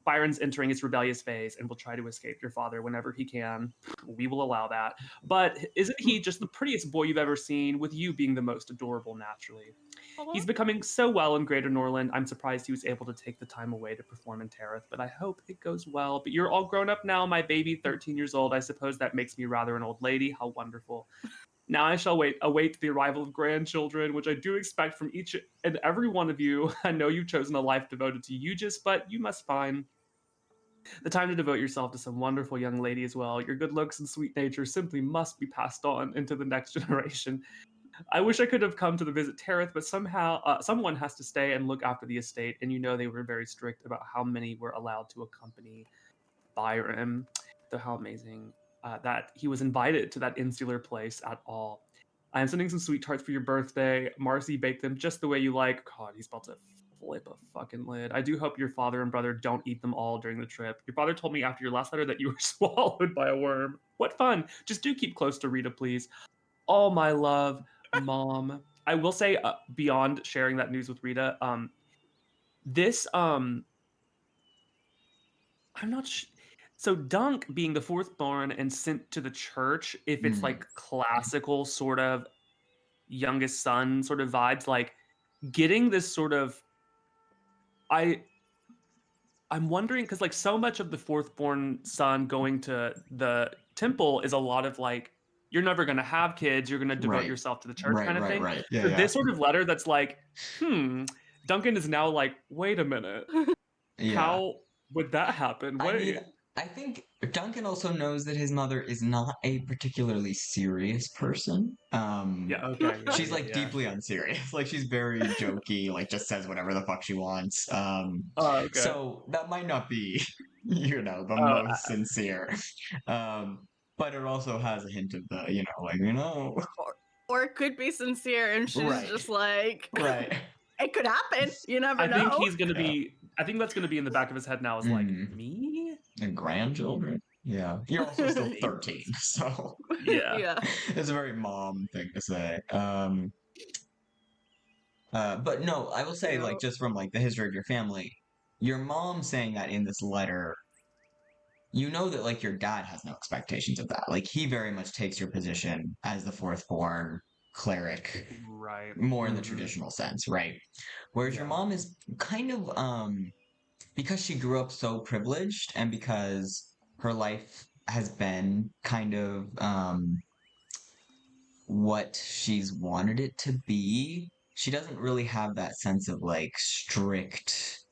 Speaker 3: Byron's entering his rebellious phase and will try to escape your father whenever he can. We will allow that. But isn't he just the prettiest boy you've ever seen, with you being the most adorable naturally? He's becoming so well in Greater Norland. I'm surprised he was able to take the time away to perform in Tareth, but I hope it goes well. But you're all grown up now, my baby, 13 years old. I suppose that makes me rather an old lady. How wonderful. Now I shall await the arrival of grandchildren, which I do expect from each and every one of you. I know you've chosen a life devoted to Aegis, but you must find the time to devote yourself to some wonderful young lady as well. Your good looks and sweet nature simply must be passed on into the next generation. I wish I could have come to the visit Terith, but somehow someone has to stay and look after the estate, and they were very strict about how many were allowed to accompany Byron. So how amazing that he was invited to that insular place at all. I'm sending some sweet tarts for your birthday. Marcy baked them just the way you like. God, he's about to flip a fucking lid. I do hope your father and brother don't eat them all during the trip. Your father told me after your last letter that you were swallowed by a worm. What fun. Just do keep close to Rita, please. All my love, Mom. I will say, beyond sharing that news with Rita, this I'm not so Dunk being the fourth born and sent to the church, if it's like classical sort of youngest son sort of vibes, like getting this sort of I'm wondering, because like so much of the fourth born son going to the temple is a lot of like, you're never going to have kids, you're going to devote yourself to the church kind of thing.
Speaker 1: Right. Yeah,
Speaker 3: so this sort of letter that's like, Duncan is now like, wait a minute, how would that happen?
Speaker 1: I think Duncan also knows that his mother is not a particularly serious person. She's like deeply unserious. Like she's very jokey, like just says whatever the fuck she wants. So that might not be, the most sincere. But it also has a hint of the,
Speaker 2: or it could be sincere and she's just like, it could happen. You never know.
Speaker 3: I think he's gonna be. I think that's gonna be in the back of his head now. Is like me
Speaker 1: and grandchildren. Yeah, you're also still 13, so
Speaker 3: yeah,
Speaker 1: it's a very mom thing to say. But no, I will say, like, just from like the history of your family, your mom saying that in this letter, you know that like your dad has no expectations of that. Like he very much takes your position as the fourth born cleric,
Speaker 3: right?
Speaker 1: More in the traditional sense, right? Whereas your mom is kind of because she grew up so privileged and because her life has been kind of what she's wanted it to be, she doesn't really have that sense of like strict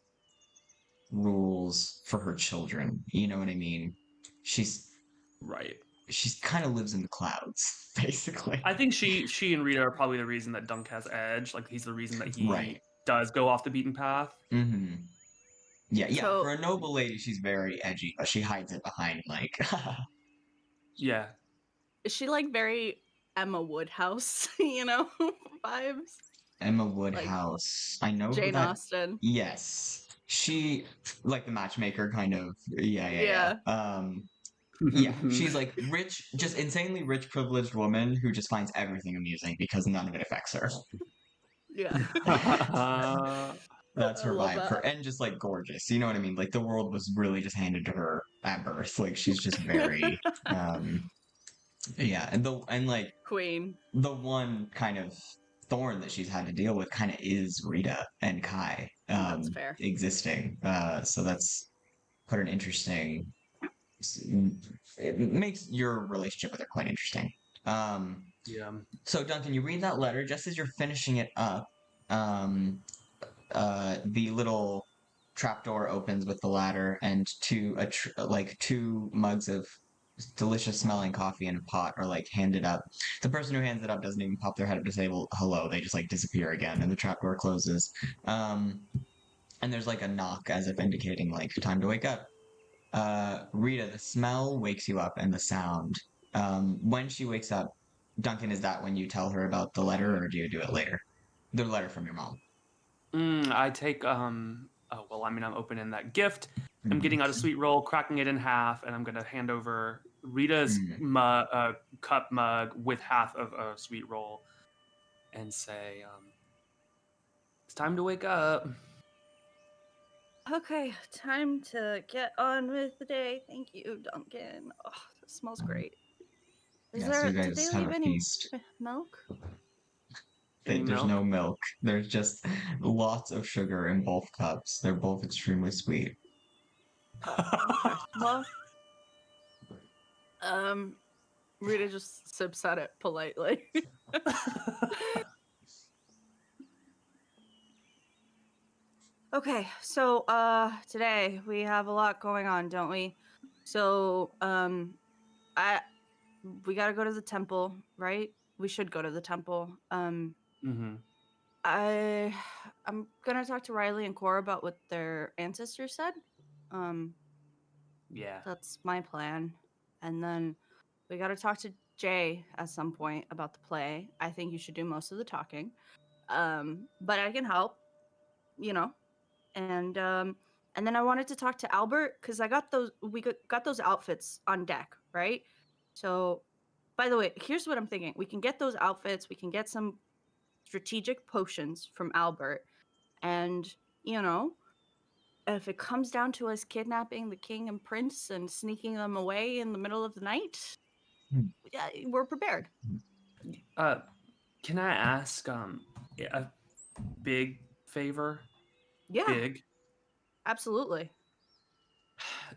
Speaker 1: rules for her children. You know what I mean? She's kind of lives in the clouds, basically.
Speaker 3: I think she and Rita are probably the reason that Dunk has edge. Like he's the reason that he does go off the beaten path.
Speaker 1: Mm-hmm. Yeah. So, for a noble lady, she's very edgy, but she hides it behind like.
Speaker 3: Yeah.
Speaker 2: Is she like very Emma Woodhouse, vibes?
Speaker 1: Emma Woodhouse. Like, I know
Speaker 2: Jane Austen.
Speaker 1: Yes. She like the matchmaker kind of. Yeah. Yeah, she's like rich, just insanely rich, privileged woman who just finds everything amusing because none of it affects her.
Speaker 2: Yeah.
Speaker 1: That's her vibe. And just like gorgeous. You know what I mean? Like the world was really just handed to her at birth. Like she's just very yeah, and like
Speaker 2: queen.
Speaker 1: The one kind of thorn that she's had to deal with kind of is Rita and Kai
Speaker 2: that's fair.
Speaker 1: Existing. So that's quite an interesting. It makes your relationship with her quite interesting.
Speaker 3: Yeah.
Speaker 1: So Duncan, you read that letter just as you're finishing it up. The little trapdoor opens with the ladder, and two mugs of delicious smelling coffee in a pot are like handed up. The person who hands it up doesn't even pop their head up to say hello. They just like disappear again, and the trapdoor closes. And there's like a knock as if indicating like time to wake up. Rita, the smell wakes you up, and the sound. When she wakes up, Duncan, is that when you tell her about the letter, or do you do it later? The letter from your mom.
Speaker 3: I take I'm opening that gift. I'm getting out a sweet roll, cracking it in half, and I'm gonna hand over Rita's cup mug with half of a sweet roll, and say, "It's time to wake up."
Speaker 2: Okay, time to get on with the day. Thank you, Duncan. Oh, it smells great. Did they leave any milk?
Speaker 1: There's no milk. There's just lots of sugar in both cups. They're both extremely sweet.
Speaker 2: Well, Rita just sips at it politely. Okay, so today we have a lot going on, don't we? So we gotta go to the temple, right? we should go to the temple.
Speaker 3: Mm-hmm.
Speaker 2: I'm gonna talk to Riley and Cora about what their ancestors said.
Speaker 3: Yeah.
Speaker 2: That's my plan. And then we got to talk to Jay at some point about the play. I think you should do most of the talking. But I can help, you know. And then I wanted to talk to Albert because I got those. Got those outfits on deck, right? So, by the way, here's what I'm thinking: we can get those outfits. We can get some strategic potions from Albert, and you know, if it comes down to us kidnapping the king and prince and sneaking them away in the middle of the night, yeah, we're prepared.
Speaker 3: Can I ask a big favor?
Speaker 2: Yeah,
Speaker 3: Big.
Speaker 2: absolutely.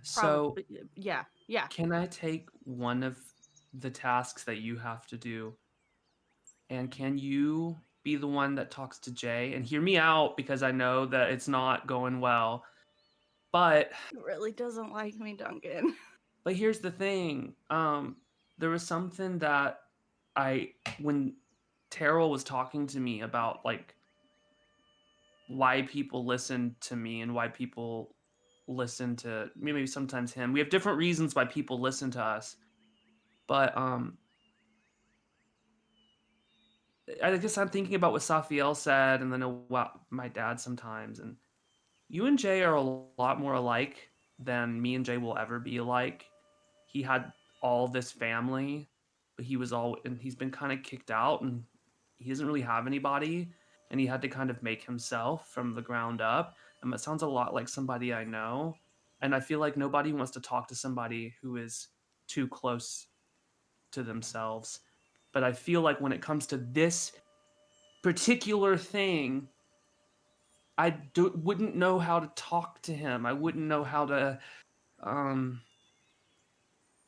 Speaker 3: So,
Speaker 2: Yeah.
Speaker 3: can I take one of the tasks that you have to do? And can you be the one that talks to Jay? And hear me out because I know that it's not going well. But
Speaker 2: He really doesn't like me, Duncan.
Speaker 3: But here's the thing. There was something that when Terrell was talking to me about like why people listen to me and why people listen to maybe sometimes him. We have different reasons why people listen to us. But I guess I'm thinking about what Safiel said and then what my dad sometimes. And you and Jay are a lot more alike than me and Jay will ever be alike. He had all this family, but he's been kind of kicked out and he doesn't really have anybody. And he had to kind of make himself from the ground up. And it sounds a lot like somebody I know. And I feel like nobody wants to talk to somebody who is too close to themselves. But I feel like when it comes to this particular thing, wouldn't know how to talk to him. I wouldn't know how to.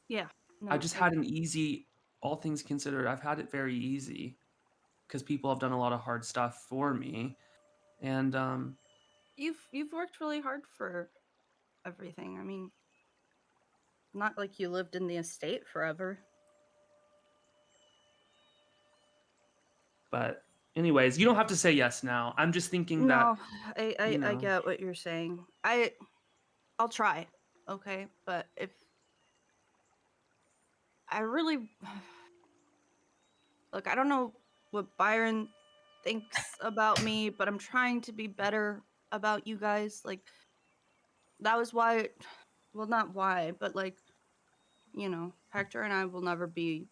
Speaker 2: Yeah. No,
Speaker 3: I just had all things considered, I've had it very easy because people have done a lot of hard stuff for me, and
Speaker 2: you've worked really hard for everything. I mean, not like you lived in the estate forever.
Speaker 3: But anyways, you don't have to say yes now. I'm just thinking that
Speaker 2: I get what you're saying. I'll try, okay? But if I really look, I don't know what Byron thinks about me, but I'm trying to be better about you guys. Like that was why, well, not why, but like, you know, Hector and I will never be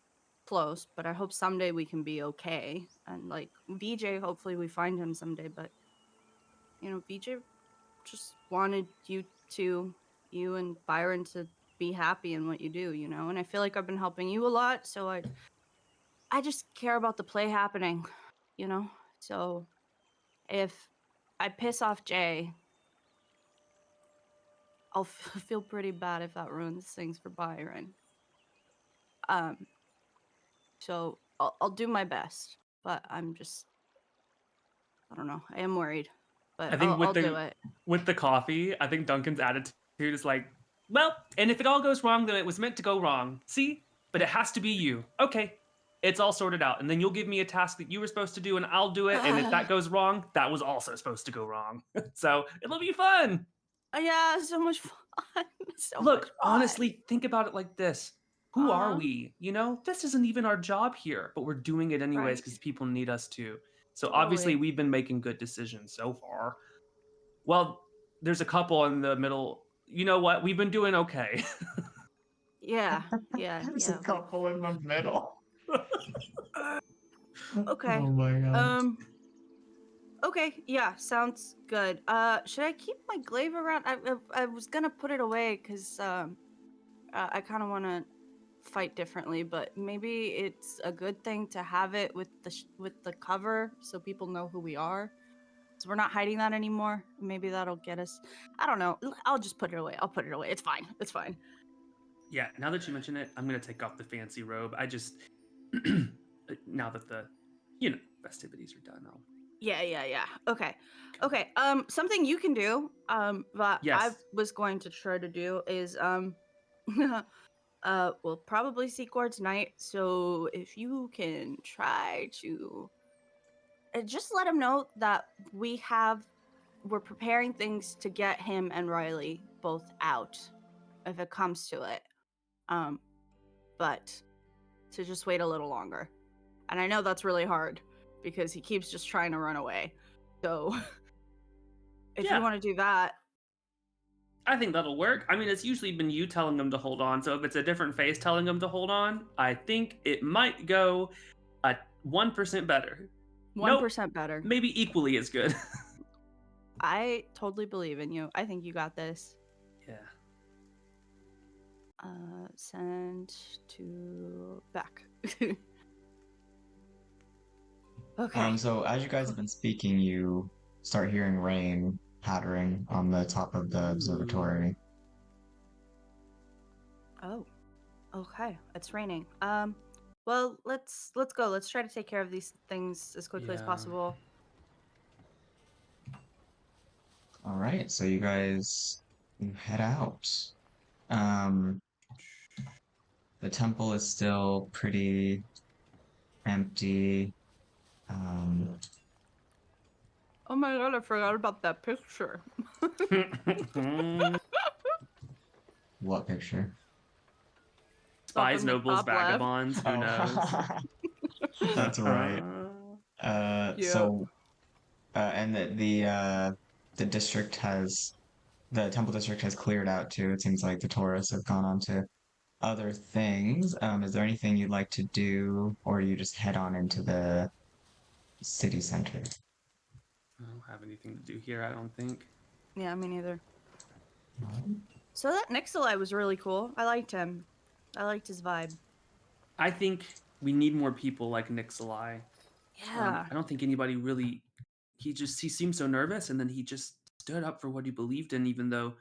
Speaker 2: close, but I hope someday we can be okay. And like VJ, hopefully we find him someday. But you know, VJ just wanted you and Byron to be happy in what you do, you know. And I feel like I've been helping you a lot, so I just care about the play happening, you know. So if I piss off Jay, I'll feel pretty bad if that ruins things for Byron. So I'll do my best, but I don't know. I am worried, but
Speaker 3: I think
Speaker 2: I'll do it.
Speaker 3: with the coffee, I think Duncan's attitude is like, well, and if it all goes wrong, then it was meant to go wrong. See, but it has to be you. Okay, it's all sorted out, and then you'll give me a task that you were supposed to do, and I'll do it. And if that goes wrong, that was also supposed to go wrong. So it'll be fun.
Speaker 2: Yeah, so much fun.
Speaker 3: Look, honestly, think about it like this. Who are we? You know, this isn't even our job here, but we're doing it anyways because people need us to. So obviously we've been making good decisions so far. Well, there's a couple in the middle. You know what? We've been doing okay.
Speaker 2: Yeah.
Speaker 1: There's a couple in the middle.
Speaker 2: Okay.
Speaker 1: Oh my god.
Speaker 2: Okay, yeah, sounds good. Should I keep my glaive around? I was gonna put it away because I kind of want to fight differently, but maybe it's a good thing to have it with the cover so people know who we are. So we're not hiding that anymore. Maybe that'll get us. I don't know. I'll just put it away. I'll put it away. It's fine. It's fine.
Speaker 3: Yeah, now that you mention it, I'm gonna take off the fancy robe. I just now that the festivities are done, I'll
Speaker 2: Yeah. Okay. Something you can do, that
Speaker 3: Yes.
Speaker 2: I was going to try to do is we'll probably see Gord tonight. So if you can try to just let him know that we're preparing things to get him and Riley both out if it comes to it. But to just wait a little longer. And I know that's really hard because he keeps just trying to run away. So if you want to do that,
Speaker 3: I think that'll work. I mean, it's usually been you telling him to hold on. So if it's a different face telling him to hold on, I think it might go 1% better.
Speaker 2: 1% better.
Speaker 3: Maybe equally as good.
Speaker 2: I totally believe in you. I think you got this.
Speaker 3: Yeah.
Speaker 2: Send to back. Okay.
Speaker 1: So as you guys have been speaking, you start hearing rain pattering on the top of the observatory.
Speaker 2: Oh. Okay. It's raining. Well, let's go. Let's try to take care of these things as quickly as possible.
Speaker 1: All right, so you guys head out. The temple is still pretty empty.
Speaker 2: Oh my god, I forgot about that picture.
Speaker 1: What picture?
Speaker 3: Spies, nobles, vagabonds. Who knows?
Speaker 1: That's right. And the district the temple district has cleared out too. It seems like the tourists have gone on to other things. Is there anything you'd like to do, or do you just head on into the city center?
Speaker 3: I don't have anything to do here, I don't think.
Speaker 2: Yeah, me neither. So that Nikolai was really cool. I liked him. I liked his vibe.
Speaker 3: I think we need more people like Nikolai.
Speaker 2: Yeah.
Speaker 3: I don't think anybody really. He seemed so nervous, and then he just stood up for what he believed in, even though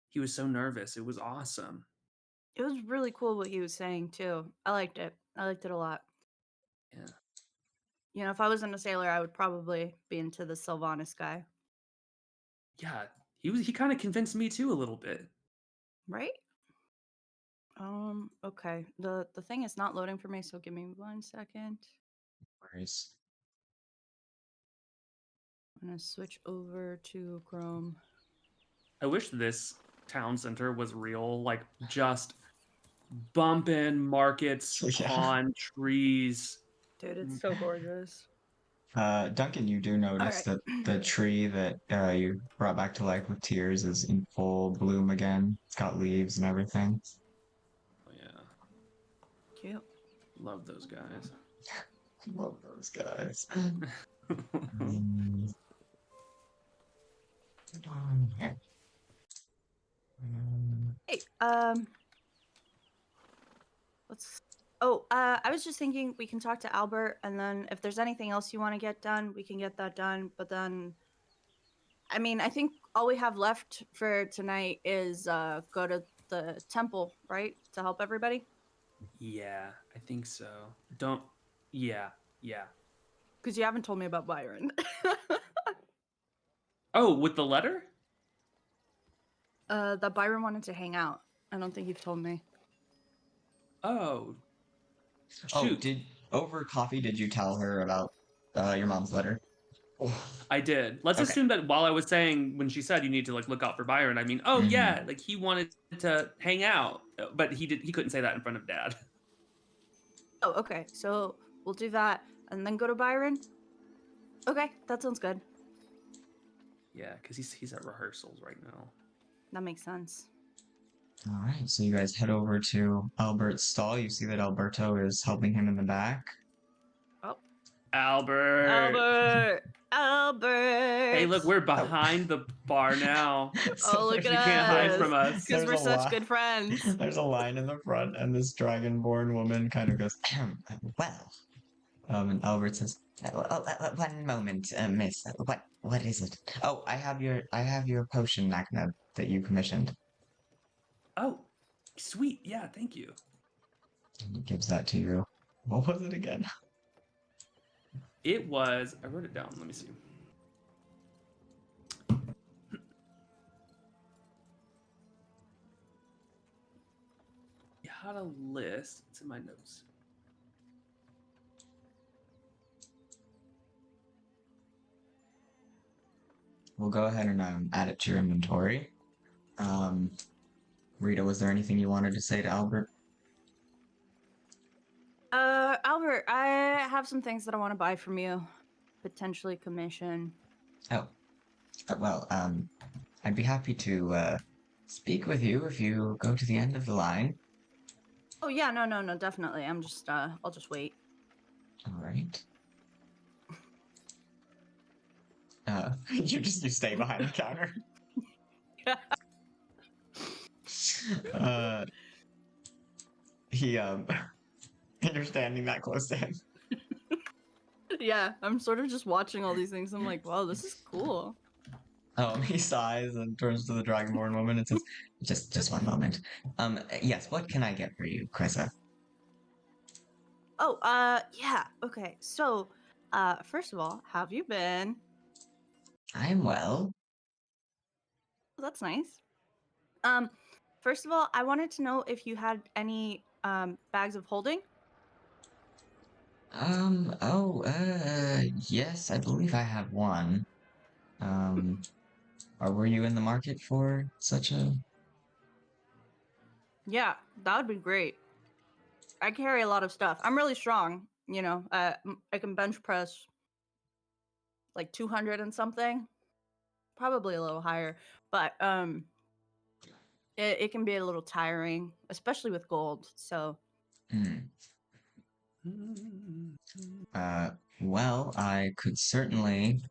Speaker 3: he was so nervous. It was awesome.
Speaker 2: It was really cool what he was saying too. I liked it. I liked it a lot.
Speaker 3: Yeah.
Speaker 2: You know, if I wasn't a sailor, I would probably be into the Sylvanas guy.
Speaker 3: Yeah, he kind of convinced me too a little bit.
Speaker 2: Right? Okay. The thing is not loading for me, so give me 1 second.
Speaker 1: Worries.
Speaker 2: I'm gonna switch over to Chrome.
Speaker 3: I wish this town center was real, like just bumping markets, pond, trees.
Speaker 2: Dude, it's so gorgeous.
Speaker 1: Duncan, you do notice that the tree that you brought back to life with tears is in full bloom again. It's got leaves and everything.
Speaker 3: Oh yeah.
Speaker 2: Cute.
Speaker 3: Love those guys.
Speaker 1: Love those guys.
Speaker 2: Hey, I was just thinking we can talk to Albert, and then if there's anything else you want to get done, we can get that done. But then, I mean, I think all we have left for tonight is go to the temple, right, to help everybody.
Speaker 3: Yeah, I think so. Yeah.
Speaker 2: Because you haven't told me about Byron.
Speaker 3: Oh, with the letter?
Speaker 2: That Byron wanted to hang out. I don't think you've told me.
Speaker 3: Oh.
Speaker 1: Shoot. Over coffee, did you tell her about your mom's letter?
Speaker 3: I did. Let's assume that while I was saying, when she said you need to like look out for Byron, I mean, yeah, like he wanted to hang out, but he couldn't say that in front of Dad.
Speaker 2: Oh, okay. So we'll do that and then go to Byron. Okay, that sounds good.
Speaker 3: Yeah, because he's at rehearsals right now.
Speaker 2: That makes sense.
Speaker 1: All right, so you guys head over to Albert's stall. You see that Alberto is helping him in the back.
Speaker 2: Oh,
Speaker 3: Albert! Hey, look, we're behind the bar now.
Speaker 2: Oh, look at us.
Speaker 3: You can't hide from us.
Speaker 2: Because we're such good friends.
Speaker 1: There's a line in the front, and this dragonborn woman kind of goes, well. And Albert says, one moment, miss. What is it? Oh, I have your potion, Nakna, that you commissioned.
Speaker 3: Oh, sweet. Yeah, thank you.
Speaker 1: And he gives that to you. What was it again?
Speaker 3: It was, I wrote it down. Let me see. Yeah,
Speaker 4: had a list. It's in my notes.
Speaker 1: We'll go ahead and add it to your inventory. Rita, was there anything you wanted to say to Albert?
Speaker 2: Albert, I have some things that I want to buy from you. Potentially commission.
Speaker 1: Oh, well, I'd be happy to speak with you if you go to the end of the line.
Speaker 2: Oh yeah, no, definitely. I'm just I'll just wait.
Speaker 1: All right. You stay behind the counter. He you're standing that close to him.
Speaker 2: Yeah, I'm sort of just watching all these things. I'm like, wow, this is cool.
Speaker 1: He sighs and turns to the Dragonborn woman and says, "Just one moment. Yes, what can I get for you, Krissa?"
Speaker 2: Oh, yeah. Okay. So, first of all, how have you been?
Speaker 1: I'm well.
Speaker 2: That's nice. First of all, I wanted to know if you had any bags of holding.
Speaker 1: Yes, I believe I have one. Or were you in the market for such a...
Speaker 2: Yeah, that would be great. I carry a lot of stuff. I'm really strong, you know. I can bench press like 200 and something, probably a little higher, but it can be a little tiring, especially with gold. So,
Speaker 1: Well, I could certainly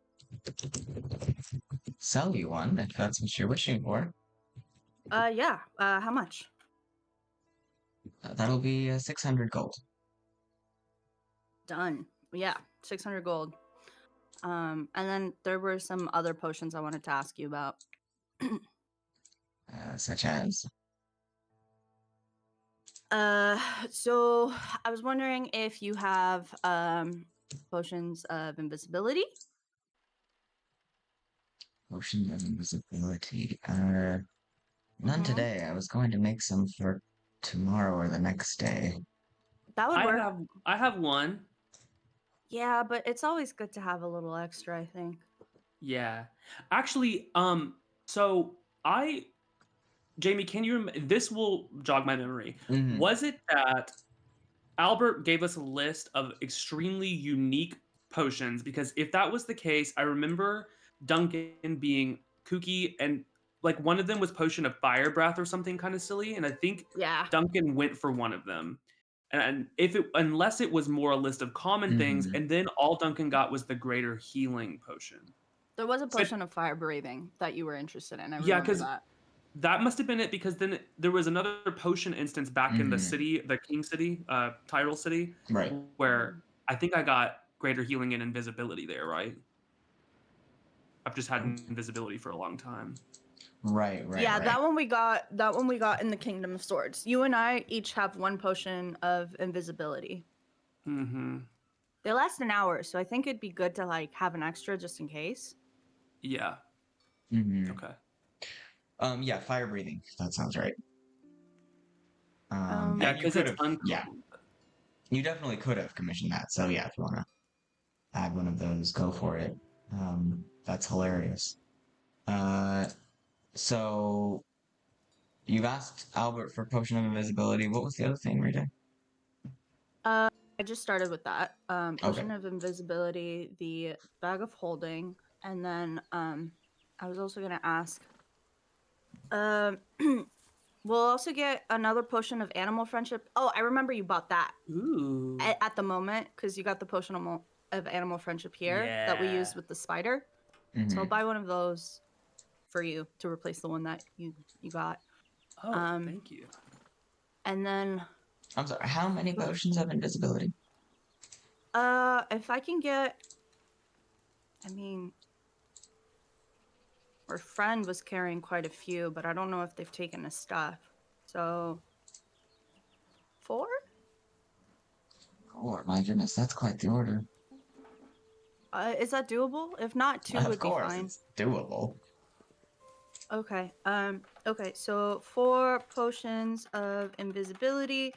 Speaker 1: sell you one if that's what you're wishing for.
Speaker 2: yeah. How much?
Speaker 1: That'll be 600 gold.
Speaker 2: Done. Yeah, 600 gold. And then there were some other potions I wanted to ask you about.
Speaker 1: Such as?
Speaker 2: So I was wondering if you have potions of invisibility.
Speaker 1: Potion of invisibility. None today. I was going to make some for tomorrow or the next day.
Speaker 2: That would work.
Speaker 4: I have one.
Speaker 2: Yeah, but it's always good to have a little extra, I think.
Speaker 4: Yeah. Actually, so Jamie, can you this will jog my memory.
Speaker 1: Mm-hmm.
Speaker 4: Was it that Albert gave us a list of extremely unique potions? Because if that was the case, I remember Duncan being kooky and like one of them was potion of fire breath or something kind of silly, and I think Duncan went for one of them. And unless it was more a list of common things, and then all Duncan got was the greater healing potion.
Speaker 2: There was a potion of fire breathing that you were interested in. I remember
Speaker 4: because that must have been it, because then there was another potion instance back in the city, the King City, Tyrell City,
Speaker 1: right,
Speaker 4: where I think I got greater healing and invisibility there, right? I've just had invisibility for a long time.
Speaker 1: Right.
Speaker 2: Yeah, that one we got in the Kingdom of Swords. You and I each have one potion of invisibility.
Speaker 4: Mm-hmm.
Speaker 2: They last an hour, so I think it'd be good to like have an extra just in case.
Speaker 4: Yeah.
Speaker 1: Mm-hmm.
Speaker 4: Okay.
Speaker 1: Yeah, fire breathing. That sounds right.
Speaker 4: Yeah, because it's uncommon.
Speaker 1: Yeah, you definitely could have commissioned that. So yeah, if you want to add one of those, go for it. That's hilarious. So you've asked Albert for potion of invisibility. What was the other thing, Rita?
Speaker 2: I just started with that. Potion of invisibility, the bag of holding, and then I was also gonna ask. We'll also get another potion of animal friendship. Oh, I remember you bought that.
Speaker 4: Ooh.
Speaker 2: At the moment, because you got the potion of animal friendship here that we used with the spider. So I'll buy one of those for you to replace the one that you got.
Speaker 4: Oh, thank you.
Speaker 2: And then
Speaker 1: I'm sorry, how many potions of invisibility?
Speaker 2: If I can get, I mean, our friend was carrying quite a few, but I don't know if they've taken his stuff. So 4?
Speaker 1: Oh my goodness, that's quite the order.
Speaker 2: Is that doable? If not, 2 would be fine.
Speaker 1: It's doable.
Speaker 2: Okay. Okay. So 4 potions of invisibility,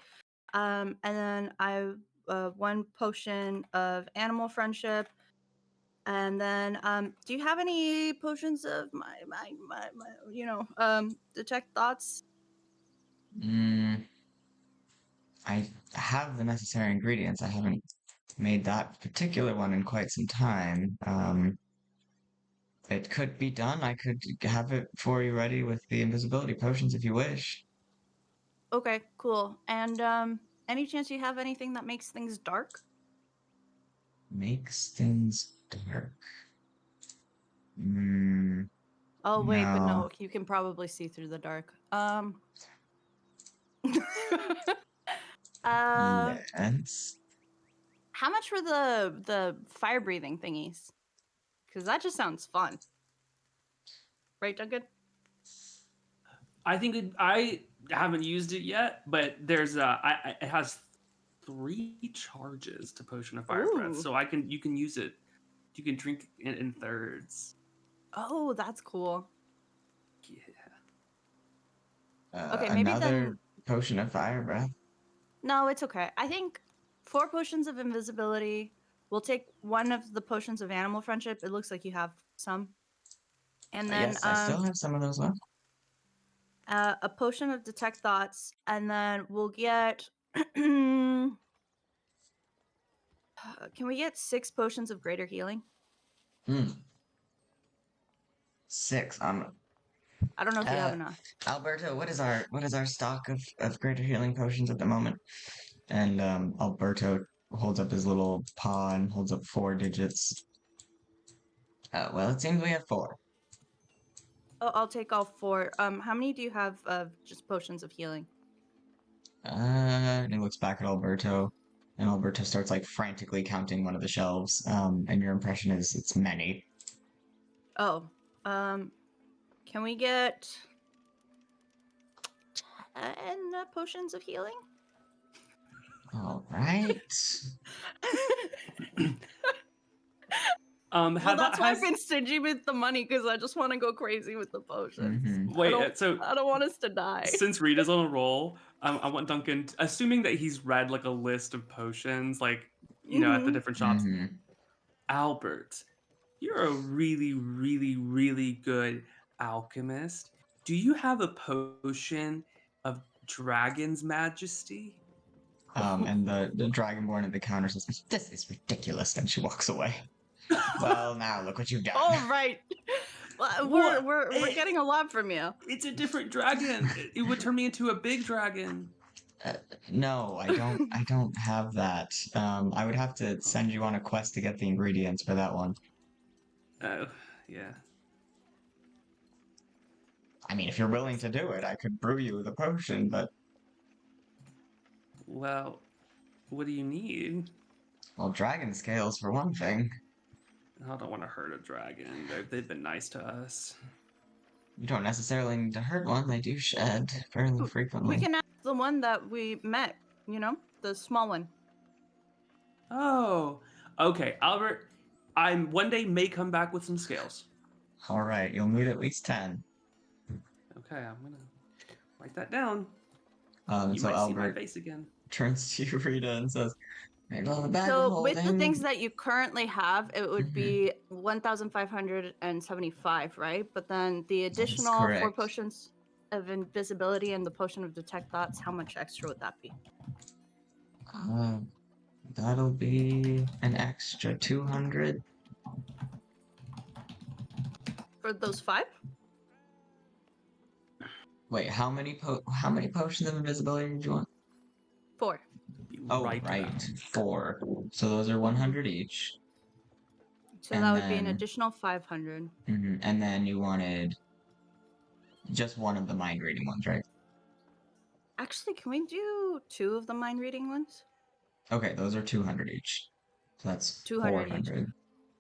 Speaker 2: and then I 1 potion of animal friendship, and then do you have any potions of detect thoughts?
Speaker 1: Mm, I have the necessary ingredients. I haven't made that particular one in quite some time. It could be done. I could have it for you ready with the invisibility potions if you wish.
Speaker 2: Okay, cool. And any chance you have anything that makes things dark?
Speaker 1: Makes things dark. Mm,
Speaker 2: Oh wait, but
Speaker 1: no.
Speaker 2: no, you can probably see through the dark. uh,
Speaker 1: Yes.
Speaker 2: how much for the fire breathing thingies? Because that just sounds fun, right, Duncan?
Speaker 4: I think I haven't used it yet, but there's it has 3 charges to potion of fire breath,
Speaker 2: Ooh.
Speaker 4: so you can use it. You can drink it in thirds.
Speaker 2: Oh, that's cool.
Speaker 4: Yeah.
Speaker 2: Okay, maybe
Speaker 1: Another
Speaker 2: then.
Speaker 1: potion of fire breath.
Speaker 2: No, it's okay. I think 4 potions of invisibility. We'll take 1 of the potions of animal friendship. It looks like you have some. And then
Speaker 1: Yes, I still have some of those left.
Speaker 2: a potion of detect thoughts, and then we'll get can we get 6 potions of greater healing?
Speaker 1: 6.
Speaker 2: I don't know if you have
Speaker 1: Uh,
Speaker 2: enough.
Speaker 1: Alberto, what is our stock of greater healing potions at the moment? And Alberto holds up his little paw and holds up 4 digits. Well, it seems we have 4.
Speaker 2: Oh, I'll take all 4. How many do you have of just potions of healing?
Speaker 1: And he looks back at Alberto, and Alberto starts like frantically counting one of the shelves. And your impression is it's many.
Speaker 2: Oh, can we get 10 potions of healing?
Speaker 1: All right.
Speaker 2: Well, that's why I've been stingy with the money, because I just want to go crazy with the potions.
Speaker 1: Mm-hmm.
Speaker 4: Wait,
Speaker 2: I don't want us to die.
Speaker 4: Since Rita's on a roll, I want Duncan, assuming that he's read like a list of potions, like at the different shops.
Speaker 1: Mm-hmm.
Speaker 4: Albert, you're a really, really, really good alchemist. Do you have a potion of Dragon's Majesty?
Speaker 1: And the Dragonborn at the counter says, "This is ridiculous," and she walks away. Well, now look what you've done.
Speaker 2: Oh, right. Well, we're getting a lot from you.
Speaker 4: It's a different dragon. It would turn me into a big dragon.
Speaker 1: No, I don't have that. I would have to send you on a quest to get the ingredients for that one.
Speaker 4: Oh, yeah.
Speaker 1: I mean, if you're willing to do it, I could brew you the potion, but...
Speaker 4: Well, what do you need?
Speaker 1: Well, dragon scales, for one thing.
Speaker 4: I don't want to hurt a dragon. They've been nice to us.
Speaker 1: You don't necessarily need to hurt one. They do shed fairly frequently.
Speaker 2: We can ask the one that we met, the small one.
Speaker 4: Oh, okay. Albert, I one day may come back with some scales.
Speaker 1: All right, you'll need at least 10.
Speaker 4: Okay, I'm going to write that down. You
Speaker 1: so
Speaker 4: might
Speaker 1: Albert
Speaker 4: see my face again.
Speaker 1: turns to you, Rita, and says,
Speaker 2: so with the things that you currently have, it would be 1,575, right? But then the additional 4 potions of invisibility and the potion of detect thoughts, how much extra would that be?
Speaker 1: That'll be an extra 200.
Speaker 2: For those 5?
Speaker 1: Wait, how many potions of invisibility did you want?
Speaker 2: 4.
Speaker 1: Oh, right, 4. So those are 100 each.
Speaker 2: So that would be an additional 500.
Speaker 1: And then you wanted just one of the mind reading ones, right?
Speaker 2: Actually, can we do 2 of the mind reading ones?
Speaker 1: Okay, those are 200 each. So that's
Speaker 2: 200
Speaker 1: 400.
Speaker 2: each.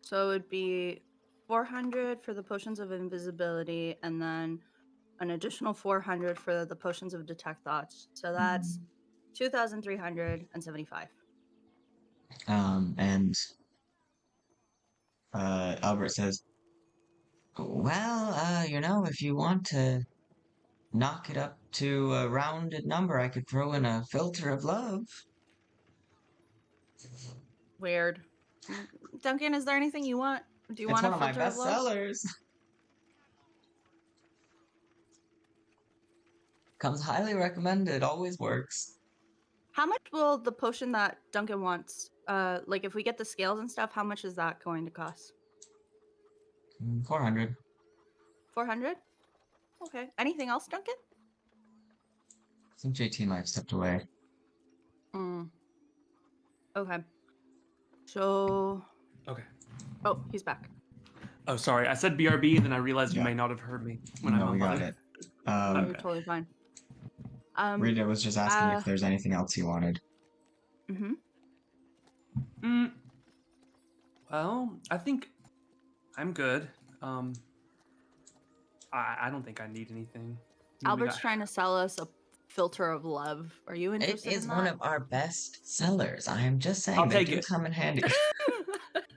Speaker 2: So it would be 400 for the potions of invisibility, and then an additional 400 for the potions of detect thoughts. So that's 2,375.
Speaker 1: And Albert says, well, you know, if you want to knock it up to a rounded number, I could throw in a filter of love.
Speaker 2: Weird. Duncan, is there anything you want? Do you
Speaker 1: It's
Speaker 2: want
Speaker 1: one
Speaker 2: a
Speaker 1: of my
Speaker 2: filter
Speaker 1: best
Speaker 2: of love?
Speaker 1: sellers. Comes highly recommended, always works.
Speaker 2: How much will the potion that Duncan wants, like if we get the scales and stuff, how much is that going to cost?
Speaker 1: 400.
Speaker 2: 400? Okay. Anything else, Duncan?
Speaker 1: I think JT might have stepped away.
Speaker 2: Okay. So.
Speaker 3: Okay.
Speaker 2: Oh, he's back.
Speaker 3: Oh, sorry. I said BRB, and then I realized you
Speaker 1: Yeah.
Speaker 3: may not have heard me when
Speaker 1: No,
Speaker 3: I'm
Speaker 1: we got
Speaker 3: online.
Speaker 1: it.
Speaker 2: You're totally fine.
Speaker 1: Rita was just asking if there's anything else you wanted.
Speaker 3: Well, I think I'm good. I don't think I need anything. I mean,
Speaker 2: Albert's trying to sell us a filter of love. Are you
Speaker 1: It
Speaker 2: interested
Speaker 1: is
Speaker 2: in
Speaker 1: one
Speaker 2: that?
Speaker 1: of our best sellers. I am just saying
Speaker 3: I'll
Speaker 1: they
Speaker 3: take
Speaker 1: do
Speaker 3: it.
Speaker 1: come in handy.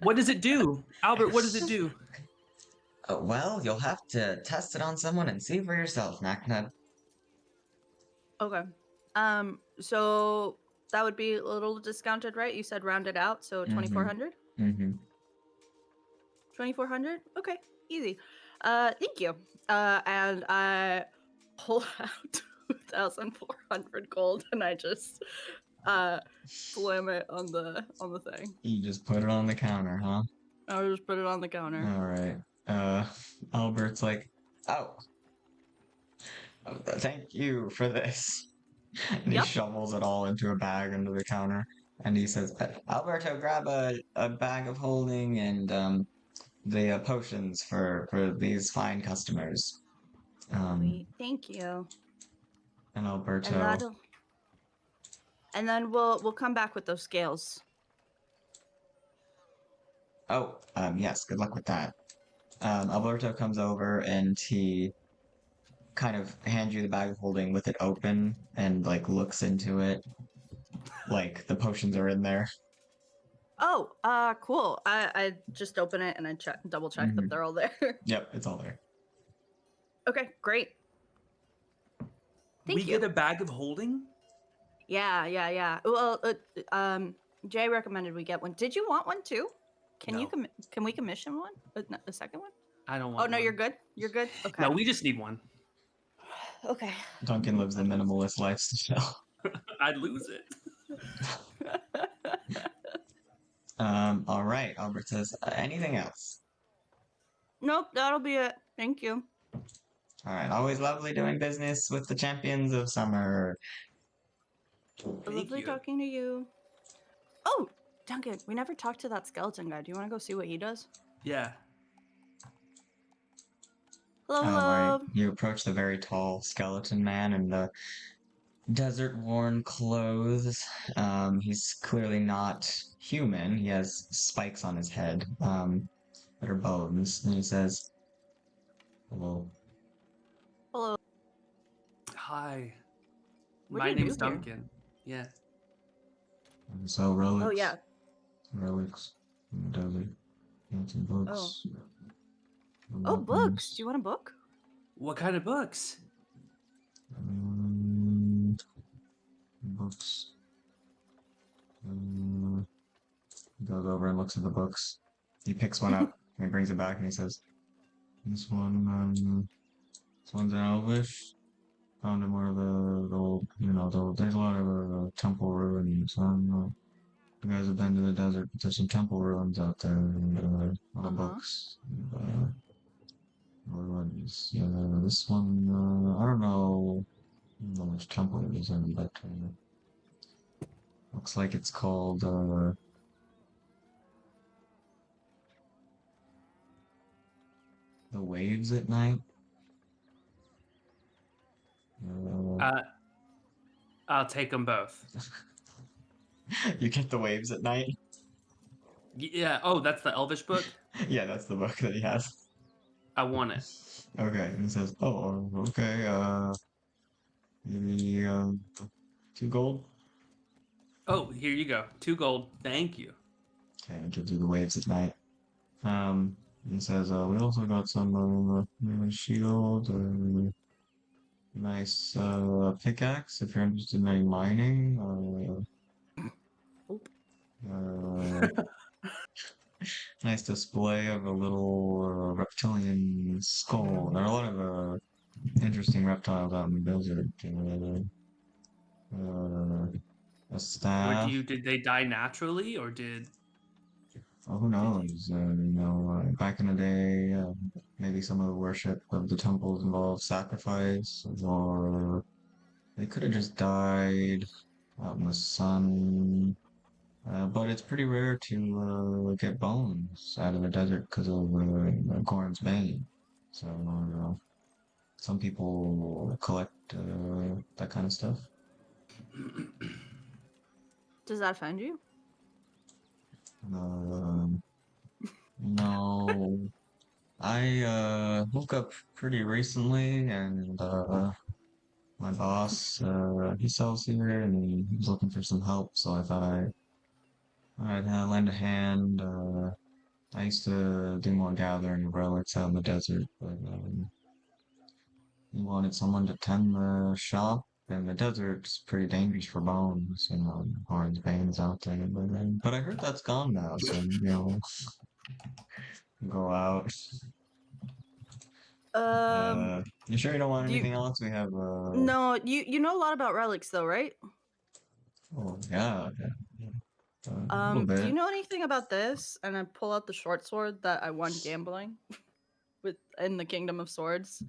Speaker 3: What does it do? Albert, what does it do?
Speaker 1: Well, you'll have to test it on someone and see for yourself, Naknad.
Speaker 2: Okay. So that would be a little discounted, right? You said rounded out, so 2,400? 2,400? Okay, easy. Thank you. And I pull out 2,400 gold and I just slam it on the thing.
Speaker 1: You just put it on the counter, huh?
Speaker 2: I just put it on the counter.
Speaker 1: All right. Albert's like, oh, thank you for this. And he shovels it all into a bag under the counter. And he says, Alberto, grab a bag of holding and the potions for these fine customers.
Speaker 2: Sweet. Thank you.
Speaker 1: And Alberto.
Speaker 2: And then we'll come back with those scales.
Speaker 1: Oh, yes, good luck with that. Alberto comes over and he kind of hands you the bag of holding with it open and like looks into it. Like the potions are in there.
Speaker 2: Oh, cool. I just open it and I double check that they're all there.
Speaker 1: Yep, it's all there.
Speaker 2: Okay, great. Thank you.
Speaker 3: We get a bag of holding?
Speaker 2: Yeah. Well, Jay recommended we get one. Did you want one too? Can we commission one? A second one?
Speaker 3: I don't want
Speaker 2: Oh no,
Speaker 3: one.
Speaker 2: you're good? You're good? Okay.
Speaker 3: No, we just need one.
Speaker 2: Okay.
Speaker 1: Duncan lives the minimalist lifestyle.
Speaker 3: I'd lose it.
Speaker 1: All right. Albert says, anything else?
Speaker 2: Nope, that'll be it. Thank you.
Speaker 1: All right. Always lovely doing business with the champions of summer.
Speaker 2: Lovely talking to you. Oh, Duncan, we never talked to that skeleton guy. Do you want to go see what he does?
Speaker 3: Yeah.
Speaker 2: Hello.
Speaker 1: You approach the very tall skeleton man in the desert-worn clothes. He's clearly not human. He has spikes on his head that are bones. And he says, hello.
Speaker 2: Hello.
Speaker 3: Hi.
Speaker 2: What
Speaker 3: My
Speaker 2: do you
Speaker 3: name's
Speaker 2: do here?
Speaker 3: Duncan. Yeah.
Speaker 1: So relics.
Speaker 2: Oh, yeah.
Speaker 1: Relics in the desert. Ancient books.
Speaker 2: Oh, books. Do you want a book?
Speaker 3: What kind of books?
Speaker 1: Books. He goes over and looks at the books. He picks one up and he brings it back and he says, this one's in Elvish. Found in one of the old, there's a lot of temple ruins. You guys have been to the desert, but there's some temple ruins out there and a lot of books. This one, I don't know which temple it is in, but looks like it's called The Waves at Night.
Speaker 3: I'll take them both.
Speaker 1: You get The Waves at Night?
Speaker 3: Yeah. Oh, that's the Elvish book?
Speaker 1: Yeah, that's the book that he has.
Speaker 3: I want it.
Speaker 1: Okay, and he says, oh, okay, maybe 2 gold?
Speaker 3: Oh, here you go. 2 gold. Thank you.
Speaker 1: Okay, I'll give you The Waves at Night. He says, we also got some shield, nice pickaxe if you're interested in any mining.
Speaker 2: Oop.
Speaker 1: Nice display of a little reptilian skull. There are a lot of interesting reptiles out in the desert. A
Speaker 3: What
Speaker 1: staff.
Speaker 3: did they die naturally or did
Speaker 1: Oh, who knows? Back in the day, maybe some of the worship of the temples involved sacrifice, or they could have just died out in the sun. But it's pretty rare to get bones out of the desert because of Goron's Bane. So some people collect that kind of stuff.
Speaker 2: Does that offend you?
Speaker 1: No, I woke up pretty recently, and my boss he sells here, and he's looking for some help. So I thought I'd lend a hand. I used to do more gathering of relics out in the desert, but he wanted someone to tend the shop. And the desert's pretty dangerous for bones, Orange Bane's out there. But I heard that's gone now, so go out. You sure you don't want anything else? We have
Speaker 2: No, you know a lot about relics though, right?
Speaker 1: Oh yeah. A little
Speaker 2: Do you
Speaker 1: bit.
Speaker 2: know anything about this? And I pull out the short sword that I won gambling with in the Kingdom of Swords.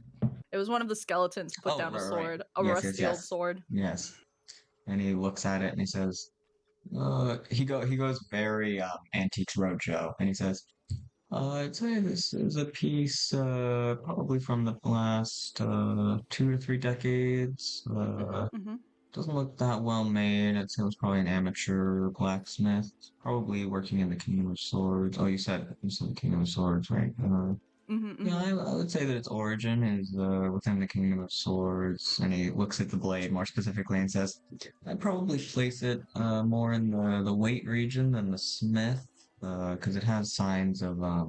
Speaker 2: It was one of the skeletons put down a sword, a rusty old sword.
Speaker 1: Yes. And he looks at it and he says, he goes very Antiques Roadshow, and he says, I'd say this is a piece probably from the last 2 to 3 decades.
Speaker 2: Mm-hmm.
Speaker 1: Doesn't look that well made. I'd say it was probably an amateur blacksmith, probably working in the Kingdom of Swords. Oh, you said the Kingdom of Swords, right? Yeah, I would say that its origin is within the Kingdom of Swords, and he looks at the blade more specifically and says, "I'd probably place it more in the weight region than the smith, because it has signs of a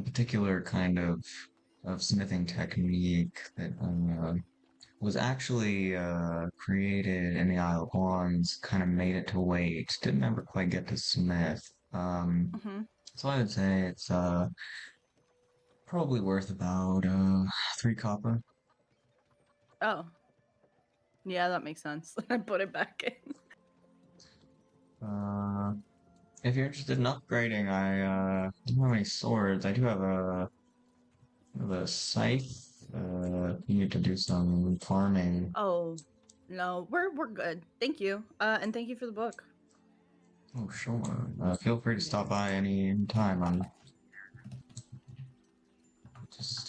Speaker 1: particular kind of smithing technique that was actually created in the Isle of Wands, kind of made it to weight, didn't ever quite get to smith. So I would say it's probably worth about 3 copper.
Speaker 2: Oh. Yeah, that makes sense. I put it back in.
Speaker 1: If you're interested in upgrading, I don't have any swords. I do have a scythe. You need to do some farming.
Speaker 2: Oh, no, we're good. Thank you. And thank you for the book.
Speaker 1: Oh, sure. Feel free to stop by any time. I'm just,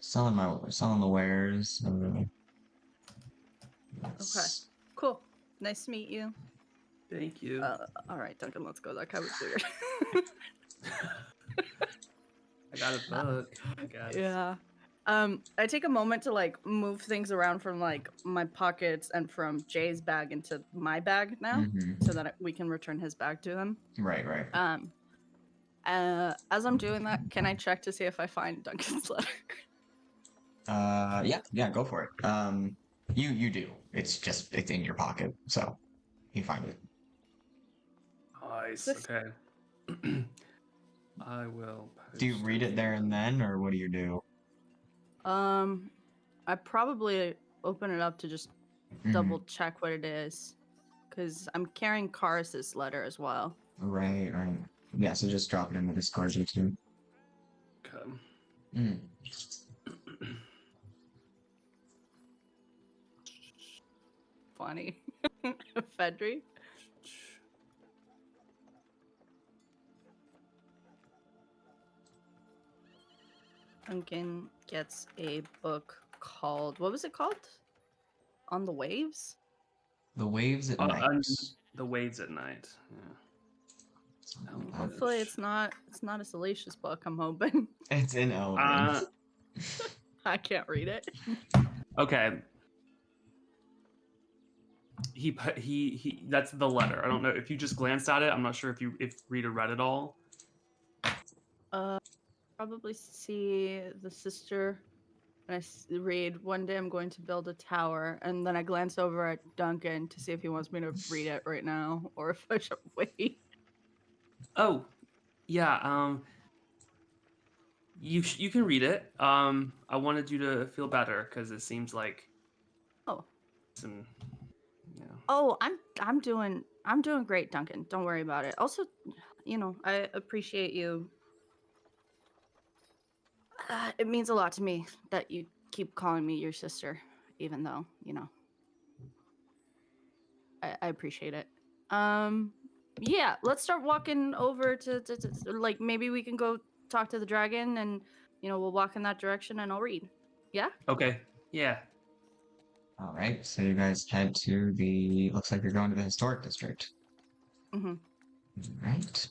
Speaker 1: selling the wares.
Speaker 2: Okay, cool. Nice to meet you.
Speaker 4: Thank you.
Speaker 2: All right, Duncan, let's go. That guy was weird.
Speaker 4: I got a book. I guess.
Speaker 2: Yeah. I take a moment to like move things around from like my pockets and from Jay's bag into my bag now, so that we can return his bag to him.
Speaker 1: Right.
Speaker 2: As I'm doing that, can I check to see if I find Duncan's letter?
Speaker 1: Yeah, go for it. You do. It's in your pocket, so you find it.
Speaker 4: Nice. Okay. I will.
Speaker 1: Do you read it there and then, or what do you do?
Speaker 2: I probably open it up to just double check what it is, because I'm carrying Karis's letter as well.
Speaker 1: Right. Yeah, so just drop it in the Discord too.
Speaker 4: Okay.
Speaker 2: Funny. Fedri? Duncan gets a book called, what was it called? On the Waves?
Speaker 1: The Waves at Night.
Speaker 4: The Waves at Night. Yeah.
Speaker 2: Hopefully it's not a salacious book, I'm hoping.
Speaker 1: It's in Elven.
Speaker 2: I can't read it.
Speaker 4: Okay.
Speaker 3: he that's the letter. I don't know if you just glanced at it. I'm not sure if Rita read it all.
Speaker 2: Probably see the sister. And read, one day I'm going to build a tower, and then I glance over at Duncan to see if he wants me to read it right now or if I should wait.
Speaker 3: Oh, yeah. You can read it. I wanted you to feel better because it seems like
Speaker 2: Oh.
Speaker 3: some. Yeah.
Speaker 2: Oh, I'm doing great, Duncan. Don't worry about it. Also, I appreciate you. It means a lot to me that you keep calling me your sister, even though, I appreciate it. Yeah, let's start walking over to like maybe we can go talk to the dragon and we'll walk in that direction and I'll read. Yeah?
Speaker 3: Okay. Yeah.
Speaker 1: All right, so you guys head to the. Looks like you're going to the historic district.
Speaker 2: Mm-hmm.
Speaker 1: Right.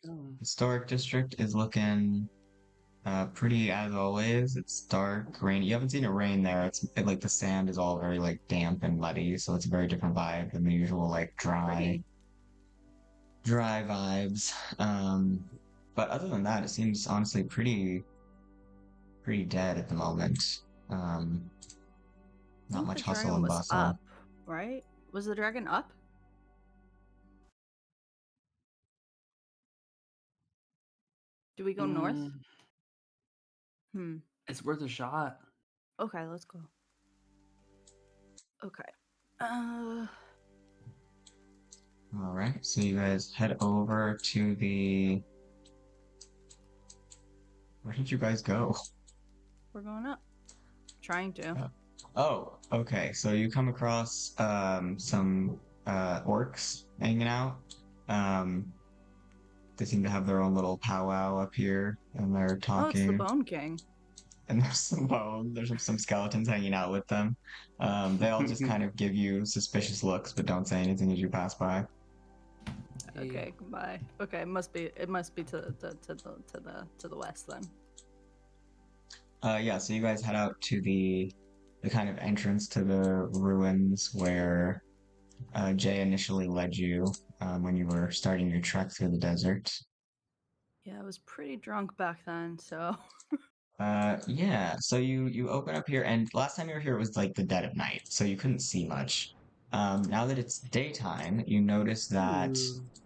Speaker 3: Oh.
Speaker 1: Historic district is looking pretty as always. It's dark, rainy. You haven't seen it rain there. Like the sand is all very like damp and muddy, so it's a very different vibe than the usual like dry vibes. But other than that, it seems honestly pretty dead at the moment. Not much
Speaker 2: the
Speaker 1: hustle
Speaker 2: dragon
Speaker 1: and
Speaker 2: was
Speaker 1: bustle.
Speaker 2: up, right? Was the dragon up? Do we go north?
Speaker 3: It's worth a shot.
Speaker 2: Okay, let's go. Okay.
Speaker 1: All right, so you guys head over to the. Where did you guys go?
Speaker 2: We're going up. Trying to.
Speaker 1: Oh, okay. So you come across some orcs hanging out. They seem to have their own little powwow up here, and they're
Speaker 2: Oh, it's the
Speaker 1: talking.
Speaker 2: Bone King.
Speaker 1: And there's some bone. There's some skeletons hanging out with them. They all just kind of give you suspicious looks, but don't say anything as you pass by.
Speaker 2: Okay, goodbye. Okay, it must be to the west then.
Speaker 1: Yeah. So you guys head out to the kind of entrance to the ruins where Jay initially led you when you were starting your trek through the desert.
Speaker 2: Yeah, I was pretty drunk back then, so.
Speaker 1: Yeah. So you open up here, and last time you were here it was like the dead of night, so you couldn't see much. Now that it's daytime, you notice that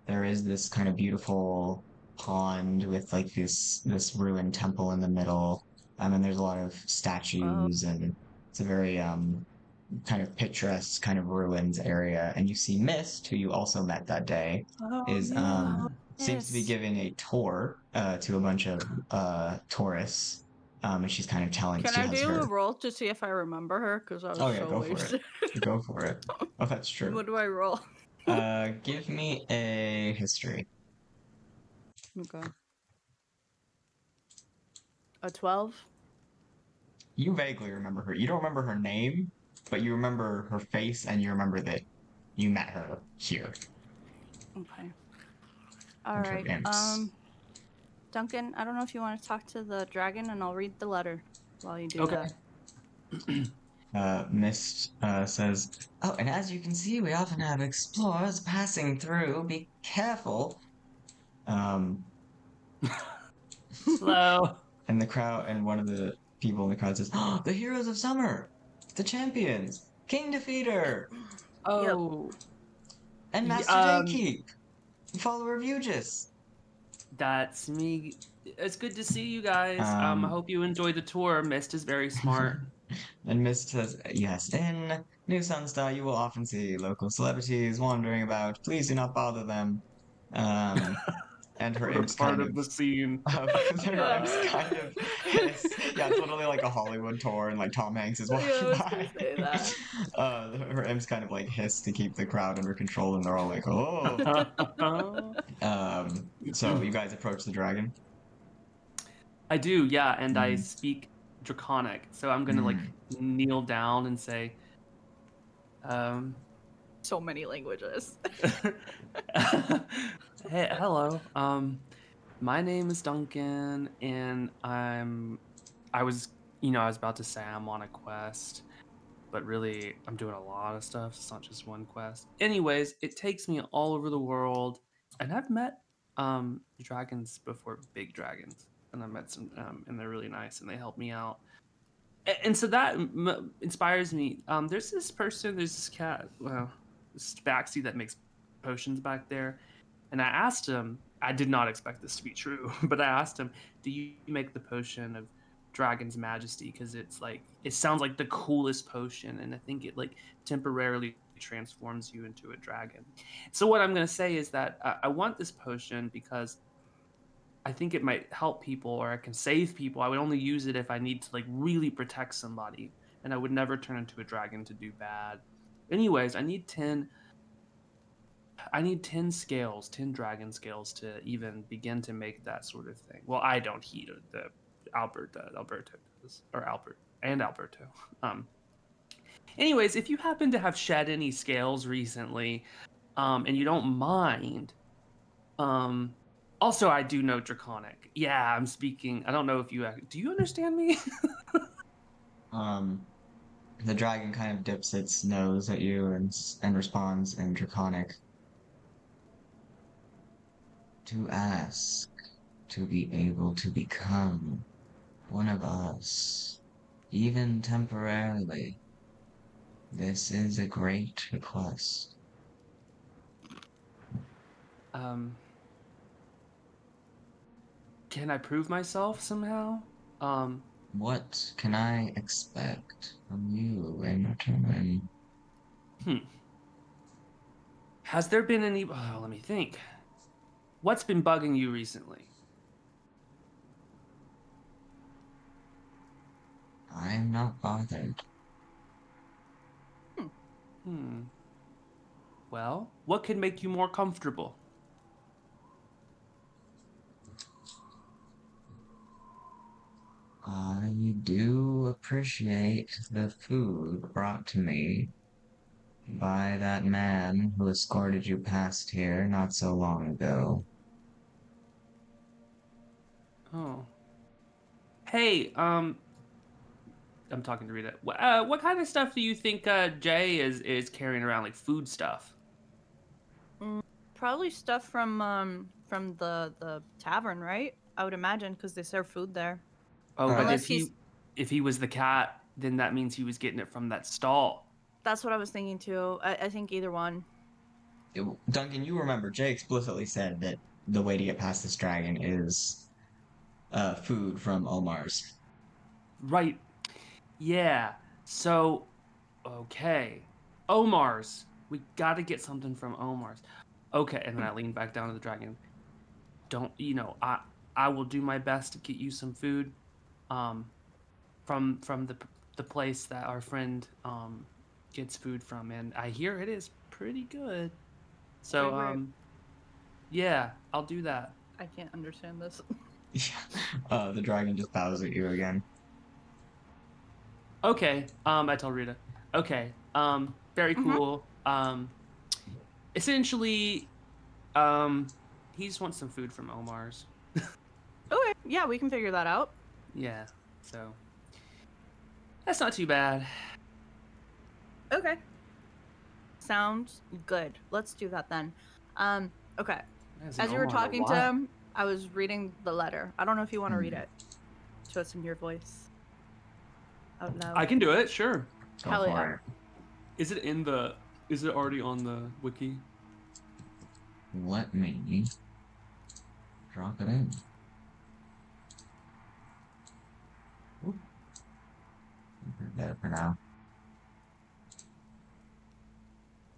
Speaker 1: there is this kind of beautiful pond with like this ruined temple in the middle. And there's a lot of statues, and it's a very kind of picturesque kind of ruins area. And you see Mist, who you also met that day, is seems to be giving a tour to a bunch of tourists. And she's kind of telling.
Speaker 2: Can
Speaker 1: she
Speaker 2: I
Speaker 1: has
Speaker 2: do
Speaker 1: her.
Speaker 2: a roll to see if I remember her? Because I was so
Speaker 1: go
Speaker 2: wasted.
Speaker 1: for it. Go for it. Oh, that's true.
Speaker 2: What do I roll?
Speaker 1: Give me a history.
Speaker 2: Okay. A 12?
Speaker 1: You vaguely remember her. You don't remember her name, but you remember her face, and you remember that you met her here.
Speaker 2: Okay. All right. Duncan, I don't know if you want to talk to the dragon, and I'll read the letter while you do
Speaker 1: that. Mist says, "Oh, and as you can see, we often have explorers passing through. Be careful."
Speaker 3: Hello.
Speaker 1: And the crowd, and one of the people in the crowd says, "Oh, the heroes of summer, the champions, King Defeater."
Speaker 3: Oh.
Speaker 2: Yep.
Speaker 1: And Master Daykeep, follower of Ugis.
Speaker 3: That's me. It's good to see you guys. I hope you enjoy the tour. Mist is very smart.
Speaker 1: And Mist says, "Yes, in New Sunstar you will often see local celebrities wandering about. Please do not bother them." And her imps
Speaker 3: part of the scene.
Speaker 1: Her imps kind of hiss. Yeah, it's literally like a Hollywood tour, and like Tom Hanks is walking by.
Speaker 2: Say that.
Speaker 1: Her imps kind of like hiss to keep the crowd under control, and they're all like, "Oh." So you guys approach the dragon.
Speaker 3: I do, yeah, and I speak Draconic, so I'm gonna like kneel down and say,
Speaker 2: so many languages.
Speaker 3: Hey, hello. My name is Duncan, and I was about to say I'm on a quest, but really I'm doing a lot of stuff. It's not just one quest. Anyways, it takes me all over the world, and I've met dragons before, big dragons, and I met some, and they're really nice, and they help me out. And so that inspires me. There's this person, there's this cat, well, this Baxi that makes potions back there, and I asked him. I did not expect this to be true, but I asked him, "Do you make the potion of Dragon's Majesty?" Because it's like it sounds like the coolest potion, and I think it like temporarily transforms you into a dragon. So what I'm gonna say is that I want this potion because I think it might help people or I can save people. I would only use it if I need to like really protect somebody, and I would never turn into a dragon to do bad. Anyways, I need 10 scales, 10 dragon scales to even begin to make that sort of thing. Well, I don't. Alberto does, or Albert and Alberto. Anyways, if you happen to have shed any scales recently, and you don't mind, also I do know Draconic. Yeah, I'm speaking. I don't know if do you understand me?
Speaker 1: The dragon kind of dips its nose at you and responds in Draconic. To ask to be able to become one of us, even temporarily. This is a great request.
Speaker 3: Can I prove myself somehow?
Speaker 1: What can I expect from you in return?
Speaker 3: Has there been any? Oh, let me think. What's been bugging you recently?
Speaker 1: I'm not bothered.
Speaker 3: Well, what could make you more comfortable?
Speaker 1: I do appreciate the food brought to me by that man who escorted you past here not so long ago.
Speaker 3: Oh. Hey, I'm talking to Rita. What kind of stuff do you think Jay is carrying around, like food stuff?
Speaker 2: Probably stuff from the tavern, right? I would imagine because they serve food there.
Speaker 3: Oh, but
Speaker 2: Unless
Speaker 3: if he was the cat, then that means he was getting it from that stall.
Speaker 2: That's what I was thinking too. I think either one.
Speaker 1: Duncan, you remember Jay explicitly said that the way to get past this dragon is food from Omar's.
Speaker 3: Right. Yeah. So, okay. Omar's. We gotta get something from Omar's. Okay, and then I lean back down to the dragon. I will do my best to get you some food, from the place that our friend gets food from, and I hear it is pretty good. So
Speaker 2: Wait.
Speaker 3: yeah, I'll do that.
Speaker 2: I can't understand this.
Speaker 1: Yeah. The dragon just bows at you again.
Speaker 3: Okay. I tell Rita. Okay. Very cool. Essentially, he just wants some food from Omar's.
Speaker 2: Okay, yeah, we can figure that out.
Speaker 3: Yeah. So that's not too bad.
Speaker 2: Okay. Sounds good. Let's do that then. Okay. As you were talking to him, I was reading the letter. I don't know if you want to read it to us in your voice. Out loud.
Speaker 3: I can do it, sure.
Speaker 2: Hell yeah.
Speaker 3: Is it already on the wiki?
Speaker 1: Let me drop it in. Better for now.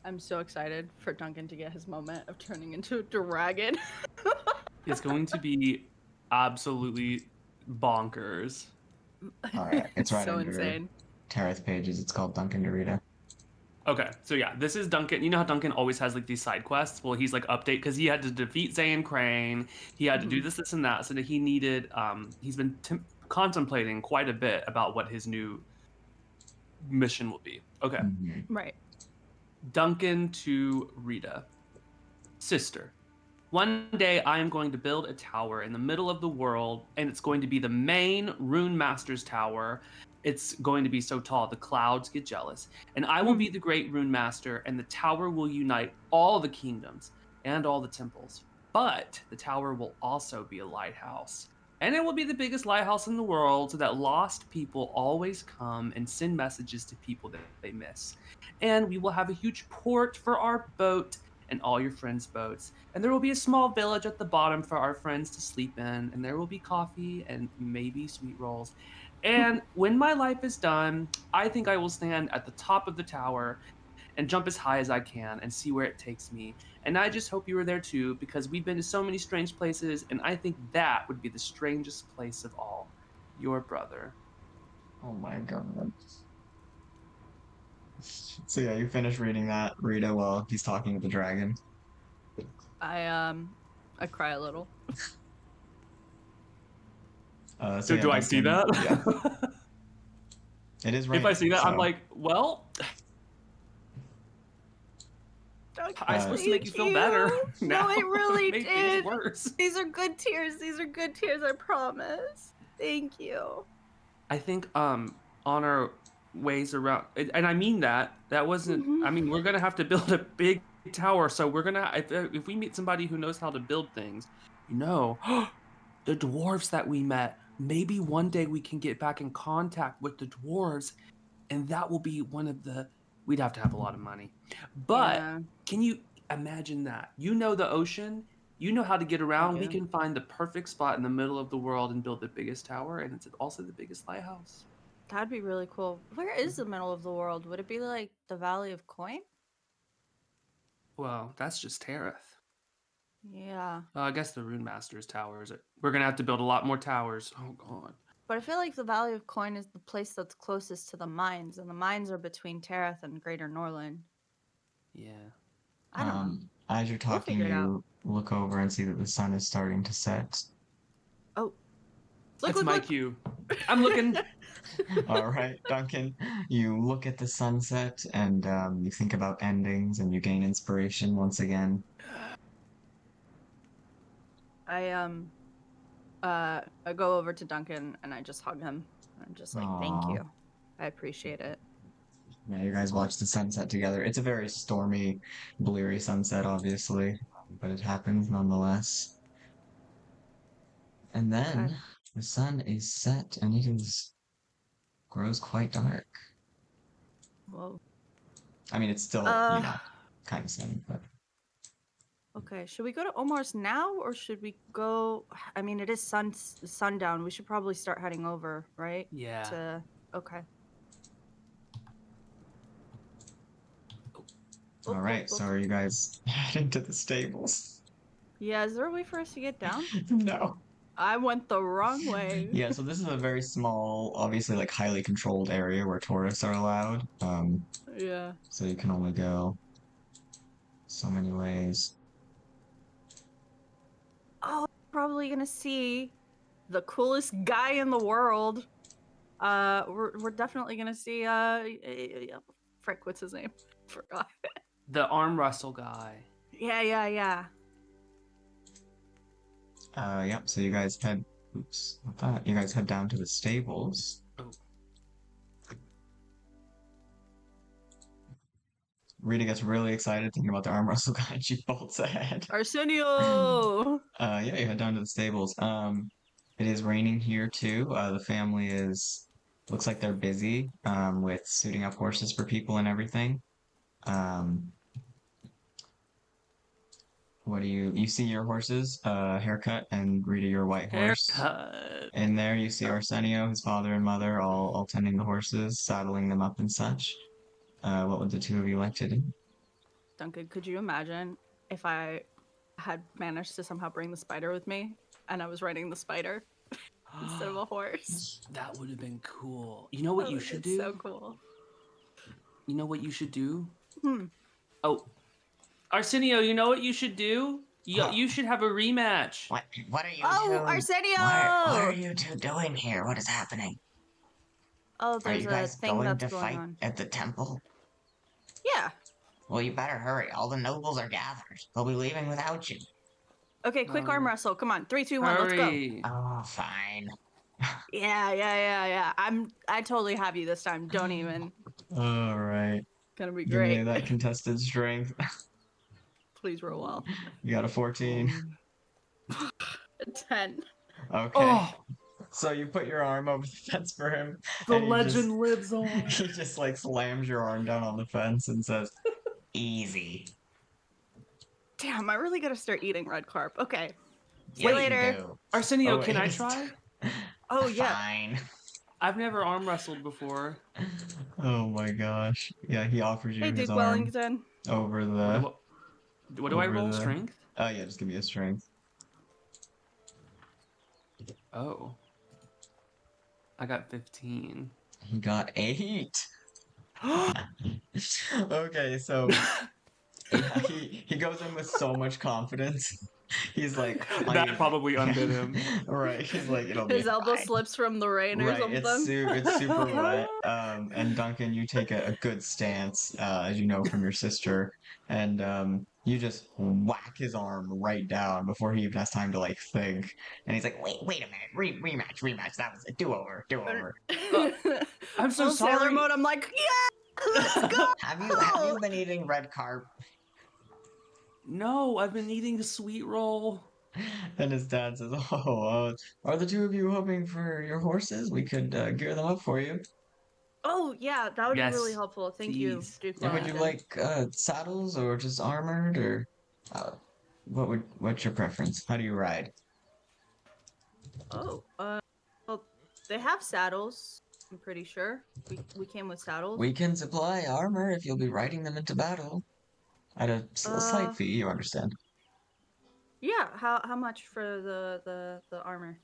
Speaker 2: I'm so excited for Duncan to get his moment of turning into a dragon.
Speaker 3: It's going to be absolutely bonkers.
Speaker 1: Alright, it's right
Speaker 2: so
Speaker 1: under
Speaker 2: insane.
Speaker 1: Tareth pages. It's called Duncan Dorita.
Speaker 3: Okay, so yeah, this is Duncan. You know how Duncan always has like these side quests? Well, he's like update because he had to defeat Zayn Crane. He had to do this, and that. So that he needed. He's been contemplating quite a bit about what his new mission will be. Okay.
Speaker 2: Right.
Speaker 3: Duncan to Rita. Sister, One day I am going to build a tower in the middle of the world, and it's going to be the main Rune Master's tower. It's going to be so tall the clouds get jealous. And I will be the great Rune Master, and the tower will unite all the kingdoms and all the temples. But the tower will also be a lighthouse. And it will be the biggest lighthouse in the world so that lost people always come and send messages to people that they miss. And we will have a huge port for our boat and all your friends' boats. And there will be a small village at the bottom for our friends to sleep in. And there will be coffee and maybe sweet rolls. And when my life is done, I think I will stand at the top of the tower and jump as high as I can and see where it takes me. And I just hope you were there too, because we've been to so many strange places, and I think that would be the strangest place of all. Your brother.
Speaker 1: Oh my god. So yeah, you finish reading that, Rita, while he's talking to the dragon.
Speaker 2: I cry a little.
Speaker 3: So
Speaker 1: yeah,
Speaker 3: do I see
Speaker 1: Duncan,
Speaker 3: that?
Speaker 1: Yeah. It is raining.
Speaker 3: If I see that,
Speaker 1: so...
Speaker 3: I'm like, well, I'm supposed to make you feel better.
Speaker 2: No, it really
Speaker 3: Make
Speaker 2: did.
Speaker 3: things worse.
Speaker 2: These are good tears. These are good tears, I promise. Thank you.
Speaker 3: I think on our ways around, and I mean that wasn't. I mean, we're gonna have to build a big tower, so we're gonna if we meet somebody who knows how to build things, the dwarves that we met. Maybe one day we can get back in contact with the dwarves, and that will be one of the. We'd have to have a lot of money, but
Speaker 2: Yeah.
Speaker 3: can you imagine that? You know the ocean. You know how to get around. We
Speaker 2: do.
Speaker 3: can find the perfect spot in the middle of the world and build the biggest tower, and it's also the biggest lighthouse.
Speaker 2: That'd be really cool. Where is the middle of the world? Would it be like the Valley of Coin?
Speaker 3: Well, that's just Tareth.
Speaker 2: Yeah.
Speaker 3: I guess the Rune Master's towers. We're gonna have to build a lot more towers. Oh god.
Speaker 2: But I feel like the Valley of Coin is the place that's closest to the mines, and the mines are between Tareth and Greater Norland.
Speaker 3: Yeah.
Speaker 2: I don't know.
Speaker 1: As you're talking,
Speaker 2: figure it out.
Speaker 1: you look over and see that the sun is starting to set.
Speaker 2: Oh.
Speaker 3: That's my cue. I'm looking.
Speaker 1: All right, Duncan, you look at the sunset and you think about endings and you gain inspiration once again.
Speaker 2: I go over to Duncan and I just hug him. I'm just like, thank
Speaker 1: Aw.
Speaker 2: you. I appreciate it.
Speaker 1: Yeah, you guys watch the sunset together. It's a very stormy, bleary sunset, obviously, but it happens nonetheless. And then
Speaker 2: Okay.
Speaker 1: the sun is set and grows quite dark.
Speaker 2: Whoa.
Speaker 1: I mean, it's still, kind of sunny, but.
Speaker 2: Okay, should we go to Omar's now or should we go? I mean, it is sundown. We should probably start heading over, right?
Speaker 3: Yeah.
Speaker 2: Okay.
Speaker 1: All right, so are you guys heading to the stables?
Speaker 2: Yeah, is there a way for us to get down?
Speaker 1: No.
Speaker 2: I went the wrong way.
Speaker 1: Yeah, so this is a very small, obviously like highly controlled area where tourists are allowed.
Speaker 2: Yeah.
Speaker 1: So you can only go so many ways.
Speaker 2: Oh, probably gonna see the coolest guy in the world. We're definitely gonna see frick, what's his name? Forgot.
Speaker 3: The arm wrestle guy.
Speaker 2: Yeah.
Speaker 1: Yep, so you guys head, oops, not that. You guys head down to the stables.
Speaker 3: Oh.
Speaker 1: Rita gets really excited thinking about the arm wrestle guy and she bolts ahead.
Speaker 2: Arsenio!
Speaker 1: Yeah, you head down to the stables. It is raining here too. The family looks like they're busy, with suiting up horses for people and everything. What do you see your horses, Haircut and Rita, your white horse.
Speaker 3: Haircut.
Speaker 1: And there you see Arsenio, his father and mother, all tending the horses, saddling them up and such. What would the two of you like to do?
Speaker 2: Duncan, could you imagine if I had managed to somehow bring the spider with me and I was riding the spider instead of a horse?
Speaker 3: That would have been cool. You know what you should do?
Speaker 2: So cool.
Speaker 3: You know what you should do?
Speaker 2: Hmm.
Speaker 3: Oh, Arsenio, you know what you should do? You should have a rematch.
Speaker 1: What are you
Speaker 2: Oh, Arsenio!
Speaker 1: What are you two doing here? What is happening?
Speaker 2: Oh,
Speaker 1: Are
Speaker 2: there's
Speaker 1: you
Speaker 2: a
Speaker 1: guys
Speaker 2: thing
Speaker 1: going
Speaker 2: that's
Speaker 1: to
Speaker 2: going
Speaker 1: fight
Speaker 2: on.
Speaker 1: at the temple?
Speaker 2: Yeah.
Speaker 1: Well, you better hurry. All the nobles are gathered. They'll be leaving without you.
Speaker 2: Okay, quick arm wrestle. Come on, 3, 2, 1, let's go.
Speaker 3: Hurry.
Speaker 1: Oh, fine.
Speaker 2: Yeah. I totally have you this time. Don't even.
Speaker 1: All right.
Speaker 2: Gonna be
Speaker 1: Give me
Speaker 2: great.
Speaker 1: that contested strength.
Speaker 2: Please roll well.
Speaker 1: You got a 14.
Speaker 2: 10.
Speaker 1: Okay.
Speaker 3: Oh,
Speaker 1: So you put your arm over the fence for him.
Speaker 3: the
Speaker 1: and he
Speaker 3: legend lives on.
Speaker 1: He just like slams your arm down on the fence and says, "Easy."
Speaker 2: Damn, I really gotta start eating red carp. Okay. See
Speaker 1: Yeah,
Speaker 2: you
Speaker 1: you
Speaker 2: later.
Speaker 1: do.
Speaker 3: Arsenio,
Speaker 1: Oh,
Speaker 3: can I
Speaker 1: wait.
Speaker 3: try?
Speaker 2: Oh, yeah.
Speaker 1: Fine.
Speaker 3: I've never arm wrestled before.
Speaker 1: Oh my gosh. Yeah, he offers you
Speaker 2: Hey,
Speaker 1: his
Speaker 2: Duke
Speaker 1: arm
Speaker 2: Wellington.
Speaker 1: over the.
Speaker 3: What do I
Speaker 1: over
Speaker 3: roll?
Speaker 1: the-
Speaker 3: Strength?
Speaker 1: Oh yeah, just give me a strength.
Speaker 3: Oh. I got 15.
Speaker 1: He got 8. Okay, so he goes in with so much confidence. He's like,
Speaker 3: That probably undid him.
Speaker 1: Right. He's like, it'll be
Speaker 2: His elbow
Speaker 1: fine.
Speaker 2: slips from the rain or
Speaker 1: Right,
Speaker 2: something.
Speaker 1: it's super wet. And Duncan, you take a good stance, as you know from your sister, and you just whack his arm right down before he even has time to like think. And he's like, wait a minute, rematch. That was a do-over.
Speaker 3: I'm so
Speaker 2: Full Sailor
Speaker 3: sorry.
Speaker 2: mode. I'm like, yeah, let's go.
Speaker 1: Have you been eating red carp?
Speaker 3: No, I've been eating a sweet roll.
Speaker 1: And his dad says, "Oh, are the two of you hoping for your horses? We could gear them up for you.
Speaker 2: Oh yeah, that would be really
Speaker 3: Yes,
Speaker 2: helpful. Thank you,
Speaker 3: please.
Speaker 2: Duke
Speaker 1: And would you
Speaker 2: Wellington.
Speaker 1: like saddles or just armored, or what's your preference? How do you ride?
Speaker 2: Oh, well, they have saddles. I'm pretty sure we came with saddles.
Speaker 1: We can supply armor if you'll be riding them into battle at a slight fee. You understand?
Speaker 2: Yeah. How much for the armor?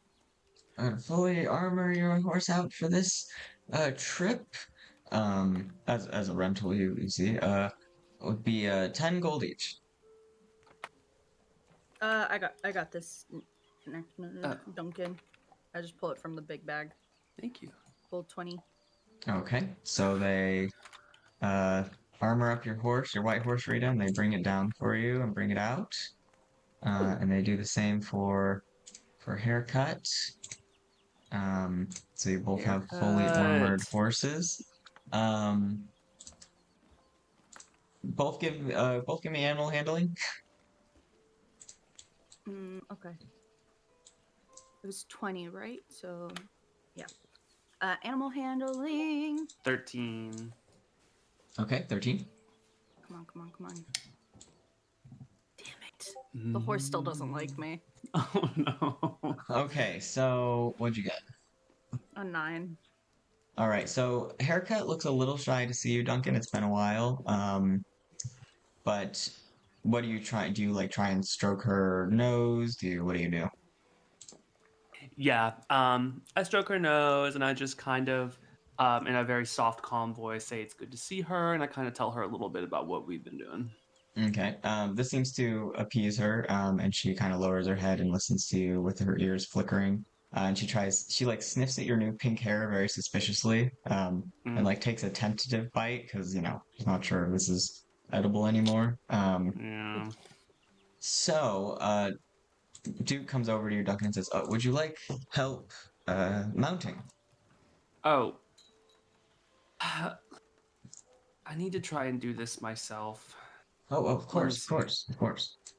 Speaker 1: Fully armor your horse out for this trip. As a rental, you see, would be 10 gold each.
Speaker 2: I got this,
Speaker 3: Oh.
Speaker 2: Duncan. I just pull it from the big bag.
Speaker 3: Thank you.
Speaker 2: Gold 20.
Speaker 1: Okay, so they armor up your horse, your white horse, Rita, and they bring it down for you and bring it out. And they do the same for haircut. So you both have fully armored
Speaker 3: Haircut.
Speaker 1: horses. Both give me animal handling.
Speaker 2: Okay. It was 20, right? So, yeah. Animal handling.
Speaker 3: 13.
Speaker 1: Okay, 13.
Speaker 2: Come on. Damn it. The horse still doesn't like me.
Speaker 3: Oh no.
Speaker 1: Okay, so what'd you get?
Speaker 2: A 9.
Speaker 1: All right, so haircut looks a little shy to see you, Duncan. It's been a while. But what do you try? Do you like try and stroke her nose? What do you do?
Speaker 3: Yeah. I stroke her nose and I just kind of in a very soft, calm voice say it's good to see her, and I kind of tell her a little bit about what we've been doing.
Speaker 1: Okay. This seems to appease her, and she kind of lowers her head and listens to you with her ears flickering. And she like sniffs at your new pink hair very suspiciously, and like takes a tentative bite because she's not sure if this is edible anymore.
Speaker 3: Yeah.
Speaker 1: So Duke comes over to you, Duncan, and says, "Would you like help mounting?"
Speaker 3: Oh. I need to try and do this myself.
Speaker 1: Oh, of course.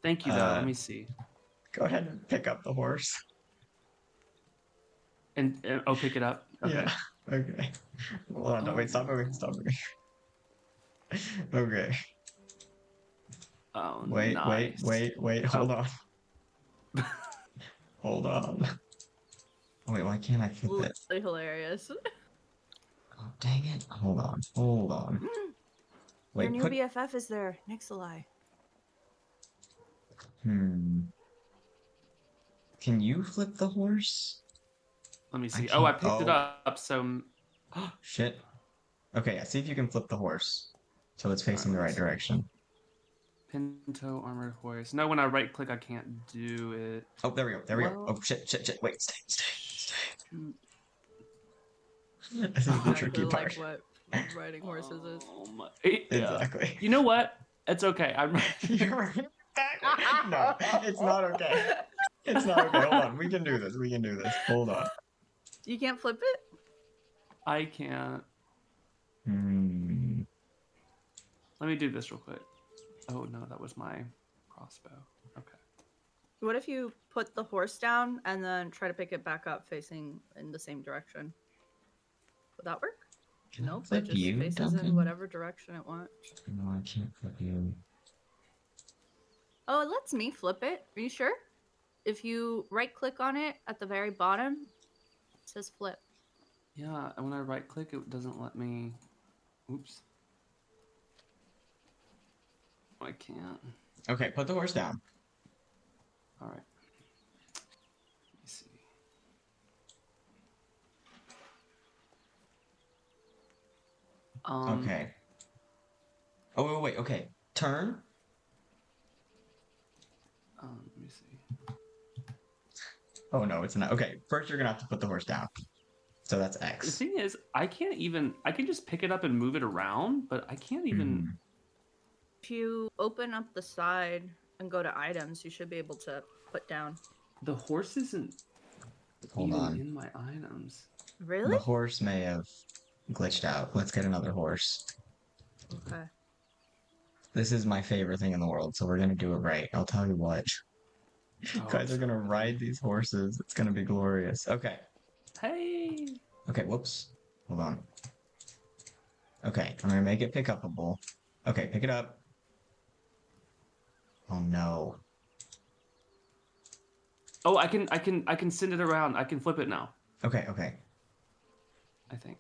Speaker 3: Thank you, though. Let me see.
Speaker 1: Go ahead and pick up the horse.
Speaker 3: And pick it up. Okay.
Speaker 1: Yeah. Okay. Hold on. No, wait. Stop moving. Okay.
Speaker 3: Oh,
Speaker 1: Wait.
Speaker 3: nice.
Speaker 1: Hold on. Hold on. Wait. Why can't I flip it?
Speaker 2: Really hilarious.
Speaker 1: Oh, dang it. Hold on. Wait.
Speaker 2: Your new BFF is there, Nixalai.
Speaker 1: Can you flip the horse?
Speaker 3: Let me see.
Speaker 1: I
Speaker 3: I
Speaker 1: can't-
Speaker 3: picked it up. So.
Speaker 1: Shit. Okay. See if you can flip the horse so it's facing the right direction.
Speaker 3: Pinto armored horse. No, when I right click, I can't do it.
Speaker 1: Oh, there we go.
Speaker 3: Well-
Speaker 1: Oh, shit. Wait, stay. This is the tricky part.
Speaker 2: Like what riding horses is.
Speaker 3: Oh my.
Speaker 1: Exactly.
Speaker 3: You know what? It's okay. I'm.
Speaker 1: You're Exactly. No, it's not okay. It's not okay. Hold on. We can do this. We can do this. Hold on.
Speaker 2: You can't flip it?
Speaker 3: I can't.
Speaker 1: Hmm.
Speaker 3: Let me do this real quick. Oh no, that was my crossbow. Okay.
Speaker 2: What if you put the horse down and then try to pick it back up facing in the same direction? Would that work?
Speaker 1: Can I
Speaker 2: Nope, it
Speaker 1: flip
Speaker 2: just
Speaker 1: you,
Speaker 2: faces
Speaker 1: Duncan?
Speaker 2: in whatever direction it wants.
Speaker 1: No, I can't flip you.
Speaker 2: Oh, it lets me flip it. Are you sure? If you right click on it at the very bottom, it says flip.
Speaker 3: Yeah, and when I right click, it doesn't let me. Oops. I can't.
Speaker 1: Okay, put the horse down.
Speaker 3: All right. Let me see.
Speaker 1: Okay. Oh, wait. Okay. Turn.
Speaker 3: Let me see.
Speaker 1: Oh, no, it's not. Okay, first you're gonna have to put the horse down. So that's
Speaker 3: The
Speaker 1: X.
Speaker 3: thing is, I can't even. I can just pick it up and move it around, but I can't even.
Speaker 2: If you open up the side and go to items, you should be able to put down.
Speaker 3: The horse isn't
Speaker 1: Hold
Speaker 3: even
Speaker 1: on.
Speaker 3: in my items.
Speaker 2: Really?
Speaker 1: The horse may have glitched out. Let's get another horse.
Speaker 2: Okay.
Speaker 1: This is my favorite thing in the world, so we're gonna do it right. I'll tell you what. You
Speaker 3: Oh,
Speaker 1: guys are
Speaker 3: I'm
Speaker 1: gonna
Speaker 3: so
Speaker 1: ride
Speaker 3: ready.
Speaker 1: these horses. It's gonna be glorious. Okay.
Speaker 3: Hey.
Speaker 1: Okay, whoops. Hold on. Okay, I'm gonna make it pick upable. Okay, pick it up. Oh no.
Speaker 3: Oh, I can send it around. I can flip it now.
Speaker 1: Okay, okay.
Speaker 3: I think.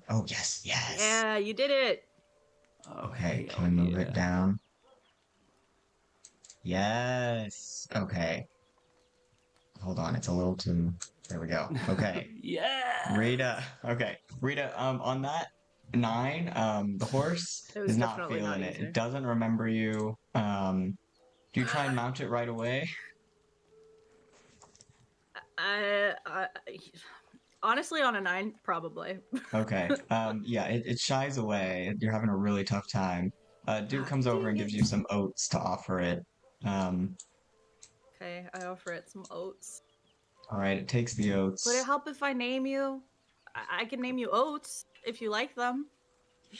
Speaker 1: Oh yes, yes.
Speaker 2: Yeah, you did it.
Speaker 3: Oh,
Speaker 1: Okay,
Speaker 3: hell
Speaker 1: can we move it
Speaker 3: yeah.
Speaker 1: down? Yes. Okay. Hold on, it's a little too. There we go. Okay.
Speaker 3: Yeah.
Speaker 1: Rita. Okay. Rita, on that 9, the horse
Speaker 2: It was
Speaker 1: is not
Speaker 2: definitely
Speaker 1: feeling
Speaker 2: not
Speaker 1: it.
Speaker 2: easy.
Speaker 1: It doesn't remember you. Do you try and mount it right away?
Speaker 2: I honestly on a 9, probably.
Speaker 1: Okay. Yeah, it shies away. You're having a really tough time. Duke comes over and
Speaker 2: Dang
Speaker 1: gives
Speaker 2: it.
Speaker 1: you some oats to offer it. Um,
Speaker 2: Okay, I offer it some oats.
Speaker 1: all right, it takes the
Speaker 2: Would it
Speaker 1: oats.
Speaker 2: help if I name you? I can name you Oats if you like them.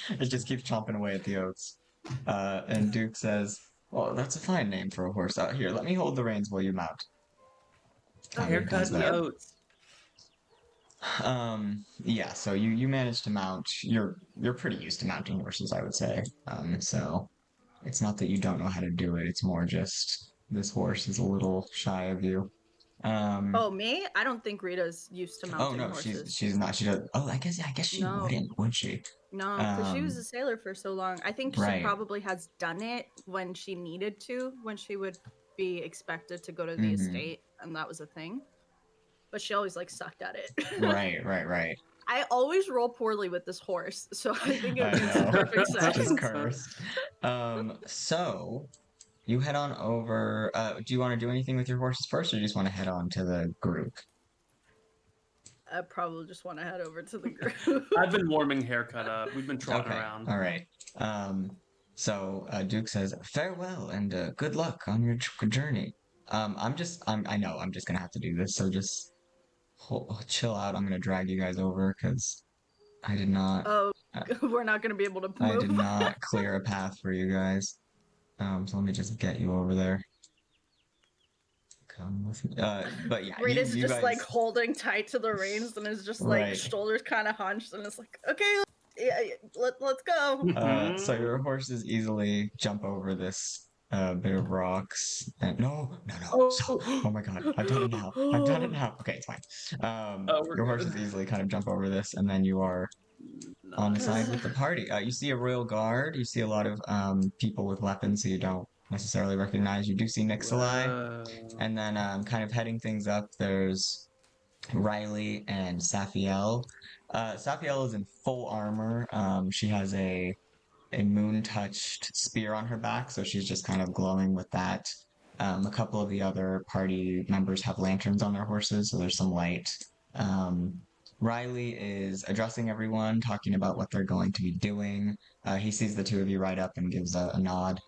Speaker 1: It just keeps chomping away at the oats. And Duke says, "Well, that's a fine name for a horse out here. Let me hold the reins while you mount."
Speaker 2: Okay,
Speaker 1: He does
Speaker 3: Haircut
Speaker 2: thank
Speaker 3: and
Speaker 1: that.
Speaker 2: you.
Speaker 3: oats.
Speaker 1: Yeah, so you managed to mount. You're pretty used to mounting horses, I would say. So it's not that you don't know how to do it. It's more just this horse is a little shy of you.
Speaker 2: Oh, me? I don't think Rita's used to
Speaker 1: Oh
Speaker 2: mounting
Speaker 1: no, she's
Speaker 2: horses.
Speaker 1: she's not. She does. Oh, I guess she
Speaker 2: No,
Speaker 1: wouldn't, would she?
Speaker 2: no, because she was a sailor for so long. I think she
Speaker 1: Right.
Speaker 2: probably has done it when she needed to, when she would be expected to go to the
Speaker 1: Mhm.
Speaker 2: estate, and that was a thing. But she always like sucked at it.
Speaker 1: Right.
Speaker 2: I always roll poorly with this horse, so I think
Speaker 1: I
Speaker 2: it makes
Speaker 1: know.
Speaker 2: perfect
Speaker 1: It's
Speaker 2: sense.
Speaker 1: just cursed. So you head on over. Do you want to do anything with your horses first, or you just want to head on to the group?
Speaker 2: I probably just want to head over to the group.
Speaker 3: I've been warming Haircut up. We've been trotting
Speaker 1: Okay.
Speaker 3: around.
Speaker 1: All right. So Duke says, "Farewell and good luck on your journey." I know I'm just gonna have to do this, so just chill out. I'm gonna drag you guys over because I did not.
Speaker 2: Oh,
Speaker 1: uh,
Speaker 2: we're not gonna be able to
Speaker 1: I did
Speaker 2: move.
Speaker 1: not clear a path for you guys. So let me just get you over there. Come with me. But yeah,
Speaker 2: Rita's
Speaker 1: you
Speaker 2: just
Speaker 1: guys.
Speaker 2: like holding tight to the reins and is just like
Speaker 1: Right.
Speaker 2: shoulders kind of hunched and it's like, okay, yeah, let's go.
Speaker 1: So your horses easily jump over this bit of rocks. And no. Stop. Oh my god, I've done it now. Okay, it's fine.
Speaker 3: Oh, we're
Speaker 1: Your
Speaker 3: good.
Speaker 1: horses easily kind of jump over this, and then you are on the side with the party. You see a royal guard. You see a lot of people with weapons who you don't necessarily recognize. You do see Nixalai,
Speaker 3: Whoa.
Speaker 1: and then kind of heading things up, there's Riley and Safiel. Safiel is in full armor. She has a moon-touched spear on her back, so she's just kind of glowing with that. A couple of the other party members have lanterns on their horses, so there's some light. Riley is addressing everyone, talking about what they're going to be doing. He sees the two of you ride up and gives a nod.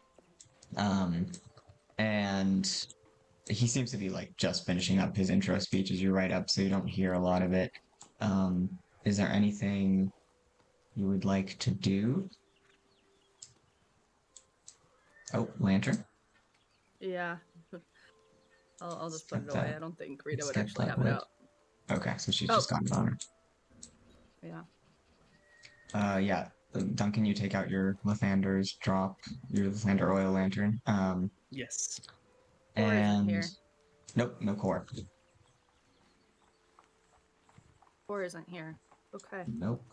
Speaker 1: and he seems to be like just finishing up his intro speech as you write up, so you don't hear a lot of it. Is there anything you would like to do? Oh, lantern.
Speaker 2: Yeah. I'll just put
Speaker 1: Skip
Speaker 2: it away.
Speaker 1: that.
Speaker 2: I don't think Rita would
Speaker 1: Skip
Speaker 2: actually
Speaker 1: that
Speaker 2: have it
Speaker 1: wood.
Speaker 2: out.
Speaker 1: Okay, so she's
Speaker 2: Oh.
Speaker 1: just got it on her.
Speaker 2: Yeah.
Speaker 1: Yeah. Duncan, you take out your Lathander's drop, your Lathander oil lantern.
Speaker 3: Yes.
Speaker 2: Core isn't
Speaker 1: And
Speaker 2: here.
Speaker 1: nope, no core.
Speaker 2: Core isn't here. Okay.
Speaker 1: Nope.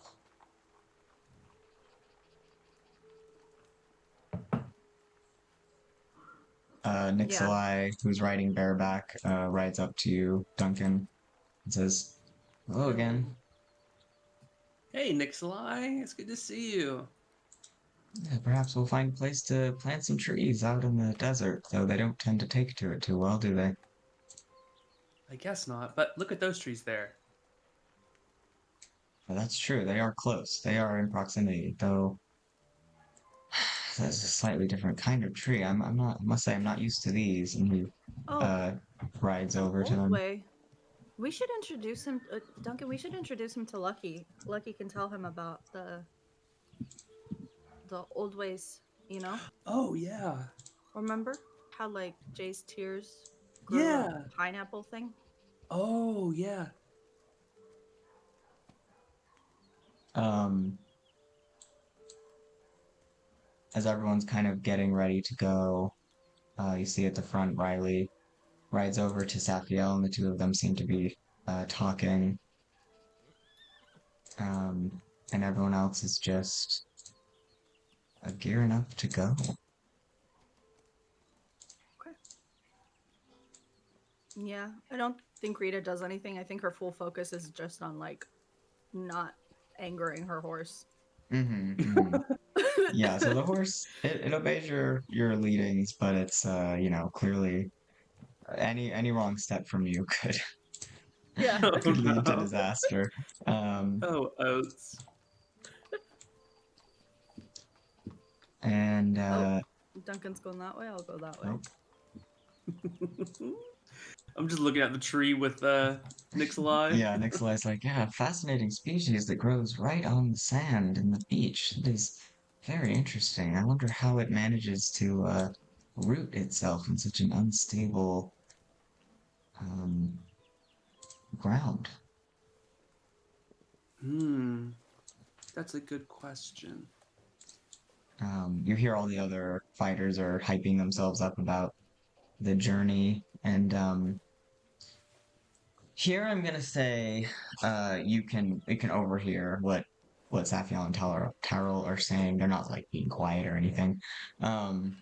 Speaker 1: Nixalai, who's riding bareback, rides up to you, Duncan, and says, "Hello again."
Speaker 4: Hey, Nixalai, it's good to see you.
Speaker 1: Yeah, perhaps we'll find a place to plant some trees out in the desert, though they don't tend to take to it too well, do they?
Speaker 4: I guess not, but look at those trees there.
Speaker 1: Well, that's true. They are close. They are in proximity, though. That's a slightly different kind of tree. I'm not. I must say, I'm not used to these. And he
Speaker 2: Oh,
Speaker 1: rides
Speaker 2: the
Speaker 1: over to
Speaker 2: old
Speaker 1: them.
Speaker 2: way. We should introduce him, Duncan. We should introduce him to Lucky. Lucky can tell him about the old ways. You know.
Speaker 4: Oh, yeah.
Speaker 2: Remember how like Jay's tears grew
Speaker 4: Yeah.
Speaker 2: a pineapple thing?
Speaker 4: Oh, yeah.
Speaker 1: As everyone's kind of getting ready to go, you see at the front Riley rides over to Safiel, and the two of them seem to be talking. And everyone else is just gearing up to go.
Speaker 2: Okay. Yeah, I don't think Rita does anything. I think her full focus is just on like not angering her horse.
Speaker 1: Yeah, so the horse it obeys your leadings, but it's clearly any wrong step from you could
Speaker 2: Yeah.
Speaker 1: could lead to disaster.
Speaker 4: Oh, oats.
Speaker 1: And
Speaker 2: Duncan's going that way. I'll go that way.
Speaker 1: nope.
Speaker 4: I'm just looking at the tree with Nixalai.
Speaker 1: Yeah, Nikolai's like, yeah, fascinating species that grows right on the sand in the beach. It is very interesting. I wonder how it manages to root itself in such an unstable ground.
Speaker 4: That's a good question.
Speaker 1: You hear all the other fighters are hyping themselves up about the journey, and here I'm gonna say you can overhear what Safiel and Tarl are saying. They're not like being quiet or anything. And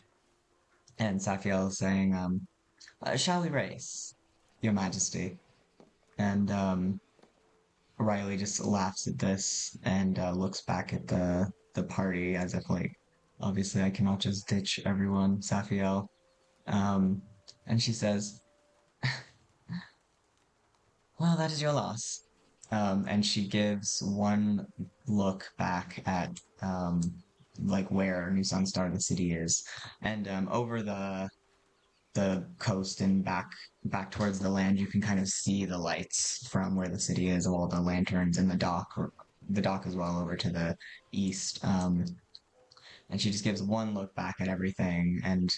Speaker 1: Safiel is saying, "Shall we race, Your Majesty?" And Riley just laughs at this and looks back at the party as if like, obviously I cannot just ditch everyone, Safiel. And she says, "Well, that is your loss." And she gives one look back at like where New Sunstar, the city, is, and over the coast and back towards the land, you can kind of see the lights from where the city is, all the lanterns in the dock, or the dock as well, over to the east. And she just gives one look back at everything, and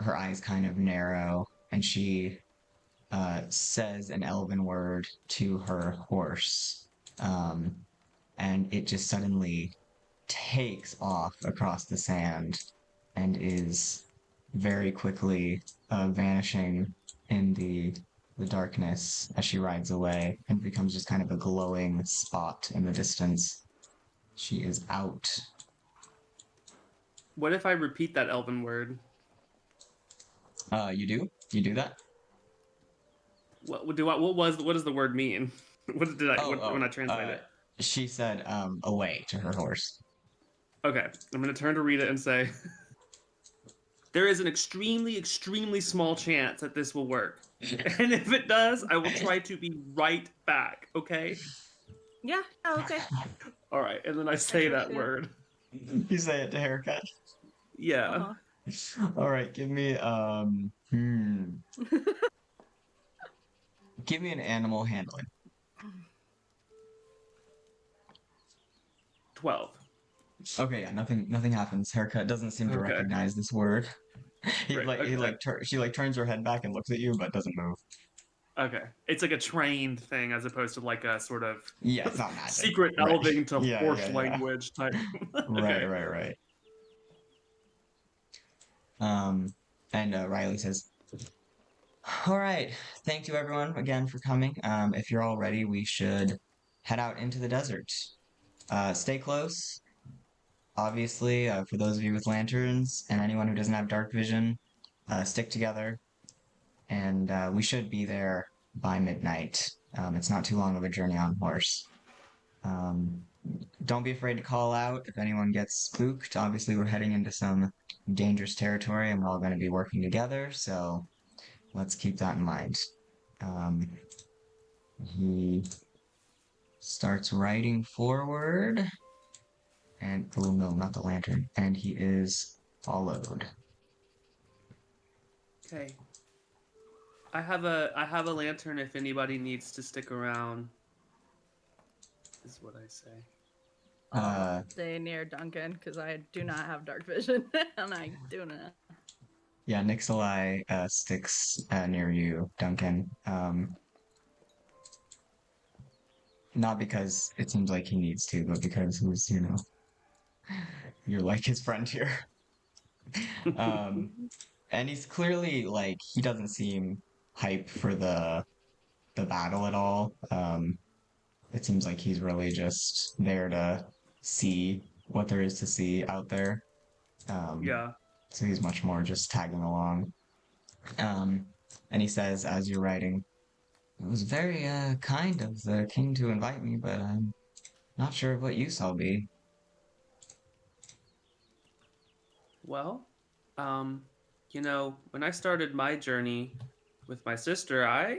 Speaker 1: her eyes kind of narrow, and she says an elven word to her horse, and it just suddenly takes off across the sand and is very quickly vanishing in the darkness as she rides away and becomes just kind of a glowing spot in the distance. She is out.
Speaker 4: What if I repeat that elven word?
Speaker 1: You do? You do that?
Speaker 4: What does the word mean? When I translate it?
Speaker 1: She said away to her horse.
Speaker 4: Okay, I'm gonna turn to Rita and say, there is an extremely, extremely small chance that this will work. And if it does, I will try to be right back, okay?
Speaker 2: Yeah, okay.
Speaker 4: All right, and then I say that word.
Speaker 1: You say it to Haircut.
Speaker 4: Yeah.
Speaker 1: All right, give me give me an animal handling.
Speaker 4: 12.
Speaker 1: Okay, yeah, nothing happens. Haircut doesn't seem to
Speaker 4: Okay.
Speaker 1: recognize this word.
Speaker 4: Great. Okay.
Speaker 1: She like turns her head back and looks at you, but doesn't move.
Speaker 4: Okay. It's like a trained thing as opposed to like a sort of
Speaker 1: Yeah, it's not magic.
Speaker 4: secret
Speaker 1: Right.
Speaker 4: elving to
Speaker 1: Yeah,
Speaker 4: horse
Speaker 1: yeah, yeah.
Speaker 4: language type.
Speaker 1: Right,
Speaker 4: Okay.
Speaker 1: right. And Riley says, "All right, thank you everyone again for coming. If you're all ready, we should head out into the desert. Stay close. Obviously, for those of you with lanterns and anyone who doesn't have dark vision, stick together, and we should be there by midnight. It's not too long of a journey on horse. Um, don't be afraid to call out if anyone gets spooked. Obviously, we're heading into some dangerous territory, and we're all going to be working together, so let's keep that in mind." He starts riding forward, and oh no, not the lantern, and he is followed.
Speaker 4: Okay. I have a lantern if anybody needs to stick around. Is what I say.
Speaker 2: I'll stay near Duncan because I do not have dark vision, and I do not.
Speaker 1: Yeah, Nixalai sticks near you, Duncan. Not because it seems like he needs to, but because he's, you're like his friend here. And he's clearly like he doesn't seem hype for the battle at all. It seems like he's really just there to see what there is to see out there.
Speaker 4: Yeah.
Speaker 1: So he's much more just tagging along. And he says, as you're riding, "It was very kind of the king to invite me, but I'm not sure of what use I'll be."
Speaker 4: Well, when I started my journey with my sister, I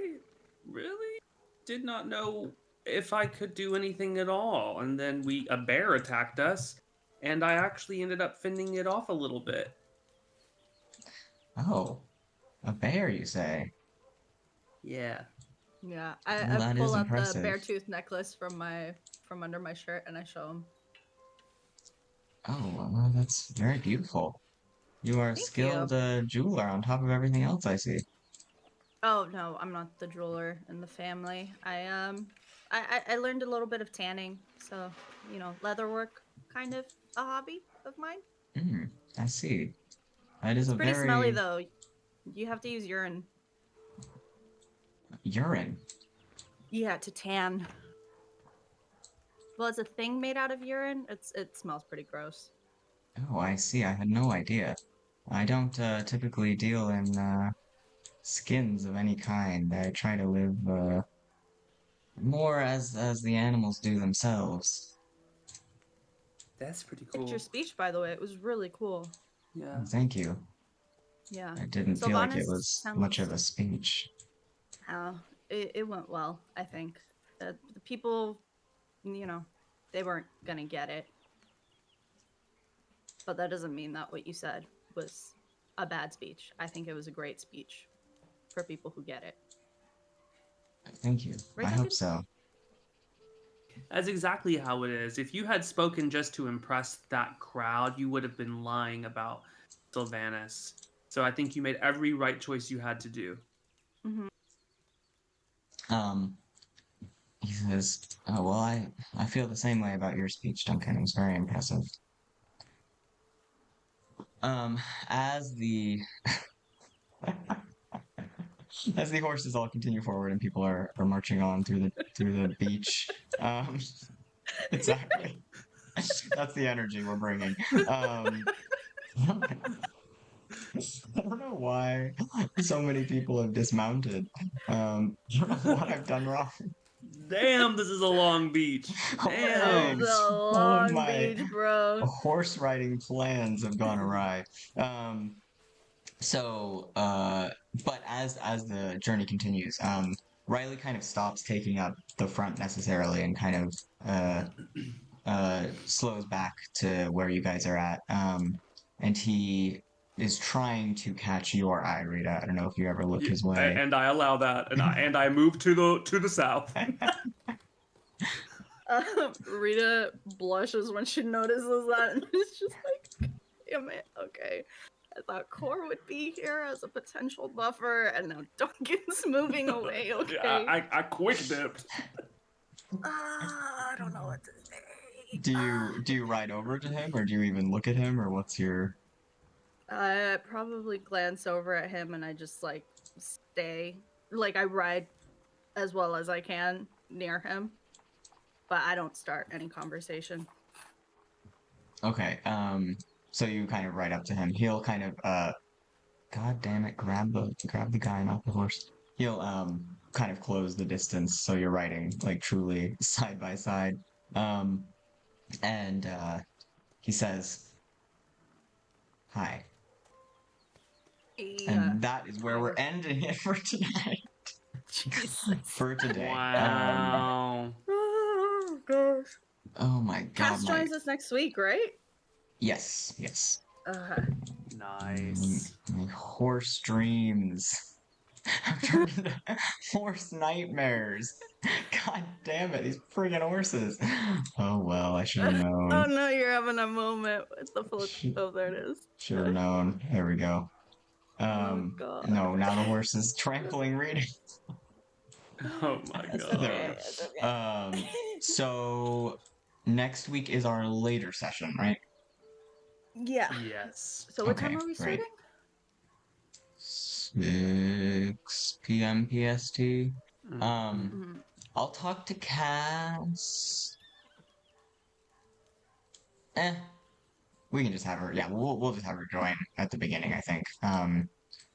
Speaker 4: really did not know if I could do anything at all. And then a bear attacked us, and I actually ended up fending it off a little bit.
Speaker 1: Oh, a bear, you say?
Speaker 4: Yeah.
Speaker 2: Yeah,
Speaker 1: Well,
Speaker 2: I
Speaker 1: that
Speaker 2: pull
Speaker 1: is
Speaker 2: out
Speaker 1: impressive.
Speaker 2: the bear tooth necklace from under my shirt and I show him.
Speaker 1: Oh, well, that's very beautiful. You are a
Speaker 2: Thank
Speaker 1: skilled jeweler on top of everything else I see.
Speaker 2: Oh no, I'm not the jeweler in the family. I learned a little bit of tanning, so leatherwork kind of a hobby of mine.
Speaker 1: I see. That is
Speaker 2: It's
Speaker 1: a
Speaker 2: pretty
Speaker 1: very
Speaker 2: smelly though. You have to use urine.
Speaker 1: urine.
Speaker 2: Yeah, to tan. Well, it's a thing made out of urine. It smells pretty gross.
Speaker 1: Oh, I see. I had no idea. I don't typically deal in skins of any kind. I try to live more as the animals do themselves.
Speaker 4: That's pretty
Speaker 2: It's
Speaker 4: cool.
Speaker 2: your speech, by the way. It was really cool.
Speaker 4: Yeah.
Speaker 1: Thank you.
Speaker 2: Yeah.
Speaker 1: I didn't feel like it was much of a speech.
Speaker 2: Oh, it went well, I think. The people, they weren't going to get it. But that doesn't mean that what you said was a bad speech. I think it was a great speech for people who get it.
Speaker 1: Thank you.
Speaker 2: Right,
Speaker 1: I
Speaker 2: Duncan?
Speaker 1: hope so.
Speaker 4: That's exactly how it is. If you had spoken just to impress that crowd, you would have been lying about Sylvanas. So I think you made every right choice you had to do.
Speaker 2: Mm-hmm.
Speaker 1: He says, "Oh, well, I feel the same way about your speech, Duncan. It was very impressive." As the as the horses all continue forward and people are marching on through the beach, exactly. That's the energy we're bringing. I don't know why so many people have dismounted. I don't know what I've done wrong.
Speaker 4: Damn, this is a long beach. Damn.
Speaker 2: This is a long beach, bro.
Speaker 1: Horse riding plans have gone awry. But as the journey continues, Riley kind of stops taking up the front necessarily and kind of slows back to where you guys are at. And he is trying to catch your eye, Rita. I don't know if you ever looked his way.
Speaker 4: And I allow that, and I move to the south.
Speaker 2: Rita blushes when she notices that, and it's just like, damn it. Okay. I thought Core would be here as a potential buffer, and now Duncan's moving away. Okay.
Speaker 4: Yeah, I quick dipped.
Speaker 2: I don't know what to say.
Speaker 1: Do you ride over to him, or do you even look at him, or what's your?
Speaker 2: I probably glance over at him, and I just like stay. Like I ride as well as I can near him, but I don't start any conversation.
Speaker 1: Okay. So you kind of ride up to him. He'll kind of God damn it, grab the guy, not the horse. He'll kind of close the distance so you're riding like truly side by side. And he says, "Hi."
Speaker 2: Yeah.
Speaker 1: And that is where we're ending it for tonight.
Speaker 2: Jesus.
Speaker 1: For today.
Speaker 3: Wow.
Speaker 2: Oh gosh.
Speaker 1: Oh my god.
Speaker 2: Cass joins us next week, right?
Speaker 1: Yes, yes.
Speaker 3: Nice.
Speaker 1: My horse dreams. I'm turning into horse nightmares. God damn it, these friggin' horses. Oh well, I should have known.
Speaker 2: Oh no, you're having a moment with the flip. Oh, there it is.
Speaker 1: Should have known. There we go.
Speaker 2: God.
Speaker 1: No, now the horse is trampling Rita.
Speaker 4: Oh my
Speaker 1: That's
Speaker 4: god.
Speaker 1: okay.
Speaker 2: It's okay.
Speaker 1: So next week is our later session, right?
Speaker 2: Yeah.
Speaker 3: Yes.
Speaker 2: So what
Speaker 1: Okay,
Speaker 2: time are we
Speaker 1: great.
Speaker 2: starting?
Speaker 1: 6 p.m. PST.
Speaker 2: Mhm.
Speaker 1: I'll talk to Cass. We can just have her. Yeah, we'll just have her join at the beginning, I think.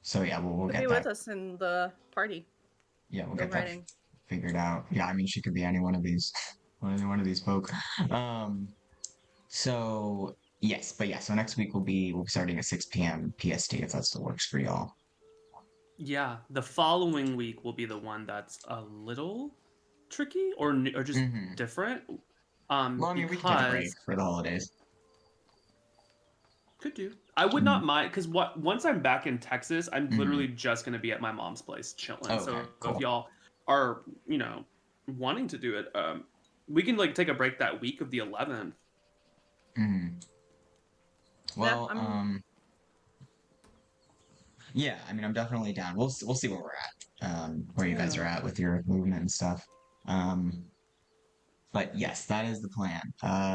Speaker 1: So yeah, we'll
Speaker 2: She'll
Speaker 1: get
Speaker 2: be
Speaker 1: that.
Speaker 2: with us in the party.
Speaker 1: Yeah, we'll
Speaker 2: Go
Speaker 1: get that
Speaker 2: riding.
Speaker 1: figured out. Yeah, I mean, she could be any one of these, one of these folk. So yes, but yeah. So next week we'll be starting at 6 p.m. PST if that still works for y'all.
Speaker 3: Yeah, the following week will be the one that's a little tricky or just
Speaker 1: Mhm.
Speaker 3: different.
Speaker 1: Well, I mean, we can take a break for the holidays.
Speaker 3: Could do. I would not mind because once I'm back in Texas, I'm
Speaker 1: Mhm.
Speaker 3: literally just gonna be at my mom's place chilling.
Speaker 1: Okay,
Speaker 3: So
Speaker 1: cool.
Speaker 3: if y'all are wanting to do it, we can like take a break that week of the 11th.
Speaker 1: Well,
Speaker 2: Yeah,
Speaker 1: yeah, I mean, I'm definitely down. We'll see where we're at, where you guys are at with your movement and stuff. But yes, that is the plan.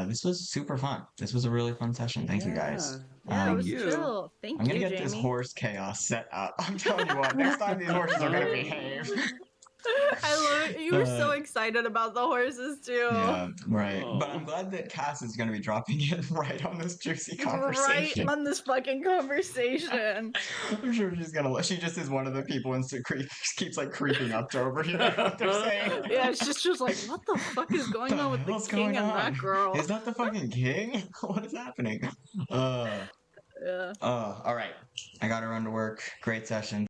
Speaker 1: This was super fun. This was a really fun session. Thank you guys.
Speaker 2: Yeah, it was
Speaker 3: you.
Speaker 2: chill. Thank
Speaker 1: I'm gonna
Speaker 2: you,
Speaker 1: get this
Speaker 2: Jamie.
Speaker 1: horse chaos set up. I'm telling you what, next time these horses are gonna behave.
Speaker 2: I love it. You were so excited about the horses too.
Speaker 1: Yeah, right.
Speaker 3: Oh.
Speaker 1: But I'm glad that Cass is gonna be dropping in right on this juicy
Speaker 2: Right
Speaker 1: conversation.
Speaker 2: on this fucking conversation.
Speaker 1: I'm sure she's gonna. She just is one of the people and keeps like creeping up to overhear what they're saying.
Speaker 2: Yeah, she's just like, what the fuck is going on with the
Speaker 1: What's
Speaker 2: king
Speaker 1: going
Speaker 2: and
Speaker 1: on?
Speaker 2: that girl?
Speaker 1: Is that the fucking king? What is happening?
Speaker 2: Yeah.
Speaker 1: All right. I gotta run to work. Great session.